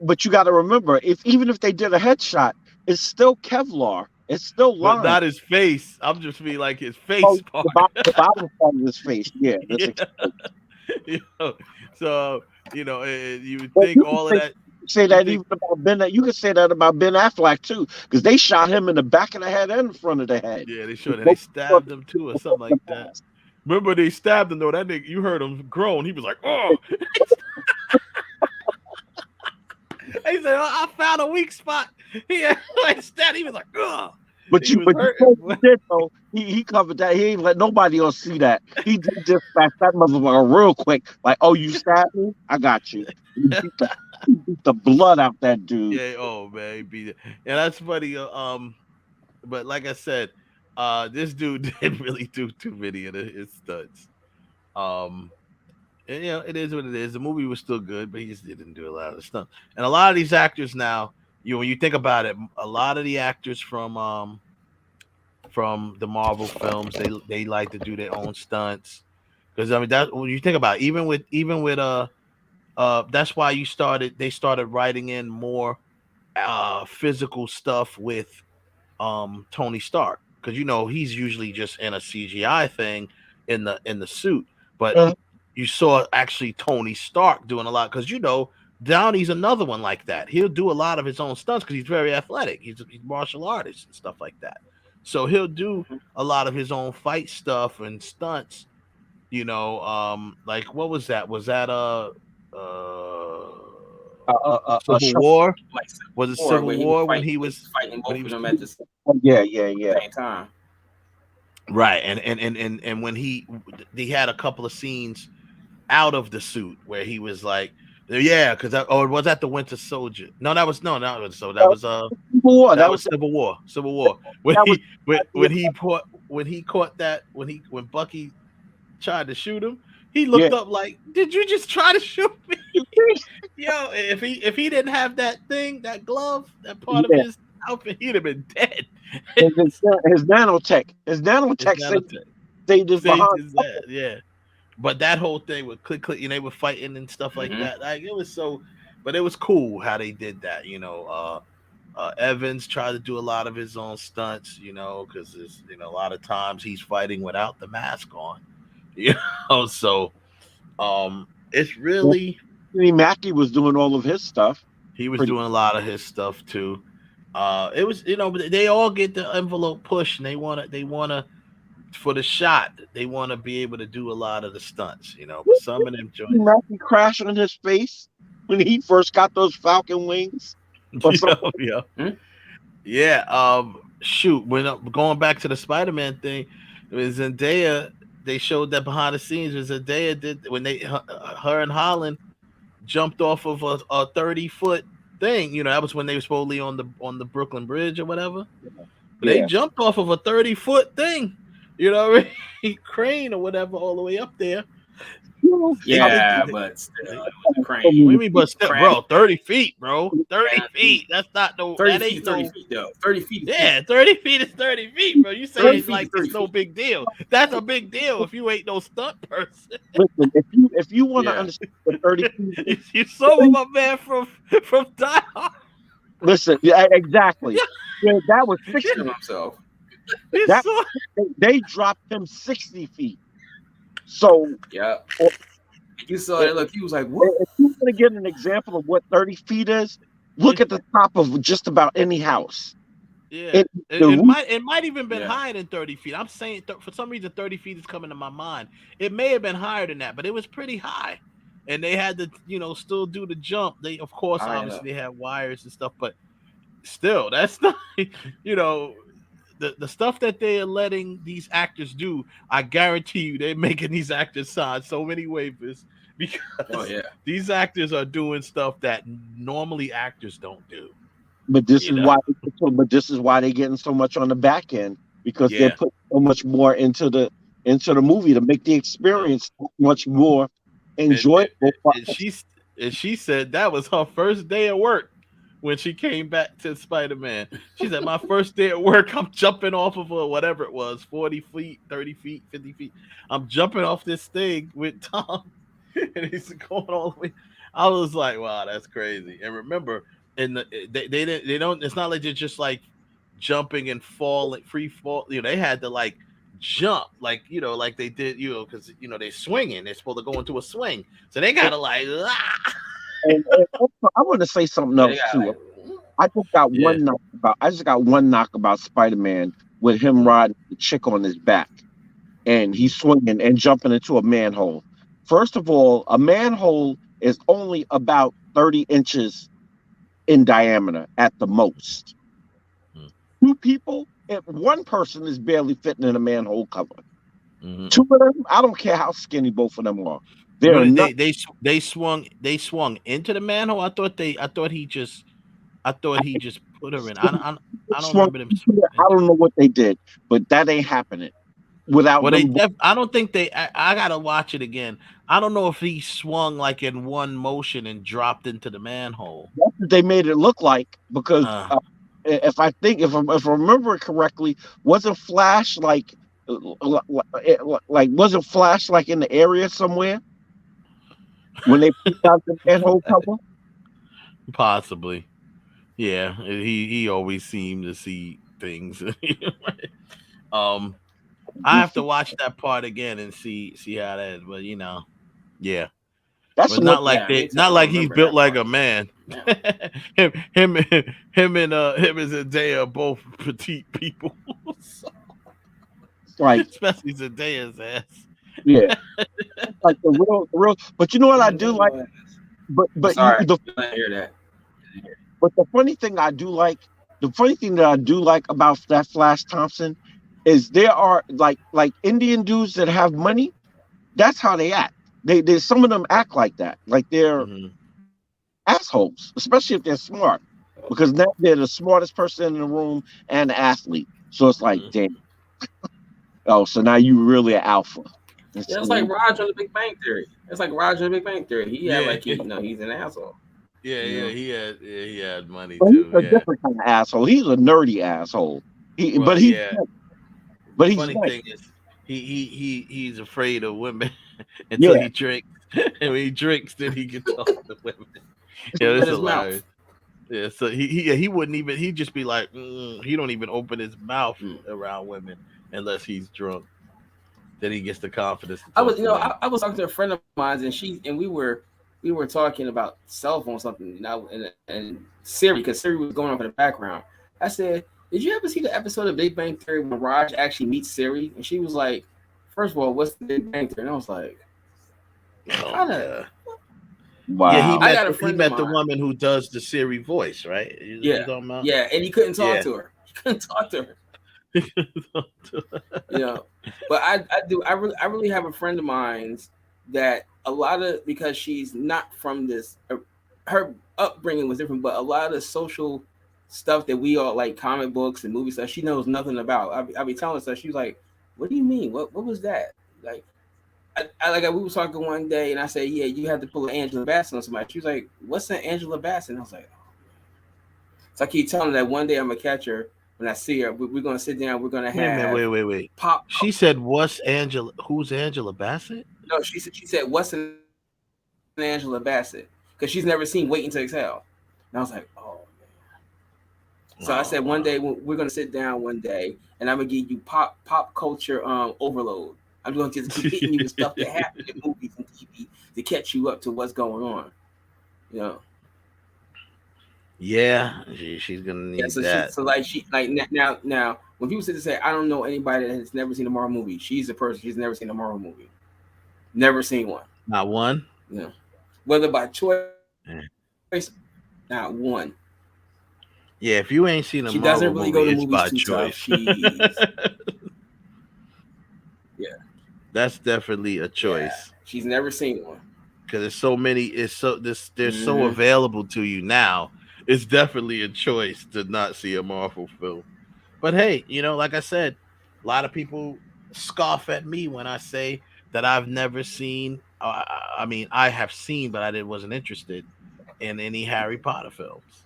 But you got to remember, even if they did a headshot, it's still Kevlar. It's still lined. But not his face. I'm just being like his face part. The bottom part of his face. Yeah. You know, so, you know, you would think all of that. Say that even about Ben. You could say that about Ben Affleck too, because they shot him in the back of the head and in front of the head. Yeah, they should. They stabbed him too, or something like that. Remember, they stabbed him though. That nigga, you heard him groan. He was like, "Oh." He said, "I found a weak spot." He like stabbed. He was like, "Oh." But he covered that. He ain't let nobody else see that. He did just back that motherfucker real quick. Like, oh, you stabbed me? I got you. He beat the blood out that dude. Yeah. Oh man, he beat it. Yeah, that's funny. But like I said, this dude didn't really do too many of his stunts. And you know, it is what it is. The movie was still good, but he just didn't do a lot of the stuff. And a lot of these actors now, when you think about it, a lot of the actors from the Marvel films, they like to do their own stunts. Because I mean, that when you think about it, even with that's why they started writing in more physical stuff with Tony Stark, because you know he's usually just in a CGI thing, in the suit, but you saw actually Tony Stark doing a lot because Downey's another one like that. He'll do a lot of his own stunts because he's very athletic. He's martial artist and stuff like that. So he'll do a lot of his own fight stuff and stunts. Like what was that? Was that Civil War? Was it Civil War when he was fighting both of them at the same time? Right, and when he had a couple of scenes out of the suit where he was like, because was that the Winter Soldier? No, that was Civil War. That was Civil War. Civil War. When Bucky tried to shoot him, he looked up like, "Did you just try to shoot me?" Yo, if he didn't have that thing, that glove, that part of his outfit, he'd have been dead. his nanotech saved his behind. Yeah. But that whole thing with click, and they were fighting and stuff like that. Like it was but it was cool how they did that. Evans tried to do a lot of his own stunts, because a lot of times he's fighting without the mask on. So it's really Mackie was doing all of his stuff. He was doing a lot of his stuff too. It was, but they all get the envelope push and they wanna for the shot, they want to be able to do a lot of the stunts, but some of them joints. Mackie crashed on his face when he first got those Falcon wings. Yeah. Shoot, when going back to the Spider-Man thing, it was Zendaya. They showed that behind the scenes was Zendaya did when her and Holland jumped off of a 30-foot thing. That was when they were supposedly on the Brooklyn Bridge or whatever. They jumped off of a 30-foot thing. Crane or whatever, all the way up there. Yeah, but still, crane. What do you mean, but still, bro? 30 feet, bro. 30 feet. That's not no. 30 feet. 30 feet, though. 30 feet. Yeah, 30 feet is 30 feet, bro. You saying like it's no big deal? That's a big deal if you ain't no stunt person. Listen, if you want to understand the 30 feet, you saw what my man from Die Hard. Listen, exactly. Yeah, that was fixing himself. They dropped him 60 feet. So you saw it. Look, he was like, "What?" If you want to get an example of what 30 feet is, look at the top of just about any house. Yeah, it might even been higher than 30 feet. I'm saying for some reason 30 feet is coming to my mind. It may have been higher than that, but it was pretty high. And they had to, still do the jump. They, of course, obviously they had wires and stuff, but still, that's not, the stuff that they are letting these actors do. I guarantee you, they're making these actors sign so many waivers because these actors are doing stuff that normally actors don't do. But this is why. But this is why they're getting so much on the back end because they're putting so much more into the movie to make the experience much more enjoyable. And she said that was her first day at work when she came back to Spider-Man. She said, my first day at work, I'm jumping off of whatever it was, 40 feet, 30 feet, 50 feet. I'm jumping off this thing with Tom, and he's going all the way. I was like, wow, that's crazy. And remember, they don't. It's not like they're just like jumping and falling, free fall. They had to like jump, like like they did, because they're swinging. They're supposed to go into a swing, so they gotta like. And also, I want to say something else too. I just got one knock about Spider-Man with him riding the chick on his back, and he's swinging and jumping into a manhole. First of all, a manhole is only about 30 inches in diameter at the most. Two people, if one person is barely fitting in a manhole cover. Two of them, I don't care how skinny both of them are. They swung into the manhole. I thought he just put her in. I don't remember them. I don't know what they did, but that ain't happening without. Well, I don't think they. I gotta watch it again. I don't know if he swung like in one motion and dropped into the manhole. That's what they made it look like because if I remember it correctly, wasn't Flash like wasn't Flash like in the area somewhere? When they put out the manhole cover? Possibly. Yeah. He always seemed to see things. I have to watch that part again and see how that is. But yeah. That's but not like not like he's built like a man. Yeah. him and Zendaya are both petite people. So, like especially Zendaya's ass. Yeah. Like the real. But you know what I do like? But sorry, I hear that. But the funny thing that I do like about that Flash Thompson is there are like Indian dudes that have money. That's how they act. They some of them act like that. Like they're assholes, especially if they're smart, because now they're the smartest person in the room and the athlete. So it's like, damn. Oh, so now you really an alpha. It's like Raj on the Big Bang Theory. It's like Raj on the Big Bang Theory. He had he's an asshole. Yeah, he had money but too. He's a different kind of asshole. He's a nerdy asshole. The funny thing is, he's afraid of women until he drinks. And when he drinks, then he can talk to women. Yeah, that's hilarious. Yeah, so he wouldn't even. He'd just be like, he don't even open his mouth around women unless he's drunk. Then he gets the confidence. I was talking to a friend of mine, and we were talking about cell phone something, and Siri, because Siri was going off in the background. I said, "Did you ever see the episode of Big Bang Theory when Raj actually meets Siri?" And she was like, "First of all, what's the Big Bang Theory?" And I was like, Wow. Yeah, he met the woman who does the Siri voice, right? Yeah, and he couldn't talk to her. He couldn't talk to her. But I really have a friend of mine that because she's not from this, her upbringing was different, but a lot of the social stuff that we all like, comic books and movie stuff, she knows nothing about. I be telling her stuff. She's like, "What do you mean? What was that?" Like, we were talking one day, and I said, "Yeah, you had to pull an Angela Bassett on somebody." She was like, "What's an Angela Bassett?" And I was like, "Oh." So I keep telling her that one day I'm gonna catch her. When I see her, we're gonna sit down. We're gonna have wait. Pop. She said, "What's Angela? Who's Angela Bassett?" No, she said, "What's an Angela Bassett?" Because she's never seen Waiting to Exhale. And I was like, "Oh man." So I said, one day we're gonna sit down one day, and I'm gonna give you pop culture overload. I'm going to just keep hitting you with stuff that happened in movies and TV to catch you up to what's going on. Yeah, she's gonna need that. Now, when people sit and say, "I don't know anybody that has never seen a Marvel movie," she's a person. She's never seen a Marvel movie. Never seen one. Not one. Whether by choice, not one. Yeah, if you ain't seen a she Marvel doesn't really movie, go to it's movies by too choice. Yeah, that's definitely a choice. Yeah. She's never seen one because there's so many. They're so available to you now. It's definitely a choice to not see a Marvel film. But hey, like I said, a lot of people scoff at me when I say that I've never seen. I mean, I have seen, but I wasn't interested in any Harry Potter films.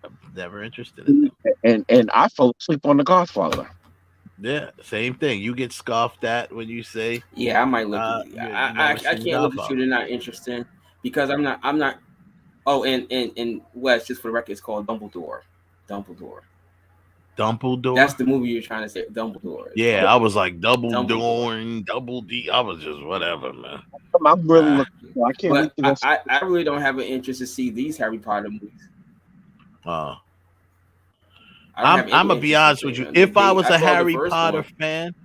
I'm never interested in them. And I fell asleep on The Godfather. Yeah, same thing. You get scoffed at when you say, "Yeah, I might look at you." I can't look at you. They're not interesting because I'm not. Oh, and West, just for the record, it's called Dumbledore. That's the movie you're trying to say, Dumbledore. Yeah, I was like Double D. I was just whatever, man. I'm really looking. I can't. I really don't have an interest to see these Harry Potter movies. I'm gonna be honest with you. If I was a Harry Potter fan,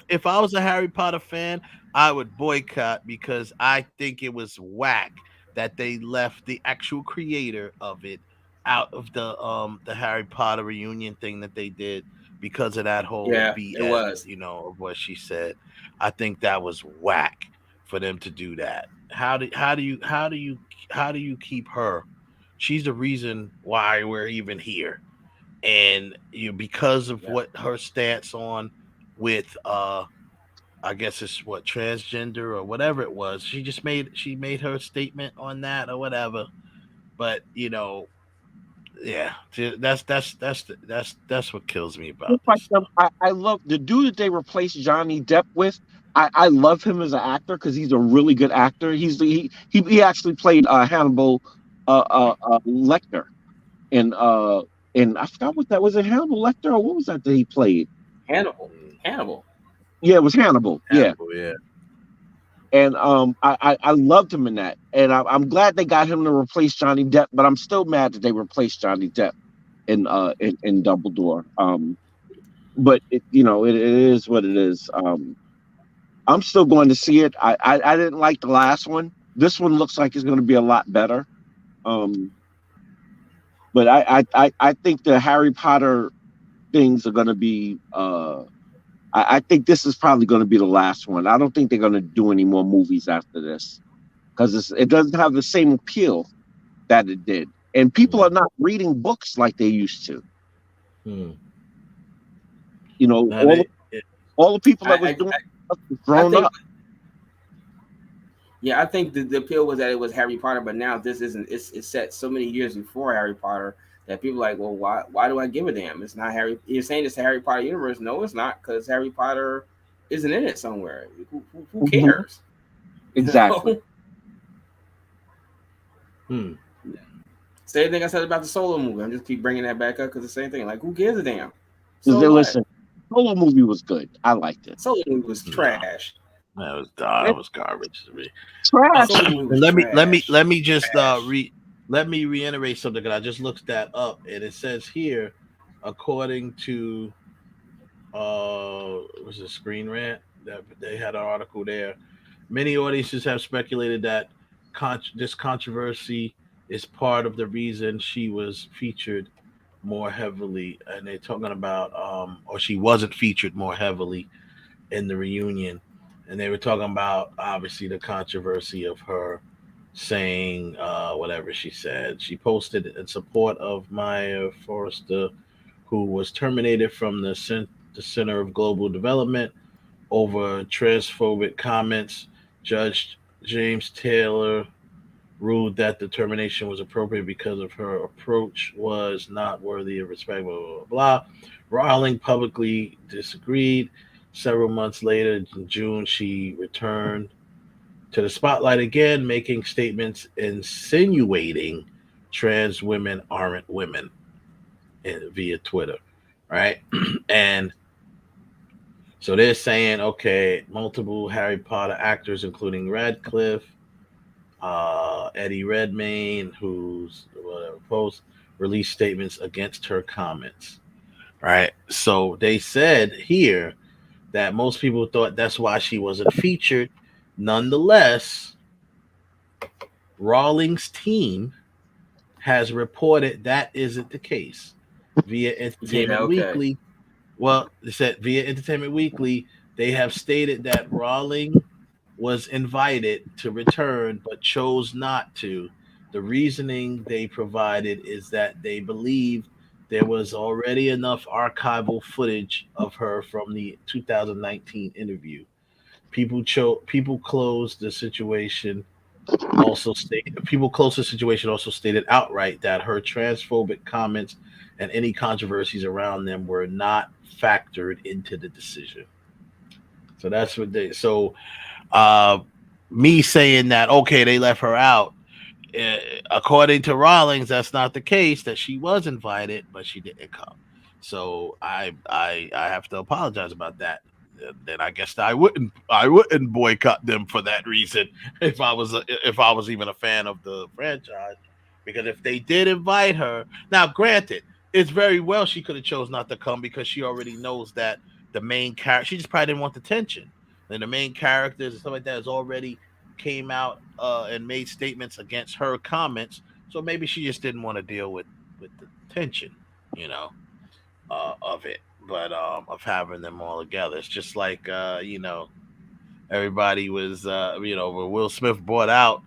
if I was a Harry Potter fan, I would boycott because I think it was whack that they left the actual creator of it out of the Harry Potter reunion thing that they did because of that whole BS, it was. Of what she said. I think that was whack for them to do that. How do you keep her? She's the reason why we're even here. And because of what her stance on with I guess it's transgender or whatever it was. She made her statement on that or whatever. But that's what kills me about this. I love the dude that they replaced Johnny Depp with. I love him as an actor because he's a really good actor. He actually played Hannibal Lecter in I forgot what that was. It Hannibal Lecter or what was that he played? Hannibal. Yeah, it was Hannibal. Hannibal, yeah. And I loved him in that, and I'm glad they got him to replace Johnny Depp, but I'm still mad that they replaced Johnny Depp in Dumbledore. But it is what it is. I'm still going to see it. I didn't like the last one. This one looks like it's going to be a lot better. But I think the Harry Potter things are going to be. I think this is probably going to be the last one. I don't think they're going to do any more movies after this because it doesn't have the same appeal that it did, and people are not reading books like they used to. You know, all the people that was doing grown up. Yeah, I think the appeal was that it was Harry Potter, but now this isn't. It's set so many years before Harry Potter that people are like, well, why do I give a damn? It's not Harry. You're saying it's the Harry Potter universe. No, it's not, because Harry Potter isn't in it somewhere. Who cares? Exactly. Same thing I said about the Solo movie. I'm just keep bringing that back up because the same thing. Like, who gives a damn? Listen, Solo movie was good. I liked it. Solo movie was trash. That was garbage to me. Trash. Let me just reiterate something, because I just looked that up, and it says here, according to was it Screen Rant, that they had an article there. Many audiences have speculated that this controversy is part of the reason she was featured more heavily, and they're talking about or she wasn't featured more heavily in the reunion, and they were talking about obviously the controversy of her saying whatever she said. She posted in support of Maya Forrester, who was terminated from the Center of Global Development over transphobic comments. Judge James Taylor ruled that the termination was appropriate because of her approach was not worthy of respect, blah, blah, blah. Rowling publicly disagreed. Several months later, in June, she returned to the spotlight again, making statements insinuating trans women aren't women via Twitter, right? And so they're saying, okay, multiple Harry Potter actors, including Radcliffe, Eddie Redmayne, who's released statements against her comments, right? So they said here that most people thought that's why she wasn't featured. Nonetheless, Rawlings' team has reported that isn't the case via Entertainment Weekly. Well, they said via Entertainment Weekly, they have stated that Rowling was invited to return but chose not to. The reasoning they provided is that they believe there was already enough archival footage of her from the 2019 interview. People close to the situation also stated outright that her transphobic comments and any controversies around them were not factored into the decision. So that's what me saying that, okay, they left her out. According to Rawlings, that's not the case, that she was invited, but she didn't come. So I have to apologize about that. Then I guess I wouldn't boycott them for that reason if I was even a fan of the franchise, because if they did invite her, now granted, it's very well she could have chose not to come because she already knows that the main character, she just probably didn't want the tension. And the main characters and stuff like that has already came out and made statements against her comments, so maybe she just didn't want to deal with the tension, of it. But of having them all together, it's just like everybody was when Will Smith brought out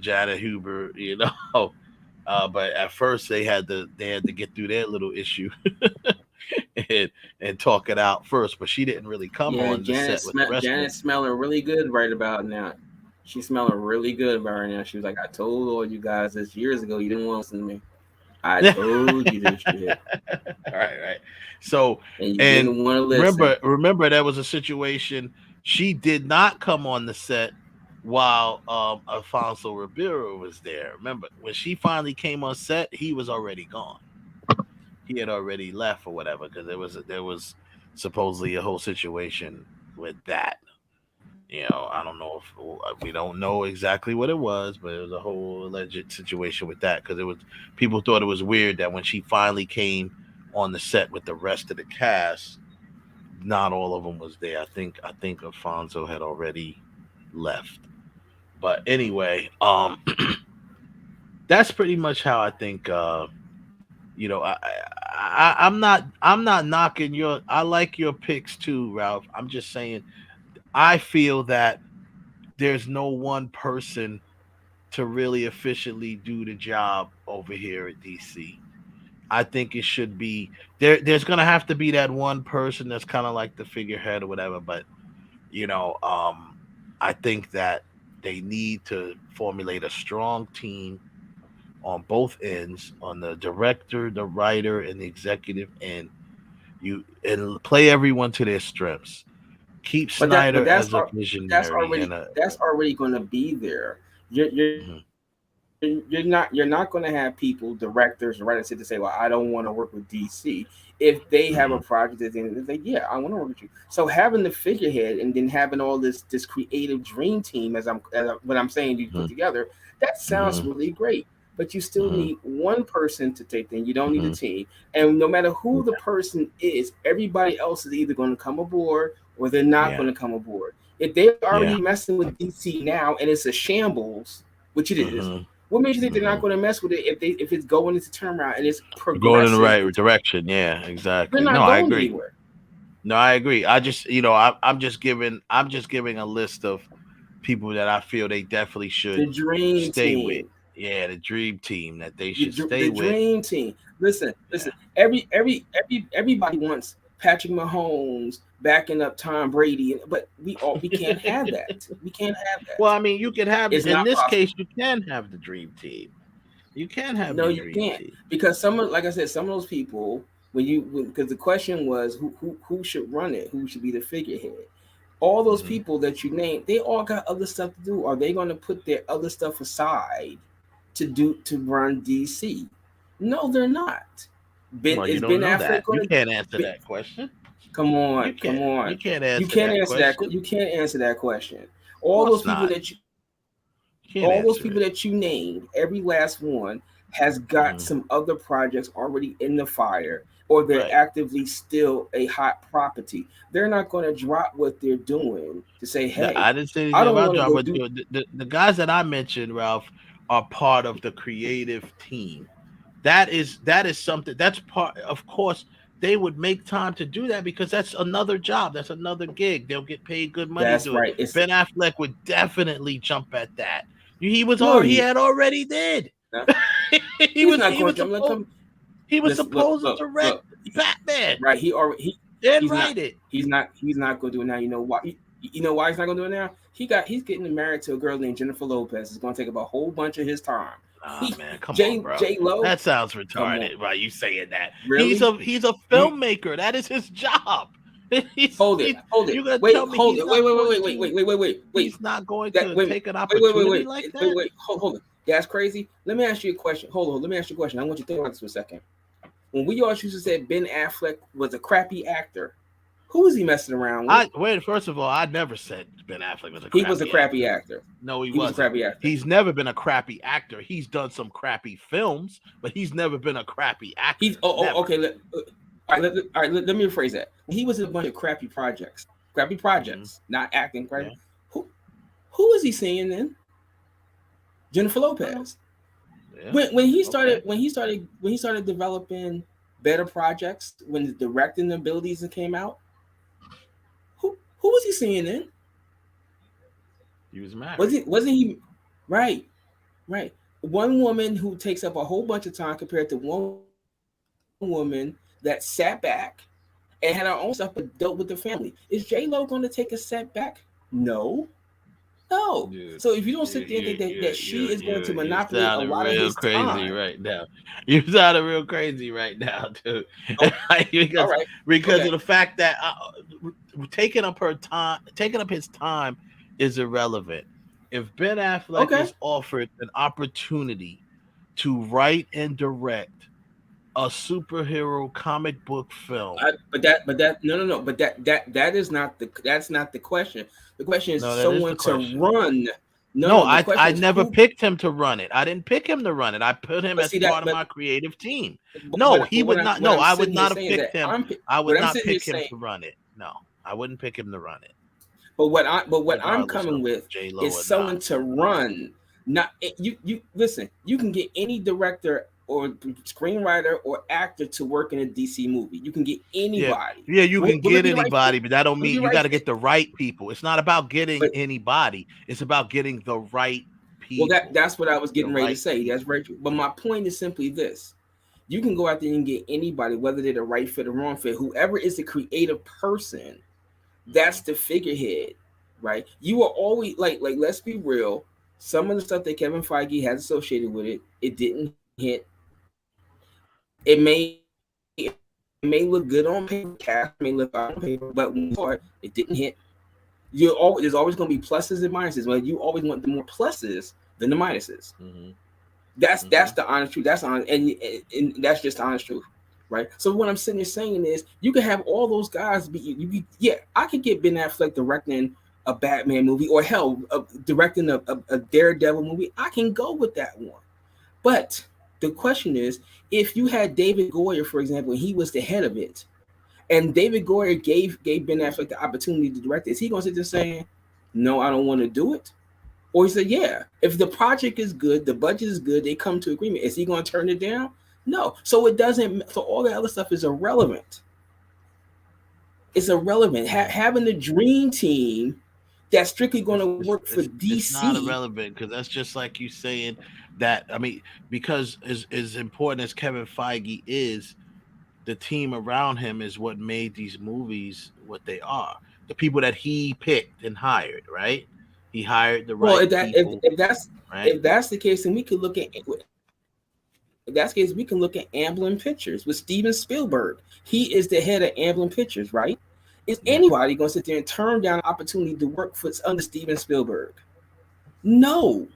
Janet Huber, but at first they had to get through their little issue and talk it out first. But she didn't really come on the set with the rest. Janet's smelling really good right about now. She's smelling really good right now. She was like, I told all you guys this years ago, you didn't want to listen to me. I told you this shit. Right. So and didn't want to listen. Remember that was a situation. She did not come on the set while Alfonso Ribeiro was there. Remember when she finally came on set, he was already gone. he had already left or whatever, because there was supposedly a whole situation with that. I don't know if we don't know exactly what it was, but it was a whole alleged situation with that, because people thought it was weird that when she finally came on the set with the rest of the cast, not all of them was there. I think Alfonso had already left. But anyway, that's pretty much how I think. I'm not knocking your. I like your picks too, Ralph. I'm just saying, I feel that there's no one person to really efficiently do the job over here at DC. I think it should be there's gonna have to be that one person that's kind of like the figurehead or whatever. But I think that they need to formulate a strong team on both ends, on the director, the writer, and the executive end. And play everyone to their strengths. Keep Snyder as a visionary. That's already going to be there. You're not going to have people, directors, writers, sit to say, "Well, I don't want to work with DC." If they have a project that they say, "Yeah, I want to work with you." So having the figurehead and then having all this creative dream team, as what I'm saying, you put together, that sounds really great. But you still need one person to take them. You don't need a team. And no matter who the person is, everybody else is either going to come aboard or they're not going to come aboard. If they're already messing with DC now and it's a shambles, which it is, what makes you think they're not going to mess with it if it's going into turnaround and it's going in the right direction? Yeah, exactly. No, I agree. Anywhere. No, I agree. I just, I'm just giving a list of people that I feel they definitely should stay with. Yeah, the dream team that they should stay with. The dream team. Listen. Everybody wants Patrick Mahomes backing up Tom Brady, but we can't have that. We can't have that. Well, I mean, you can have in this case. You can have the dream team. You can have the dream team because like I said, some of those people because the question was who should run it, who should be the figurehead. All those people that you named, they all got other stuff to do. Are they going to put their other stuff aside to run DC? No, they're not. You can't answer that question. Come on. You can't answer You can't answer that question. All those people that you named, every last one has got some other projects already in the fire, or they're actively still a hot property. They're not going to drop what they're doing to say, "Hey, I didn't say anything about drop what the guys that I mentioned, Ralph, are part of the creative team. That is something that's part. Of course, they would make time to do that because that's another job. That's another gig. They'll get paid good money. That's right. Ben Affleck would definitely jump at that. He had already did. No. He was supposed to direct Batman. Right. He's not going to do it now. You know why? You know why he's not going to do it now? He's getting married to a girl named Jennifer Lopez. It's going to take up a whole bunch of his time. Oh man, come on, bro. J-Lo? That sounds retarded. Right? You saying that? Really? He's a filmmaker. That is his job. Hold it. Wait. He's not going to take an opportunity like that. Wait. Hold it. That's crazy. Let me ask you a question. Hold on. Let me ask you a question. I want you to think about this for a second. When we always used to say Ben Affleck was a crappy actor, who was he messing around with? First of all, I never said Ben Affleck was a crappy actor. He was a crappy actor. No, he was a crappy actor. He's never been a crappy actor. He's done some crappy films, but he's never been a crappy actor. Okay. All right, let me rephrase that. He was in a bunch of crappy projects, not acting. Right? Yeah. Who was he seeing then? Jennifer Lopez. Yeah. When he started developing better projects, when the directing abilities came out, who was he seeing then? He was married. Wasn't he? Right. One woman who takes up a whole bunch of time compared to one woman that sat back and had her own stuff but dealt with the family. Is J-Lo going to take a step back? No. Dude, so if you don't sit there and think that she is going to monopolize a lot of his time right now, you sounding real crazy right now, dude. Because of the fact that taking up his time is irrelevant. If Ben Affleck is offered an opportunity to write and direct a superhero comic book film. That is not the question. The question is No, that is the someone to question. run. I never picked him to run it. I didn't pick him to run it. I put him as part of my creative team. No, he would not. No, I would not have picked him. I would not pick him to run it. No, I wouldn't pick him to run it. But what I'm coming with is someone to run. Not you listen. You can get any director or screenwriter or actor to work in a DC movie. You can get anybody. Yeah, you can get anybody, but that don't mean you got to get the right people. It's not about getting anybody. It's about getting the right people. Well, that's what I was getting ready to say. That's very true. But my point is simply this. You can go out there and get anybody, whether they're the right fit or wrong fit. Whoever is the creative person, that's the figurehead, right? You are always like let's be real. Some of the stuff that Kevin Feige has associated with it didn't hit. It may look good on paper, cast may look on paper, but it didn't hit. There's always going to be pluses and minuses. Well, you always want the more pluses than the minuses. Mm-hmm. That's the honest truth. That's honest, and that's just the honest truth, right? So what I'm sitting there saying is, you can have all those guys I could get Ben Affleck directing a Batman movie, or hell, directing a Daredevil movie. I can go with that one, but the question is, if you had David Goyer, for example, and he was the head of it, and David Goyer gave Ben Affleck the opportunity to direct it, is he going to sit there saying, no, I don't want to do it? Or he said, yeah, if the project is good, the budget is good, they come to agreement. Is he going to turn it down? No. So it doesn't, so all the other stuff is irrelevant. It's irrelevant. Having the dream team that's strictly going to work for DC. It's not irrelevant, because that's just like you saying that. I mean, because as important as Kevin Feige is, the team around him is what made these movies what they are. The people that he picked and hired, right? He hired the right people. If that's the case, then we could look at. If that's the case, we can look at Amblin Pictures with Steven Spielberg. He is the head of Amblin Pictures, right? Is anybody going to sit there and turn down an opportunity to work for under Steven Spielberg? No.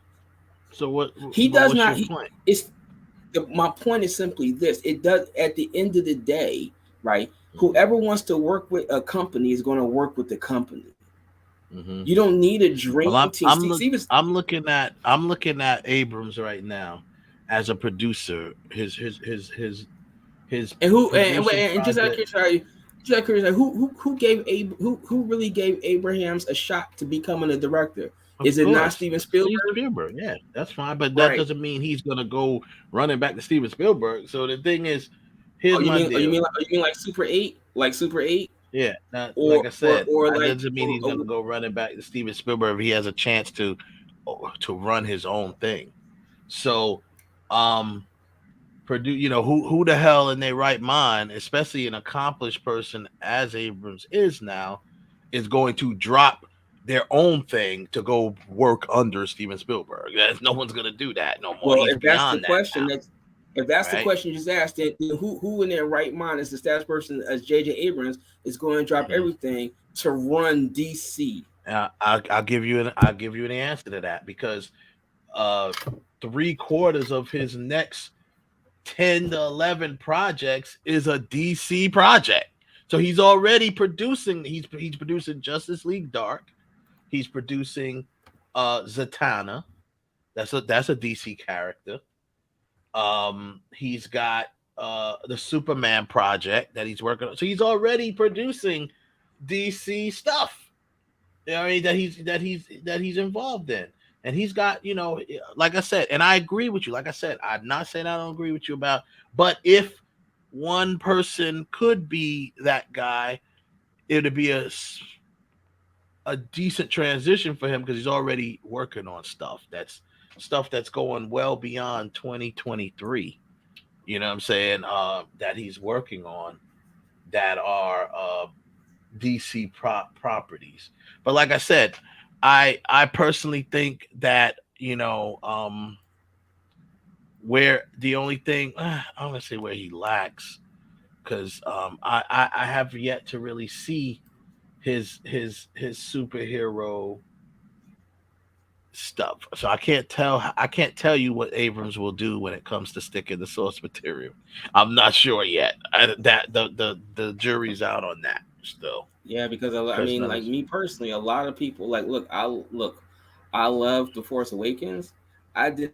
So what? He does not. Point? My point is simply this: it does. At the end of the day, right? Whoever wants to work with a company is going to work with the company. Mm-hmm. You don't need a dream team. I'm looking at Abrams right now as a producer. His and just out of curiosity, who really gave Abrams a shot to becoming a director? Is it not Steven Spielberg? Yeah, that's fine, but that doesn't mean he's gonna go running back to Steven Spielberg. So the thing is, you mean like Super 8? Like Super 8? Yeah, like I said, that doesn't mean he's gonna go running back to Steven Spielberg if he has a chance to run his own thing. So, who the hell in their right mind, especially an accomplished person as Abrams is now, is going to drop their own thing to go work under Steven Spielberg? No one's gonna do that no more. Well, if that's the question, if that's the question you just asked, then who in their right mind is the status person as J.J. Abrams is going to drop everything to run DC? I'll give you an answer to that, because 3/4 of his next 10 to 11 projects is a DC project. So he's already producing. He's producing Justice League Dark. He's producing Zatanna. That's a DC character. He's got the Superman project that he's working on. So he's already producing DC stuff. You know what I mean, that he's involved in. And he's got, like I said, and I agree with you. Like I said, I'm not saying I don't agree with you about, but if one person could be that guy, it would be a decent transition for him, because he's already working on stuff that's going well beyond 2023. You know what I'm saying? That he's working on that are DC properties. But like I said, I personally think that, where the only thing I'm gonna say where he lacks, because I have yet to really see his superhero stuff. So I can't tell you what Abrams will do when it comes to sticking the source material. I'm not sure yet. The jury's out on that still. Yeah, because I mean, like me personally, a lot of people like I love The Force Awakens. I did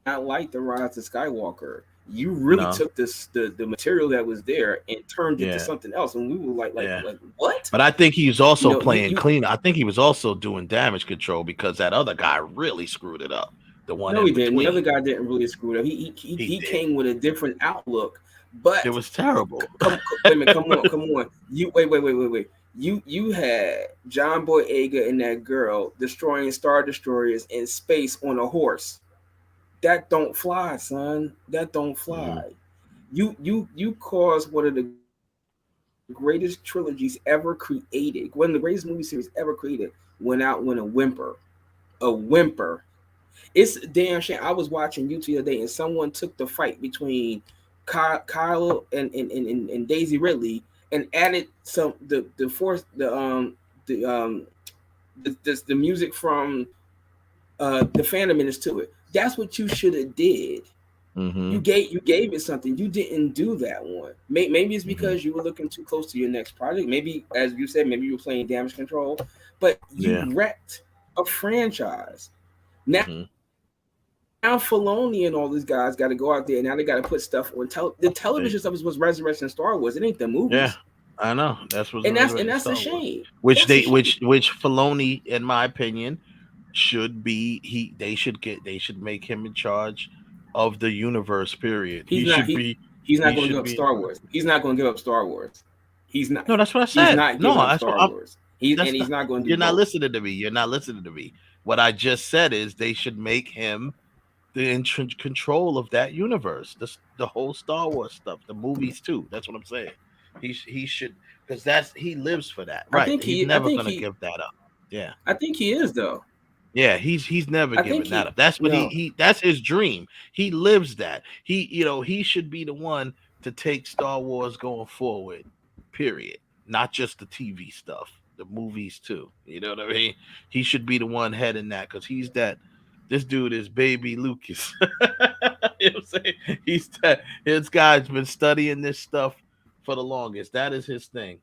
not like The Rise of Skywalker. You really took the material that was there and turned it to something else, and we were like what? But I think he was also playing clean. I think he was also doing damage control because that other guy really screwed it up. The one No, he didn't. The other guy didn't really screw it up. He came with a different outlook, but it was terrible. Come on. You wait. You had John Boyega and that girl destroying Star Destroyers in space on a horse. That don't fly, son. That don't fly. You caused one of the greatest trilogies ever created, one of the greatest movie series ever created, went out with a whimper. A whimper. It's a damn shame. I was watching YouTube the other day and someone took the fight between Kyle and Daisy Ridley and added the music from the Phantom Menace to it. That's what you should have did. Mm-hmm. You gave it something. You didn't do that one. Maybe it's because you were looking too close to your next project. Maybe, as you said, maybe you were playing damage control. But you wrecked a franchise. Now, now Filoni and all these guys got to go out there. And now they got to put stuff on the television stuff was Resurrection Star Wars. It ain't the movies. Yeah, I know. That's what. And that's a shame. Which Filoni, in my opinion, should be they should make him in charge of the universe. Period. He's not going to give up Star Wars. He's not going to give up Star Wars. He's not. No, that's what I said. He's not giving up Star Wars. He's not going to. You're not listening to me. You're not listening to me. What I just said is they should make him in control of that universe. The whole Star Wars stuff, the movies too. That's what I'm saying. He should, because he lives for that. Right. He's never going to give that up. Yeah. I think he is though. Yeah, he's never giving that up. That's what he that's his dream. He lives that. He should be the one to take Star Wars going forward. Period. Not just the TV stuff, the movies too. You know what I mean? He should be the one heading that because he's that. This dude is baby Lucas. You know what I'm saying? He's that. This guy's been studying this stuff for the longest. That is his thing.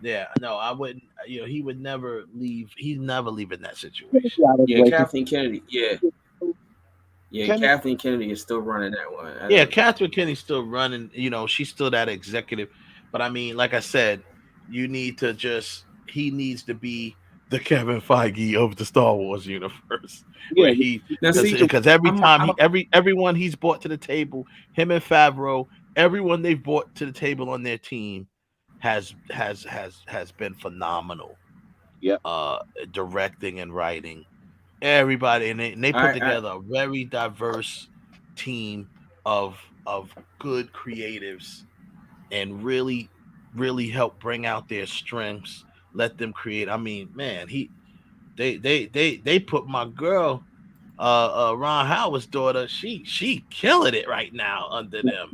Yeah, no, I wouldn't. He would never leave. He's never leaving that situation. Yeah, Kathleen Kennedy. Yeah, Kathleen Kennedy is still running that one. Kathleen Kennedy's still running. She's still that executive. But I mean, like I said, he needs to be the Kevin Feige of the Star Wars universe. Yeah, because every time everyone he's brought to the table, him and Favreau, everyone they've brought to the table on their team has been phenomenal. Directing and writing, everybody, and they put together a very diverse team of good creatives, and really help bring out their strengths. Let them create. I mean, man, they put my girl, Ron Howard's daughter. She killing it right now under them.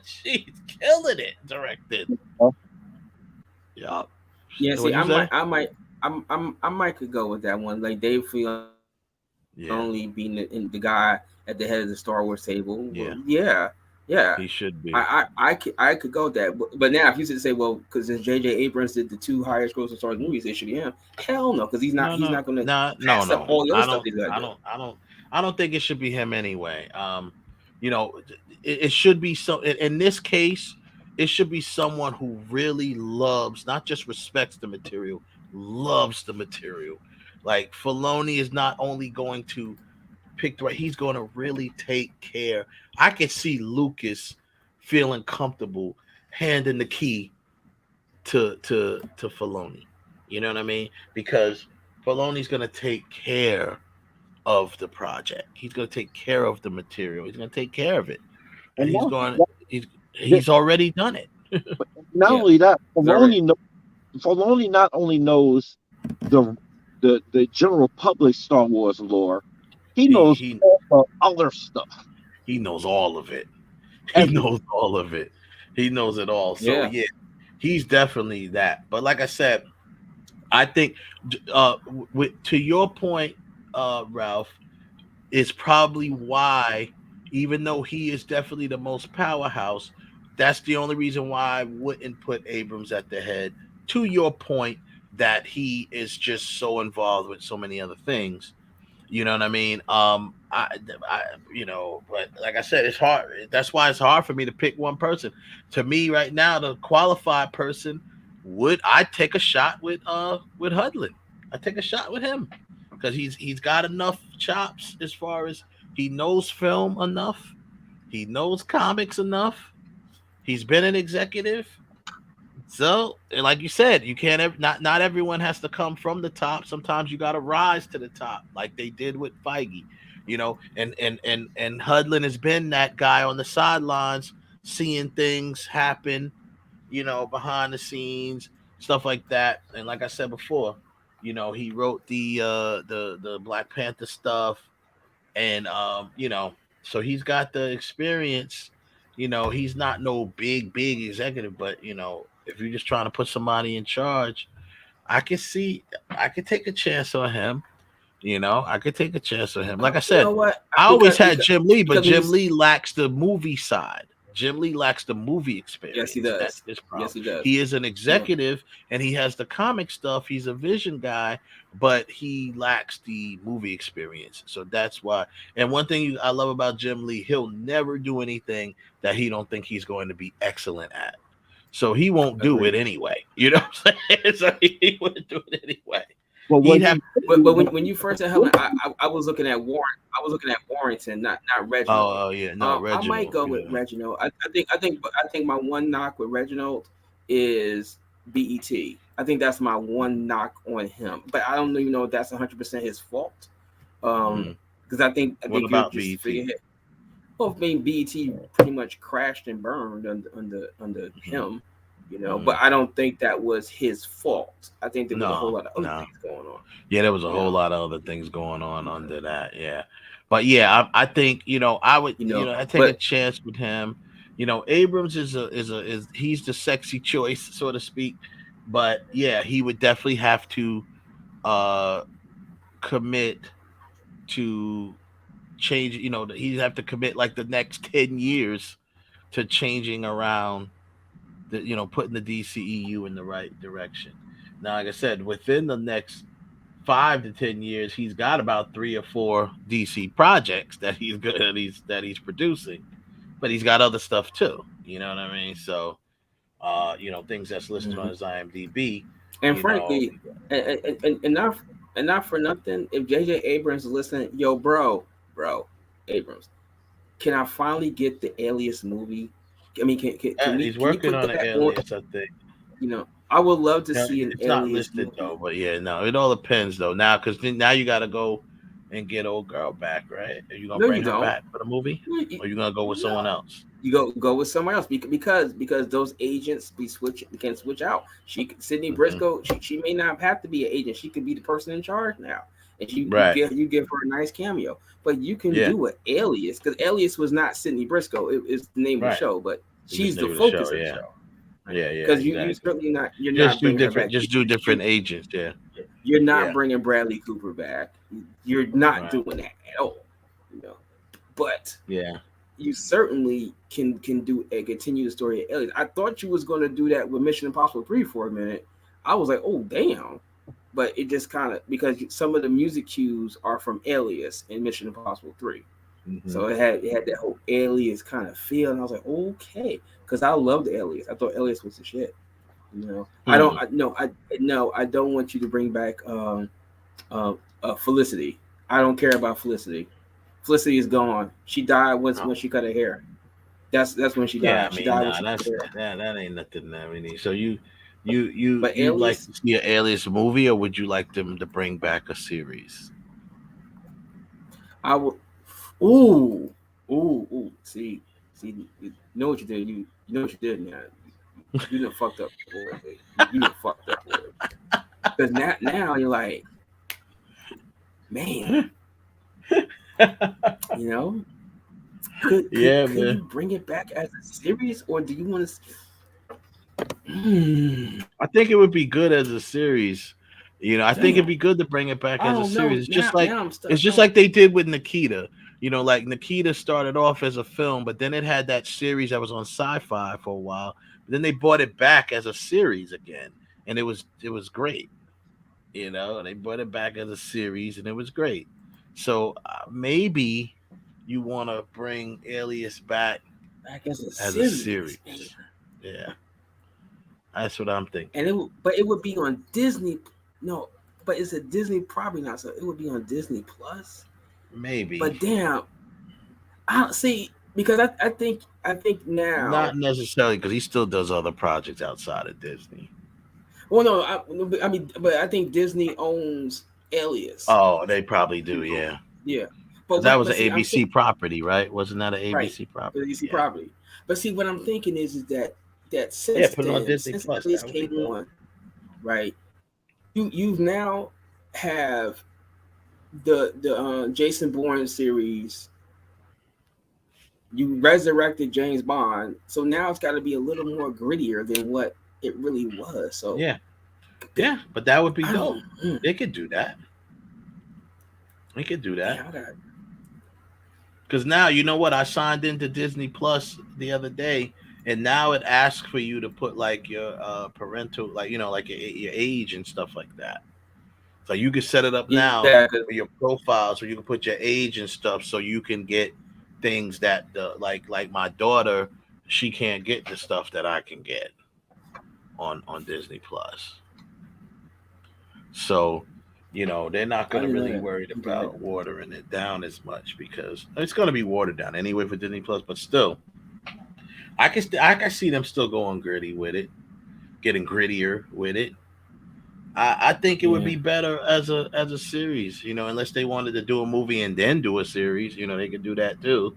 She's killing it directed. Yeah. Yeah. See, I might could go with that one. Like Dave Filoni being the guy at the head of the Star Wars table. Yeah. He should be. I could go with that. But now if you should say, well, because since J.J. Abrams did the 2 highest grossing Star Wars movies, it should be him. Hell no, because he's not going to pass up all the other stuff he's got. I don't think it should be him anyway. It should be so. In this case, it should be someone who really loves, not just respects the material, loves the material. Like Filoni is not only going to pick the right, he's going to really take care. I can see Lucas feeling comfortable handing the key to Filoni. You know what I mean? Because Filoni's going to take care of the project. He's going to take care of the material. He's going to take care of it. And he's already done it. Not only that, Filoni not only knows the general public Star Wars lore, he knows all the other stuff. He knows all of it. He knows all of it. He knows it all. So yeah, he's definitely that. But like I said, I think, to your point, Ralph, is probably why, even though he is definitely the most powerhouse, that's the only reason why I wouldn't put Abrams at the head. To your point, that he is just so involved with so many other things. You know what I mean? But like I said, it's hard. That's why it's hard for me to pick one person. To me, right now, the qualified person I'd take a shot with Hudlin. I'd take a shot with him because he's got enough chops as far as he knows film enough, he knows comics enough, he's been an executive. So, like you said, you can't not everyone has to come from the top. Sometimes you got to rise to the top, like they did with Feige, and Hudlin has been that guy on the sidelines, seeing things happen, behind the scenes, stuff like that. And like I said before, he wrote the Black Panther stuff, and so he's got the experience. He's not no big executive, but if you're just trying to put somebody in charge, I could take a chance on him. I could take a chance on him. Like I said, I always had Jim Lee, but Jim Lee lacks the movie side. Jim Lee lacks the movie experience. Yes, he does. That's his problem. Yes, he does. He is an executive, and he has the comic stuff. He's a vision guy, but he lacks the movie experience. So that's why. And one thing I love about Jim Lee, he'll never do anything that he don't think he's going to be excellent at. So he won't do it anyway. You know what I'm saying? So he wouldn't do it anyway. Well, when you first said Helen, I was looking at Warren. I was looking at Warrington, not Reginald. Oh yeah, no, Reginald. I might go with Reginald. I think my one knock with Reginald is BET. I think that's my one knock on him. But I don't even know if that's 100% his fault. Because I think what about BET? Well, I mean, BET pretty much crashed and burned under him. But I don't think that was his fault. I think there was a whole lot of other things going on. Yeah, there was a whole lot of other things going on under that. Yeah, but yeah, I think I would I take a chance with him. Abrams is he's the sexy choice, so to speak. But yeah, he would definitely have to commit to change. He'd have to commit like the next 10 years to changing around. Putting the DCEU in the right direction. Now, like I said, within the next 5 to 10 years, he's got about 3 or 4 DC projects that he's producing, but he's got other stuff too. You know what I mean? So, things that's listed on his IMDb. And frankly, and not for nothing, if JJ Abrams is listening, yo, bro, Abrams, can I finally get the Alias movie? I mean, can he's working on an Alias, I think. I would love to see an It's Alias not listed movie. though, but yeah, no, it all depends though. Now, because now you got to go and get old girl back, right? Are you gonna bring her back for the movie, or are you gonna go with someone else? You go with someone else because those agents can switch out. Sydney Briscoe, she may not have to be an agent. She could be the person in charge now, and you give her a nice cameo. But you can do an Alias because Alias was not Sydney Briscoe. It's the name of the show, but she's the focus of the show. Yeah. Because you certainly not. You're just not do different. Just do different agents. Yeah. You're not bringing Bradley Cooper back. You're not doing that at all. But you certainly can continue the story of Alias. I thought you was going to do that with Mission Impossible 3 for a minute. I was like, oh damn. But it just kind of because some of the music cues are from Alias in Mission Impossible 3. So it had that whole Alias kind of feel, and I was like, okay, because I loved Alias. I thought Alias was the shit. I don't want you to bring back Felicity. I don't care about Felicity. Felicity is gone. She died when she cut her hair. That's when she died. That ain't nothing that we need. So you like to see an Alias movie, or would you like them to bring back a series? I would. Ooh. See. You know what you did. You know what you did now. You done fucked up. You done fucked up. Because now you're like, man. Could you bring it back as a series, or do you want to? I think it would be good as a series, You know, I think it'd be good to bring it back as a series. It's just like it's just like they did with Nikita. You know, like Nikita started off as a film, but then it had that series that was on Sci-Fi for a while. But then they brought it back as a series again, and it was great. You know, they brought it back as a series, and it was great. So maybe you want to bring Alias back as a series. Yeah, that's what I'm thinking. And it would be on Disney. No, but it's a Disney probably not. So it would be on Disney Plus. Maybe. But damn, I don't see because I think now not necessarily because he still does other projects outside of Disney. Well, no, I mean, but I think Disney owns Alias. Oh, they probably do, yeah. Yeah, but that was an ABC property, right? Wasn't that an ABC property? ABC property. But see, what I'm thinking is that since put it on Disney Plus, Alias came on, right? You now have the Jason Bourne series. You resurrected James Bond, so now it's got to be a little more grittier than what it really was. So yeah, but that would be dope. They could do that. They could do that. Because now you know what? I signed into Disney Plus the other day, and now it asks for you to put like your parental, like like your age and stuff like that. So you can set it up now for your profile, so you can put your age and stuff, so you can get things that like my daughter, she can't get the stuff that I can get on Disney Plus. So they're not going to really worried about watering it down as much because it's going to be watered down anyway for Disney Plus. But still, I can see them still going gritty with it, getting grittier with it. I think it would be better as a series, unless they wanted to do a movie and then do a series. They could do that too.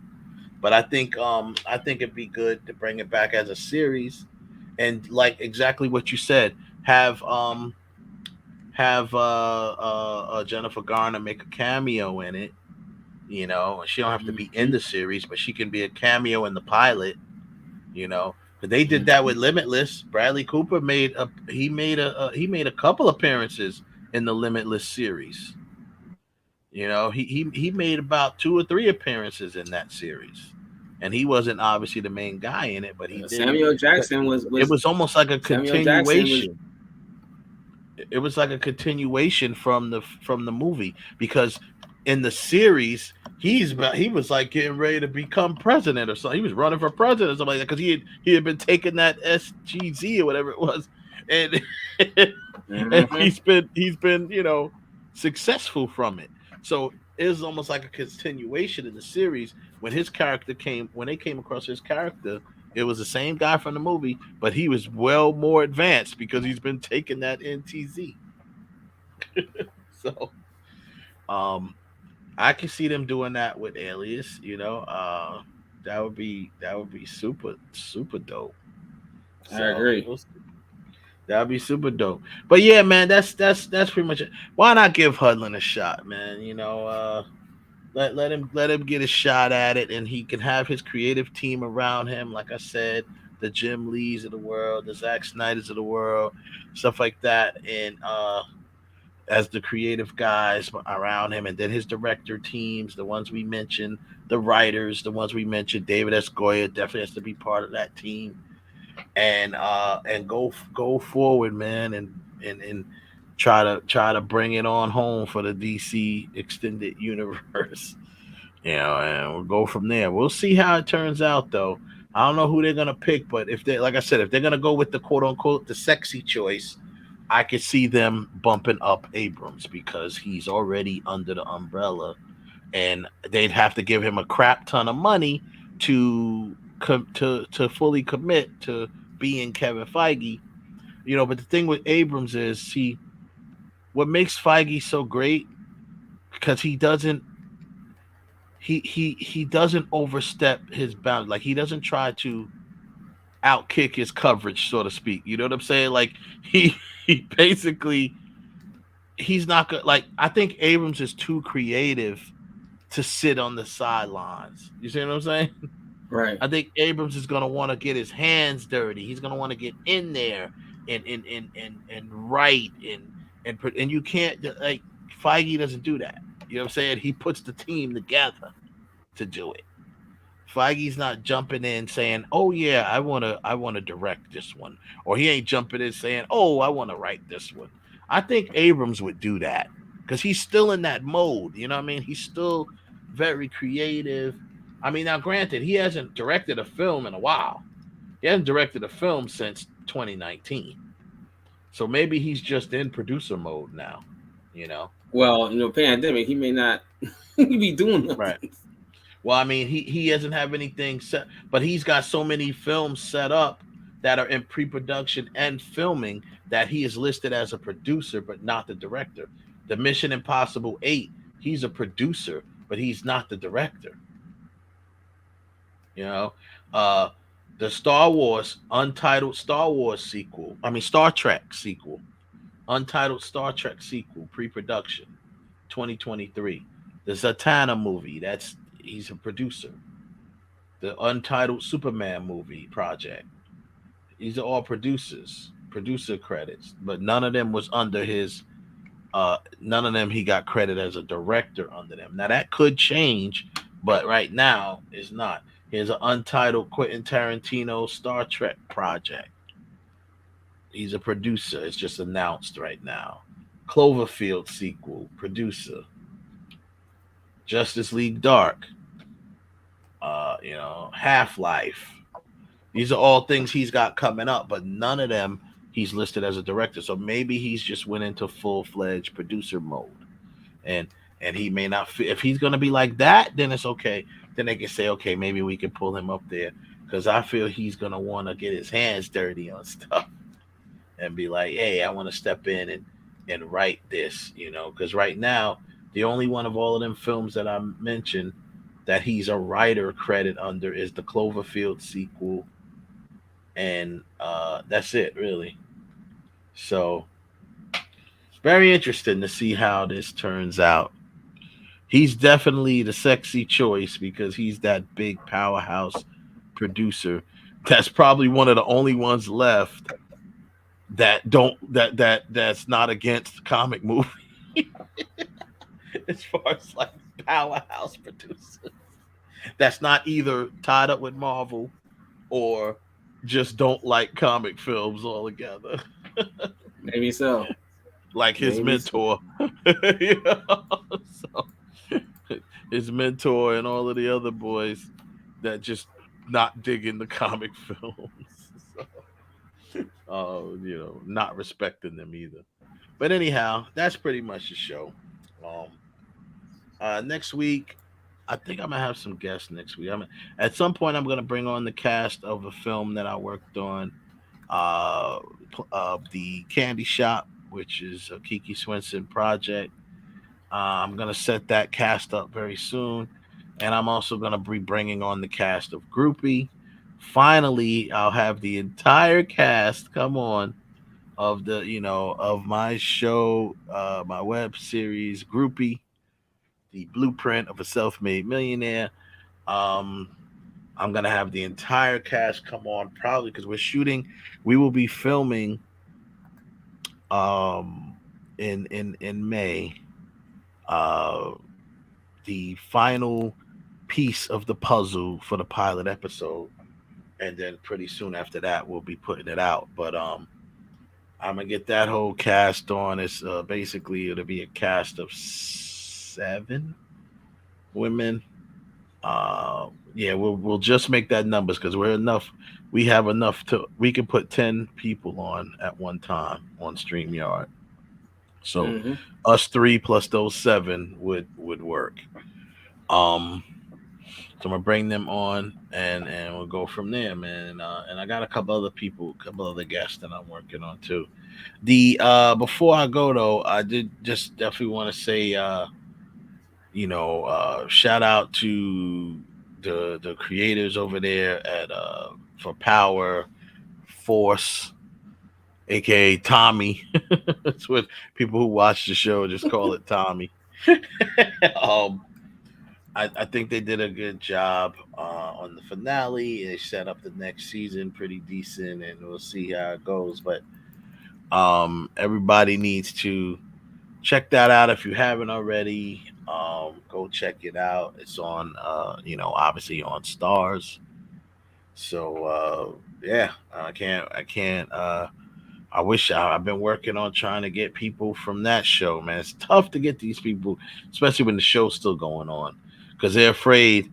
But I think it'd be good to bring it back as a series, and like exactly what you said, have Jennifer Garner make a cameo in it. She don't have to be in the series, but she can be a cameo in the pilot. But they did that with Limitless. Bradley Cooper made a couple appearances in the Limitless series. He made about 2 or 3 appearances in that series, and he wasn't obviously the main guy in it, but he did. Samuel Jackson was. It was almost like a continuation. It was like a continuation from the movie, because in the series he was like getting ready to become president or something. He was running for president or something like that, because he had been taking that SGZ or whatever it was, and and he's been successful from it. So it was almost like a continuation in the series. When they came across his character, it was the same guy from the movie, but he was well more advanced because he's been taking that NTZ. So, I can see them doing that with Alias. That would be super dope. I agree. That would be super dope. But yeah, man, that's pretty much it. Why not give Hudlin a shot, man? Let him get a shot at it, and he can have his creative team around him. Like I said, the Jim Lees of the world, the Zack Snyders of the world, stuff like that, and as the creative guys around him, and then his director teams, the ones we mentioned, the writers, the ones we mentioned, David S. Goyer definitely has to be part of that team, and go forward, man, and try to bring it on home for the DC extended universe, and we'll go from there. We'll see how it turns out, though. I don't know who they're gonna pick, but if they're gonna go with the quote unquote the sexy choice, I could see them bumping up Abrams, because he's already under the umbrella, and they'd have to give him a crap ton of money to fully commit to being Kevin Feige. But the thing with Abrams is what makes Feige so great, because he doesn't overstep his bounds. Like, he doesn't try to outkick his coverage, so to speak. You know what I'm saying? Like, he basically, he's not gonna, like, I think Abrams is too creative to sit on the sidelines. You see what I'm saying? Right. I think Abrams is gonna want to get his hands dirty. He's gonna want to get in there and write and you can't like Feige doesn't do that. You know what I'm saying? He puts the team together to do it. Feige's not jumping in saying, "Oh yeah, I wanna direct this one," or he ain't jumping in saying, "Oh, I want to write this one." I think Abrams would do that because he's still in that mode. You know what I mean? He's still very creative. I mean, now granted, he hasn't directed a film in a while. He hasn't directed a film since 2019. So maybe he's just in producer mode now. You know. Well, pandemic, he may not be doing nothing. Right. Well, I mean, he doesn't have anything set, but he's got so many films set up that are in pre-production and filming that he is listed as a producer, but not the director. The Mission Impossible 8, he's a producer, but he's not the director. You know, the Star Wars Untitled Star Wars sequel. I mean, Star Trek sequel, Untitled Star Trek sequel, pre-production, 2023. The Zatanna movie, he's a producer. The Untitled Superman movie project. These are all producer credits, but none of them was under his. None of them he got credit as a director under them. Now that could change, but right now it's not. Here's an Untitled Quentin Tarantino Star Trek project. He's a producer. It's just announced right now. Cloverfield sequel, producer. Justice League Dark. Half-Life. These are all things he's got coming up, but none of them he's listed as a director. So maybe he's just went into full-fledged producer mode. And he may not if he's gonna be like that, then it's okay. Then they can say, okay, maybe we can pull him up there. Because I feel he's gonna want to get his hands dirty on stuff and be like, hey, I want to step in and write this, because right now, the only one of all of them films that I mentioned that he's a writer credit under is the Cloverfield sequel. And that's it, really. So, very interesting to see how this turns out. He's definitely the sexy choice because he's that big powerhouse producer. That's probably one of the only ones left that's not against comic movie. As far as like powerhouse producers, that's not either tied up with Marvel or just don't like comic films altogether. Maybe so. Like his mentor. So, his mentor and all of the other boys that just not digging the comic films. So, not respecting them either. But anyhow, that's pretty much the show. Next week, I think I'm gonna have some guests next week. At some point I'm gonna bring on the cast of a film that I worked on, the Candy Shop, which is a Kiki Swenson project. I'm gonna set that cast up very soon, and I'm also gonna be bringing on the cast of Groupie. Finally, I'll have the entire cast come on of of my show, my web series Groupie, the blueprint of a self-made millionaire. I'm gonna have the entire cast come on probably because we will be filming in May the final piece of the puzzle for the pilot episode, and then pretty soon after that we'll be putting it out. But I'm gonna get that whole cast on. It's basically it'll be a cast of 7 women. We'll just make that numbers because we have enough we can put 10 people on at one time on StreamYard. So us 3 plus those 7 would work. So I'm gonna bring them on and we'll go from there, man. And I got a couple other guests that I'm working on too. Before I go though, I did just definitely want to say shout out to the creators over there at for Power Force, aka Tommy. That's what people who watch the show just call it, Tommy. I think they did a good job on the finale. They set up the next season pretty decent, and we'll see how it goes. But Everybody needs to check that out if you haven't already. Go check it out. It's on, obviously on Stars. So yeah, I wish I've been working on trying to get people from that show, man. It's tough to get these people, especially when the show's still going on, because they're afraid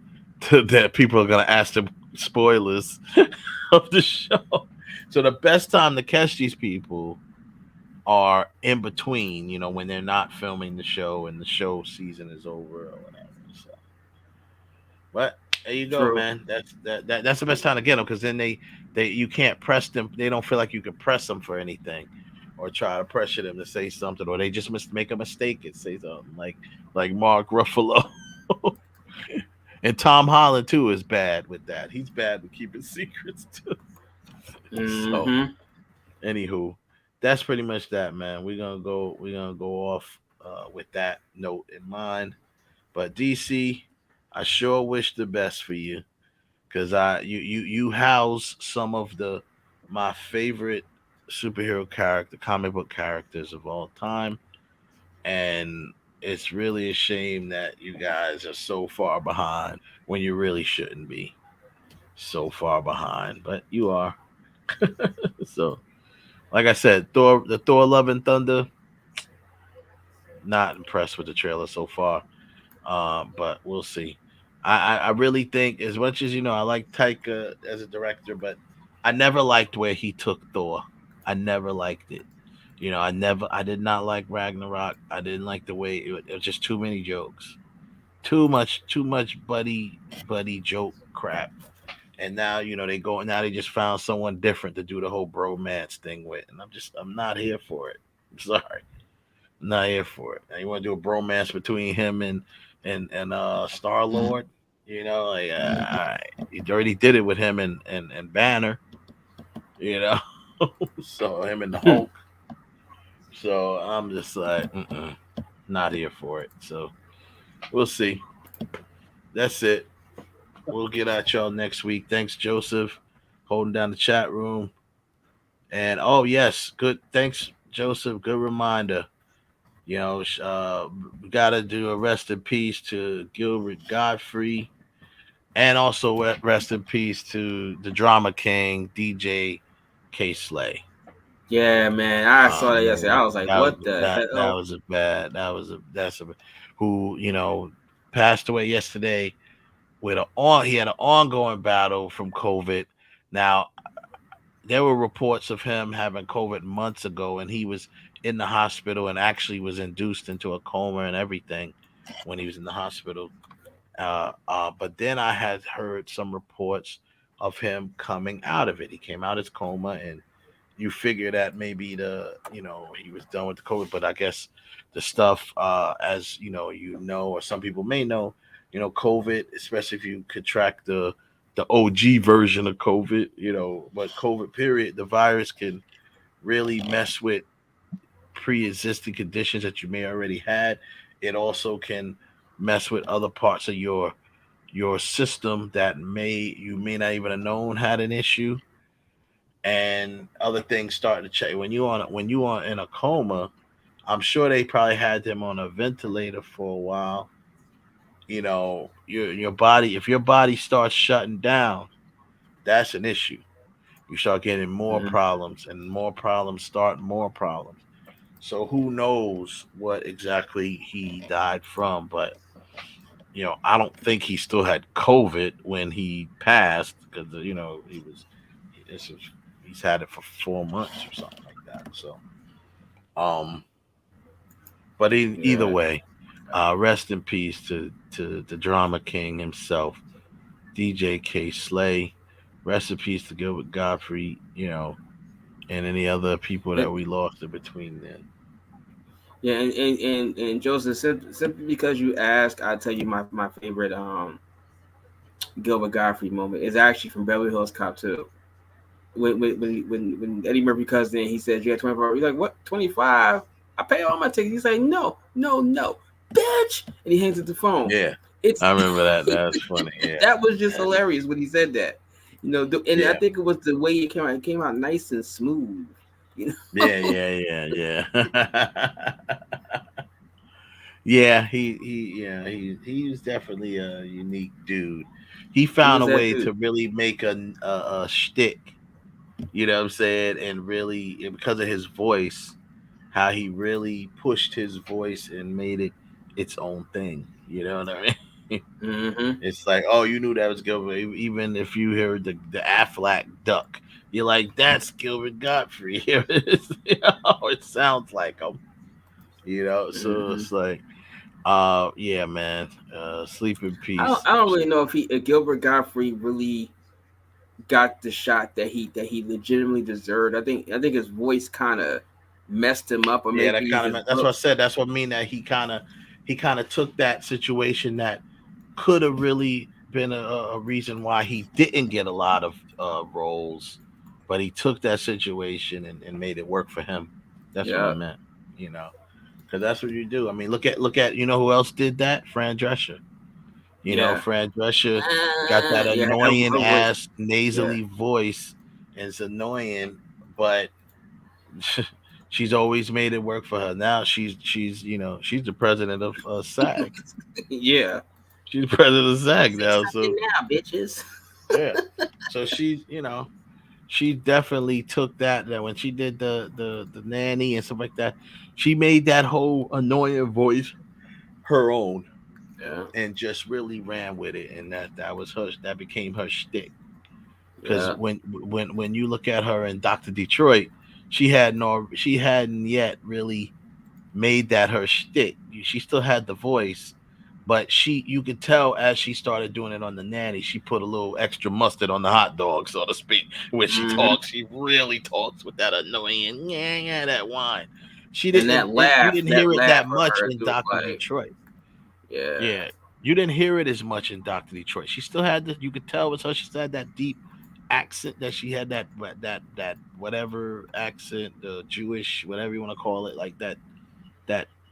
that people are going to ask them spoilers of the show. So the best time to catch these people are in between, when they're not filming the show and the show season is over or whatever. So, but there you go, man. That's the best time to get them, because then you can't press them. They don't feel like you can press them for anything, or try to pressure them to say something, or they just make a mistake and say something like Mark Ruffalo. And Tom Holland too is bad with that. He's bad with keeping secrets too. So, anywho, that's pretty much that, man. We're gonna go off with that note in mind. But DC, I sure wish the best for you, because you house some of my favorite superhero comic book characters of all time, and it's really a shame that you guys are so far behind when you really shouldn't be so far behind, but you are. So, like I said, the Thor Love and Thunder, not impressed with the trailer so far, but we'll see. I really think, as much as I like Taika as a director, but I never liked where he took Thor. I never liked it. I did not like Ragnarok. I didn't like the way it was just too many jokes, too much buddy joke crap. And now they just found someone different to do the whole bromance thing with, and I'm not here for it. I'm sorry, I'm not here for it. Now you want to do a bromance between him and Star Lord? He already did it with him and Banner. So him and the Hulk. So I'm just like, not here for it. So we'll see. That's it. We'll get at y'all next week. Thanks, Joseph, holding down the chat room. And yes, good. Thanks, Joseph. Good reminder. We gotta do a rest in peace to Gilbert Godfrey, and also rest in peace to the drama king DJ K Slay. Yeah, man, I saw that yesterday. I was like, "What the hell?" That's who passed away yesterday with he had an ongoing battle from COVID. Now, there were reports of him having COVID months ago, and he was in the hospital and actually was induced into a coma and everything when he was in the hospital. But then I had heard some reports of him coming out of it. He came out as coma, and you figure that maybe he was done with the COVID, but I guess the stuff, as or some people may know, COVID, especially if you contract the OG version of COVID, but COVID period, the virus can really mess with pre-existing conditions that you may already had. It also can mess with other parts of your system that you may not even have known had an issue. And other things start to change. When you are in a coma, I'm sure they probably had them on a ventilator for a while. Your body, if your body starts shutting down, that's an issue. You start getting more problems, and more problems start more problems. So who knows what exactly he died from? But I don't think he still had COVID when he passed, because he's had it for 4 months or something like that. So, but either way, rest in peace to the drama king himself, DJ K Slay. Rest in peace to Gilbert Godfrey, and any other people that we lost in between then. Yeah, and Joseph, simply because you asked, I'll tell you my favorite Gilbert Godfrey moment is actually from Beverly Hills Cop 2. When Eddie Murphy comes in, he says, "You got 24 hours." He's like, "What? 25? I pay all my tickets." He's like, No, bitch!" And he hangs up the phone. Yeah, I remember that. That's funny. Yeah, that was just hilarious when he said that. I think it was the way it came out. It came out nice and smooth. You know? Yeah. Yeah, he's definitely a unique dude. He found a that way dude. to really make a shtick, you know what I'm saying, and really because of his voice, how he really pushed his voice and made it its own thing. You know what I mean? It's like, oh, you knew that was Gilbert. Even if you hear the Aflac duck, you're like, that's Gilbert Godfrey. Here it is. You know, it sounds like him. You know, so it's like, yeah, man. Sleep in peace. I don't really know if Gilbert Godfrey really got the shot that he legitimately deserved. I think his voice kind of messed him up, or Yeah, maybe that's what I said. That's what I mean, that he kind of took that situation that could have really been a reason why he didn't get a lot of roles, but he took that situation and made it work for him. That's what I meant, you know, because that's what you do. I mean, look at you know who else did that? Fran Drescher. You know, Fran Drescher got that annoying ass nasally voice, and it's annoying, but she's always made it work for her. Now she's you know, she's the president of SAG. Yeah. She's the president of SAG now. So now, bitches. Yeah. So she, you know, she definitely took that when she did the nanny and stuff like that. She made that whole annoying voice her own. Yeah. And just really ran with it, and that was her. That became her shtick. Because when you look at her in Dr. Detroit, she hadn't yet really made that her shtick. She still had the voice, but you could tell as she started doing it on the nanny, she put a little extra mustard on the hot dog, so to speak. When she talks, she really talks with that annoying that whine. She didn't. And that laugh, you didn't hear it that for much her in too, Dr. like, Detroit. Yeah. You didn't hear it as much in Dr. Detroit. She still had you could tell it was her. She still had that deep accent that she had, that whatever accent, the Jewish, whatever you want to call it, like that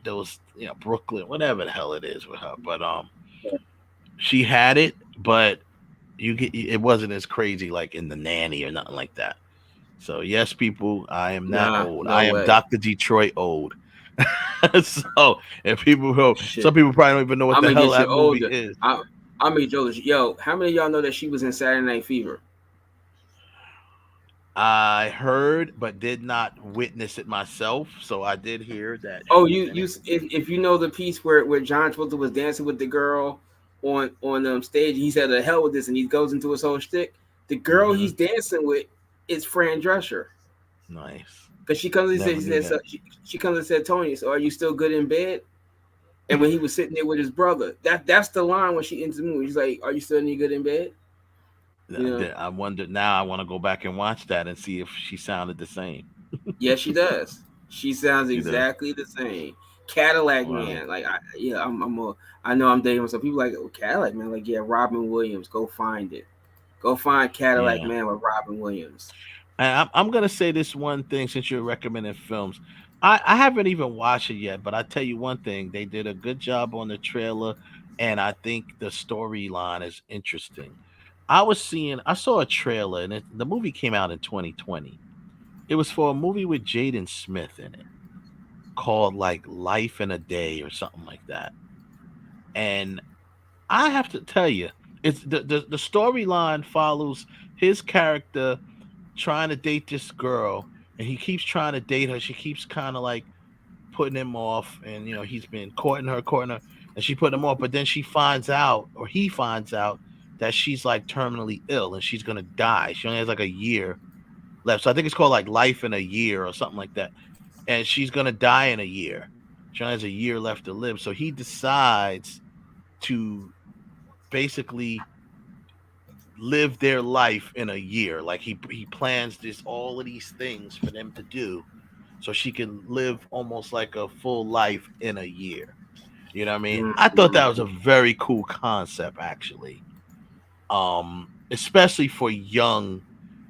those, you know, Brooklyn, whatever the hell it is with her. But she had it, but it wasn't as crazy like in The Nanny or nothing like that. So yes, people, I am not old. No I am way. Dr. Detroit old. So, and some people probably don't even know what the hell that movie is. I'll meet you older. Yo, how many of y'all know that she was in Saturday Night Fever? I heard, but did not witness it myself. So I did hear that. Oh, if you know the piece where John Travolta was dancing with the girl on stage, he said, "The hell with this," and he goes into his whole shtick. The girl he's dancing with is Fran Drescher. Nice. Because she comes and said, "Tony, so are you still good in bed?" And when he was sitting there with his brother, that's the line when she enters the movie. She's like, "Are you still any good in bed?" I wonder now. I want to go back and watch that and see if she sounded the same. Yeah, she does. She sounds exactly the same. Cadillac Man, like I know I'm dating myself. People like, oh, Cadillac Man, like, yeah, Robin Williams. Go find it. Go find Cadillac Man with Robin Williams. And I'm gonna say this one thing, since you're recommending films. I haven't even watched it yet, but I tell you one thing: they did a good job on the trailer, and I think the storyline is interesting. I saw a trailer, and the movie came out in 2020. It was for a movie with Jaden Smith in it, called like Life in a Day or something like that. And I have to tell you, it's the storyline follows his character trying to date this girl, and he keeps trying to date her. She keeps kind of like putting him off, and you know, he's been courting her, and she put him off. But then he finds out that she's like terminally ill and she's gonna die. She only has like a year left. So I think it's called like Life in a Year or something like that. And she's gonna die in a year. She only has a year left to live. So he decides to basically live their life in a year. Like he plans all of these things for them to do so she can live almost like a full life in a year. You know what I mean? I thought that was a very cool concept, actually. Especially for young.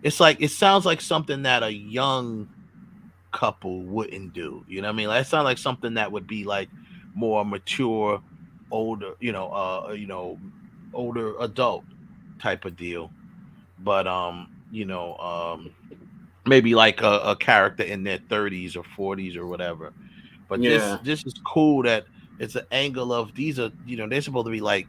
It's like, it sounds like something that a young couple wouldn't do. You know what I mean? Like, it sounds like something that would be like more mature, older, older adult type of deal. But maybe like a character in their 30s or 40s or whatever. But this is cool that it's an angle of these are, they're supposed to be like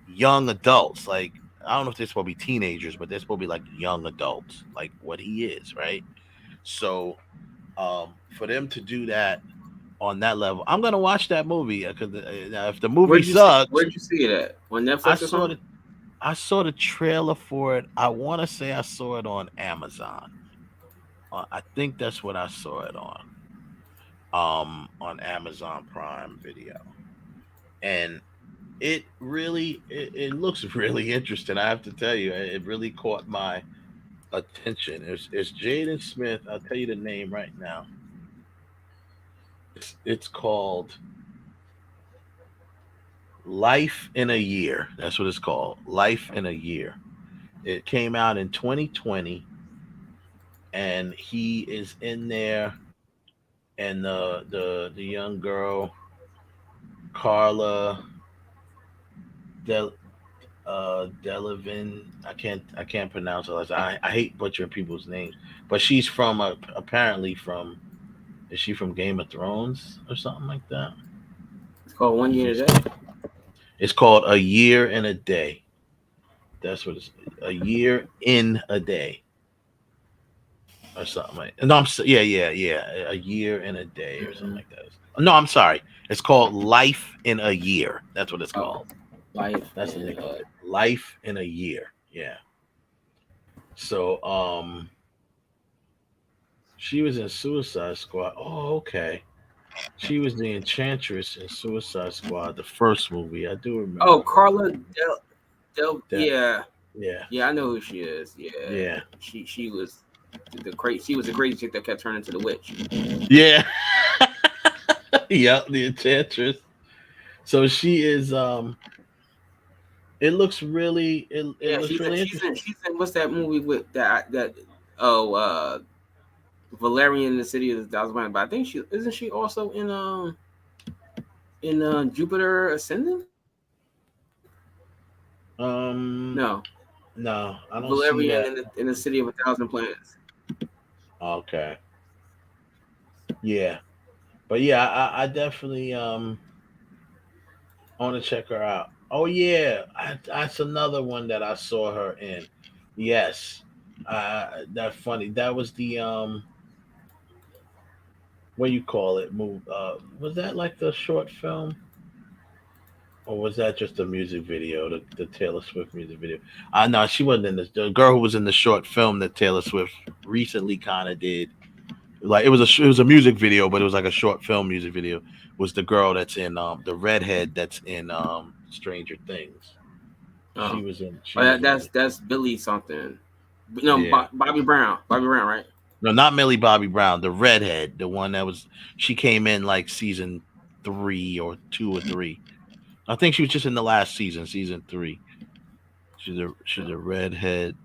young adults. Like, I don't know if they're supposed to be teenagers, but they're supposed to be like young adults, like what he is, right? So for them to do that on that level, I'm gonna watch that movie because if the movie sucks, where'd you see it at? On Netflix or something? I saw the trailer for it. I want to say I saw it on Amazon. I think that's what I saw it on Amazon Prime Video, and it really it looks really interesting. I have to tell you, it really caught my attention. It's Jaden Smith. I'll tell you the name right now. It's called Life in a Year. That's what it's called. Life in a Year. It came out in 2020, and he is in there, and the young girl Carla Delevingne. I can't pronounce her last. I hate butchering people's names, but she's from apparently from. Is she from Game of Thrones or something like that? It's called 1 Year in a Day. It's called A Year in a Day. That's what it's. A Year in a Day. Or something like. No, yeah. A Year in a Day or something like that. No, I'm sorry. It's called Life in a Year. That's what it's called. Life. That's what they call it. Life in a Year. Yeah. So she was in Suicide Squad. Oh, okay. She was the Enchantress in Suicide Squad, the first movie. I do remember. Oh, Carla yeah. I know who she is. Yeah. She was the crazy chick that kept turning to the witch. Yeah. Yep, the Enchantress. So she is it looks really interesting. She's in what's that movie with that Valerian in the City of the Thousand Planets, but I think isn't she also in Jupiter Ascending? No, I don't Valerian see that. in the City of a Thousand Planets. Okay. Yeah. But yeah, I definitely want to check her out. Oh yeah, that's another one that I saw her in. Yes. That's funny. That was the what you call it? Was that like the short film? Or was that just a music video, the Taylor Swift music video? No, she wasn't in this. The girl who was in the short film that Taylor Swift recently kind of did, like it was a music video, but it was like a short film music video. Was the girl that's in the redhead that's in Stranger Things? Oh. She was in. That's Billy something. No, yeah. Bobby Brown. Bobby Brown, right? No, not Millie Bobby Brown. The redhead, the one that was. She came in like season 3 or 2 or 3. I think she was just in the last season 3. She's a redhead,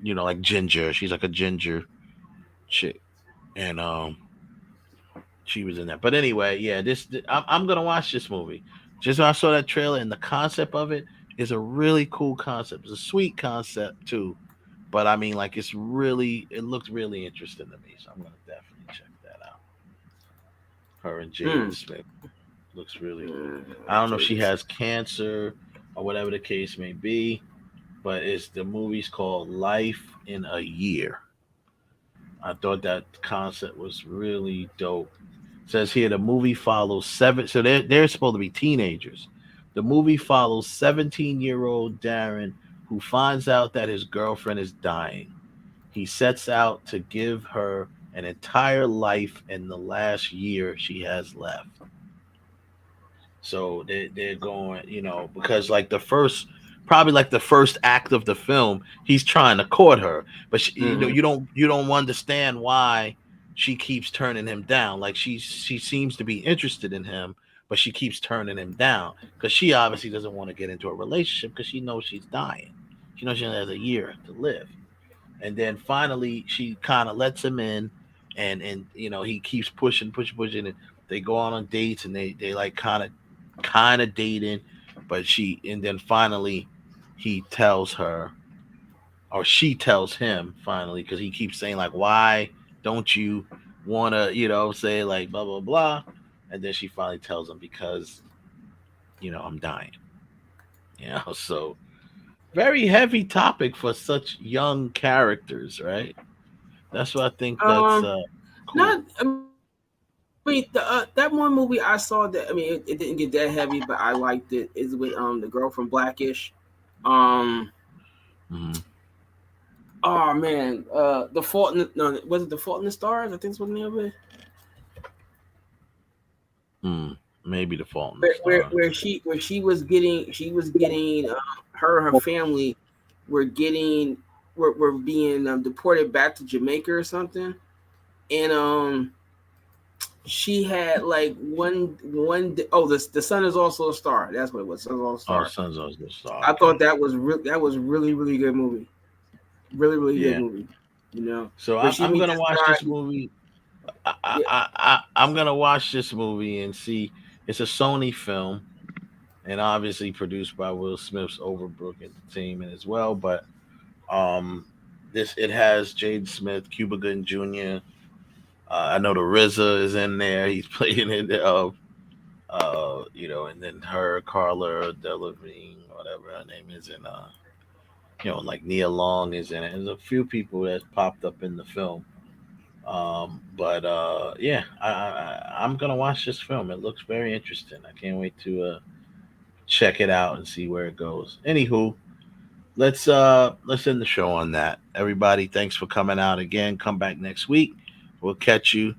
like ginger. She's like a ginger chick, and she was in that. But anyway, yeah, I'm gonna watch this movie. Just when I saw that trailer, and the concept of it is a really cool concept. It's a sweet concept too, but I mean, like it looked really interesting to me. So I'm gonna definitely check that out. Her and Jaden Smith. Looks really good. I don't know if she has cancer or whatever the case may be, but the movie's called Life in a Year. I thought that concept was really dope. It says here the movie follows so they're supposed to be teenagers. The movie follows 17-year-old Darren who finds out that his girlfriend is dying. He sets out to give her an entire life in the last year she has left. So they're going, because like the first act of the film, he's trying to court her, but you don't understand why she keeps turning him down. Like she seems to be interested in him, but she keeps turning him down because she obviously doesn't want to get into a relationship because she knows she's dying. She knows she only has a year to live, and then finally she kind of lets him in, and he keeps pushing, and they go on dates, and they like kind of dating, but and then finally he tells her, or she tells him finally, because he keeps saying like, why don't you want to, say like blah, blah, blah. And then she finally tells him because, I'm dying. So very heavy topic for such young characters, right? That's what I think that's cool. Not, I mean, that one movie I saw that, I mean, it didn't get that heavy, but I liked it, is with the girl from Blackish. Oh man, The Fault in was it The Fault in the Stars? I think it's what the name of it. Maybe The Fault in the Stars. Where she was getting her and her family were being deported back to Jamaica or something, and she had like the Sun Is Also a Star. That's what it was. Sun Is Also a Star. Sun's Also a Star. I thought that was really really good movie. Really good movie. So I'm gonna watch this movie. I'm gonna watch this movie and see. It's a Sony film, and obviously produced by Will Smith's Overbrook Entertainment as well. But it has Jaden Smith, Cuba Gooding Jr. I know the RZA is in there. He's playing it. And then her, Carla Delevingne, whatever her name is, and like Nia Long is in it. There's a few people that popped up in the film. I'm gonna watch this film. It looks very interesting. I can't wait to check it out and see where it goes. Anywho, let's end the show on that. Everybody, thanks for coming out again. Come back next week. We'll catch you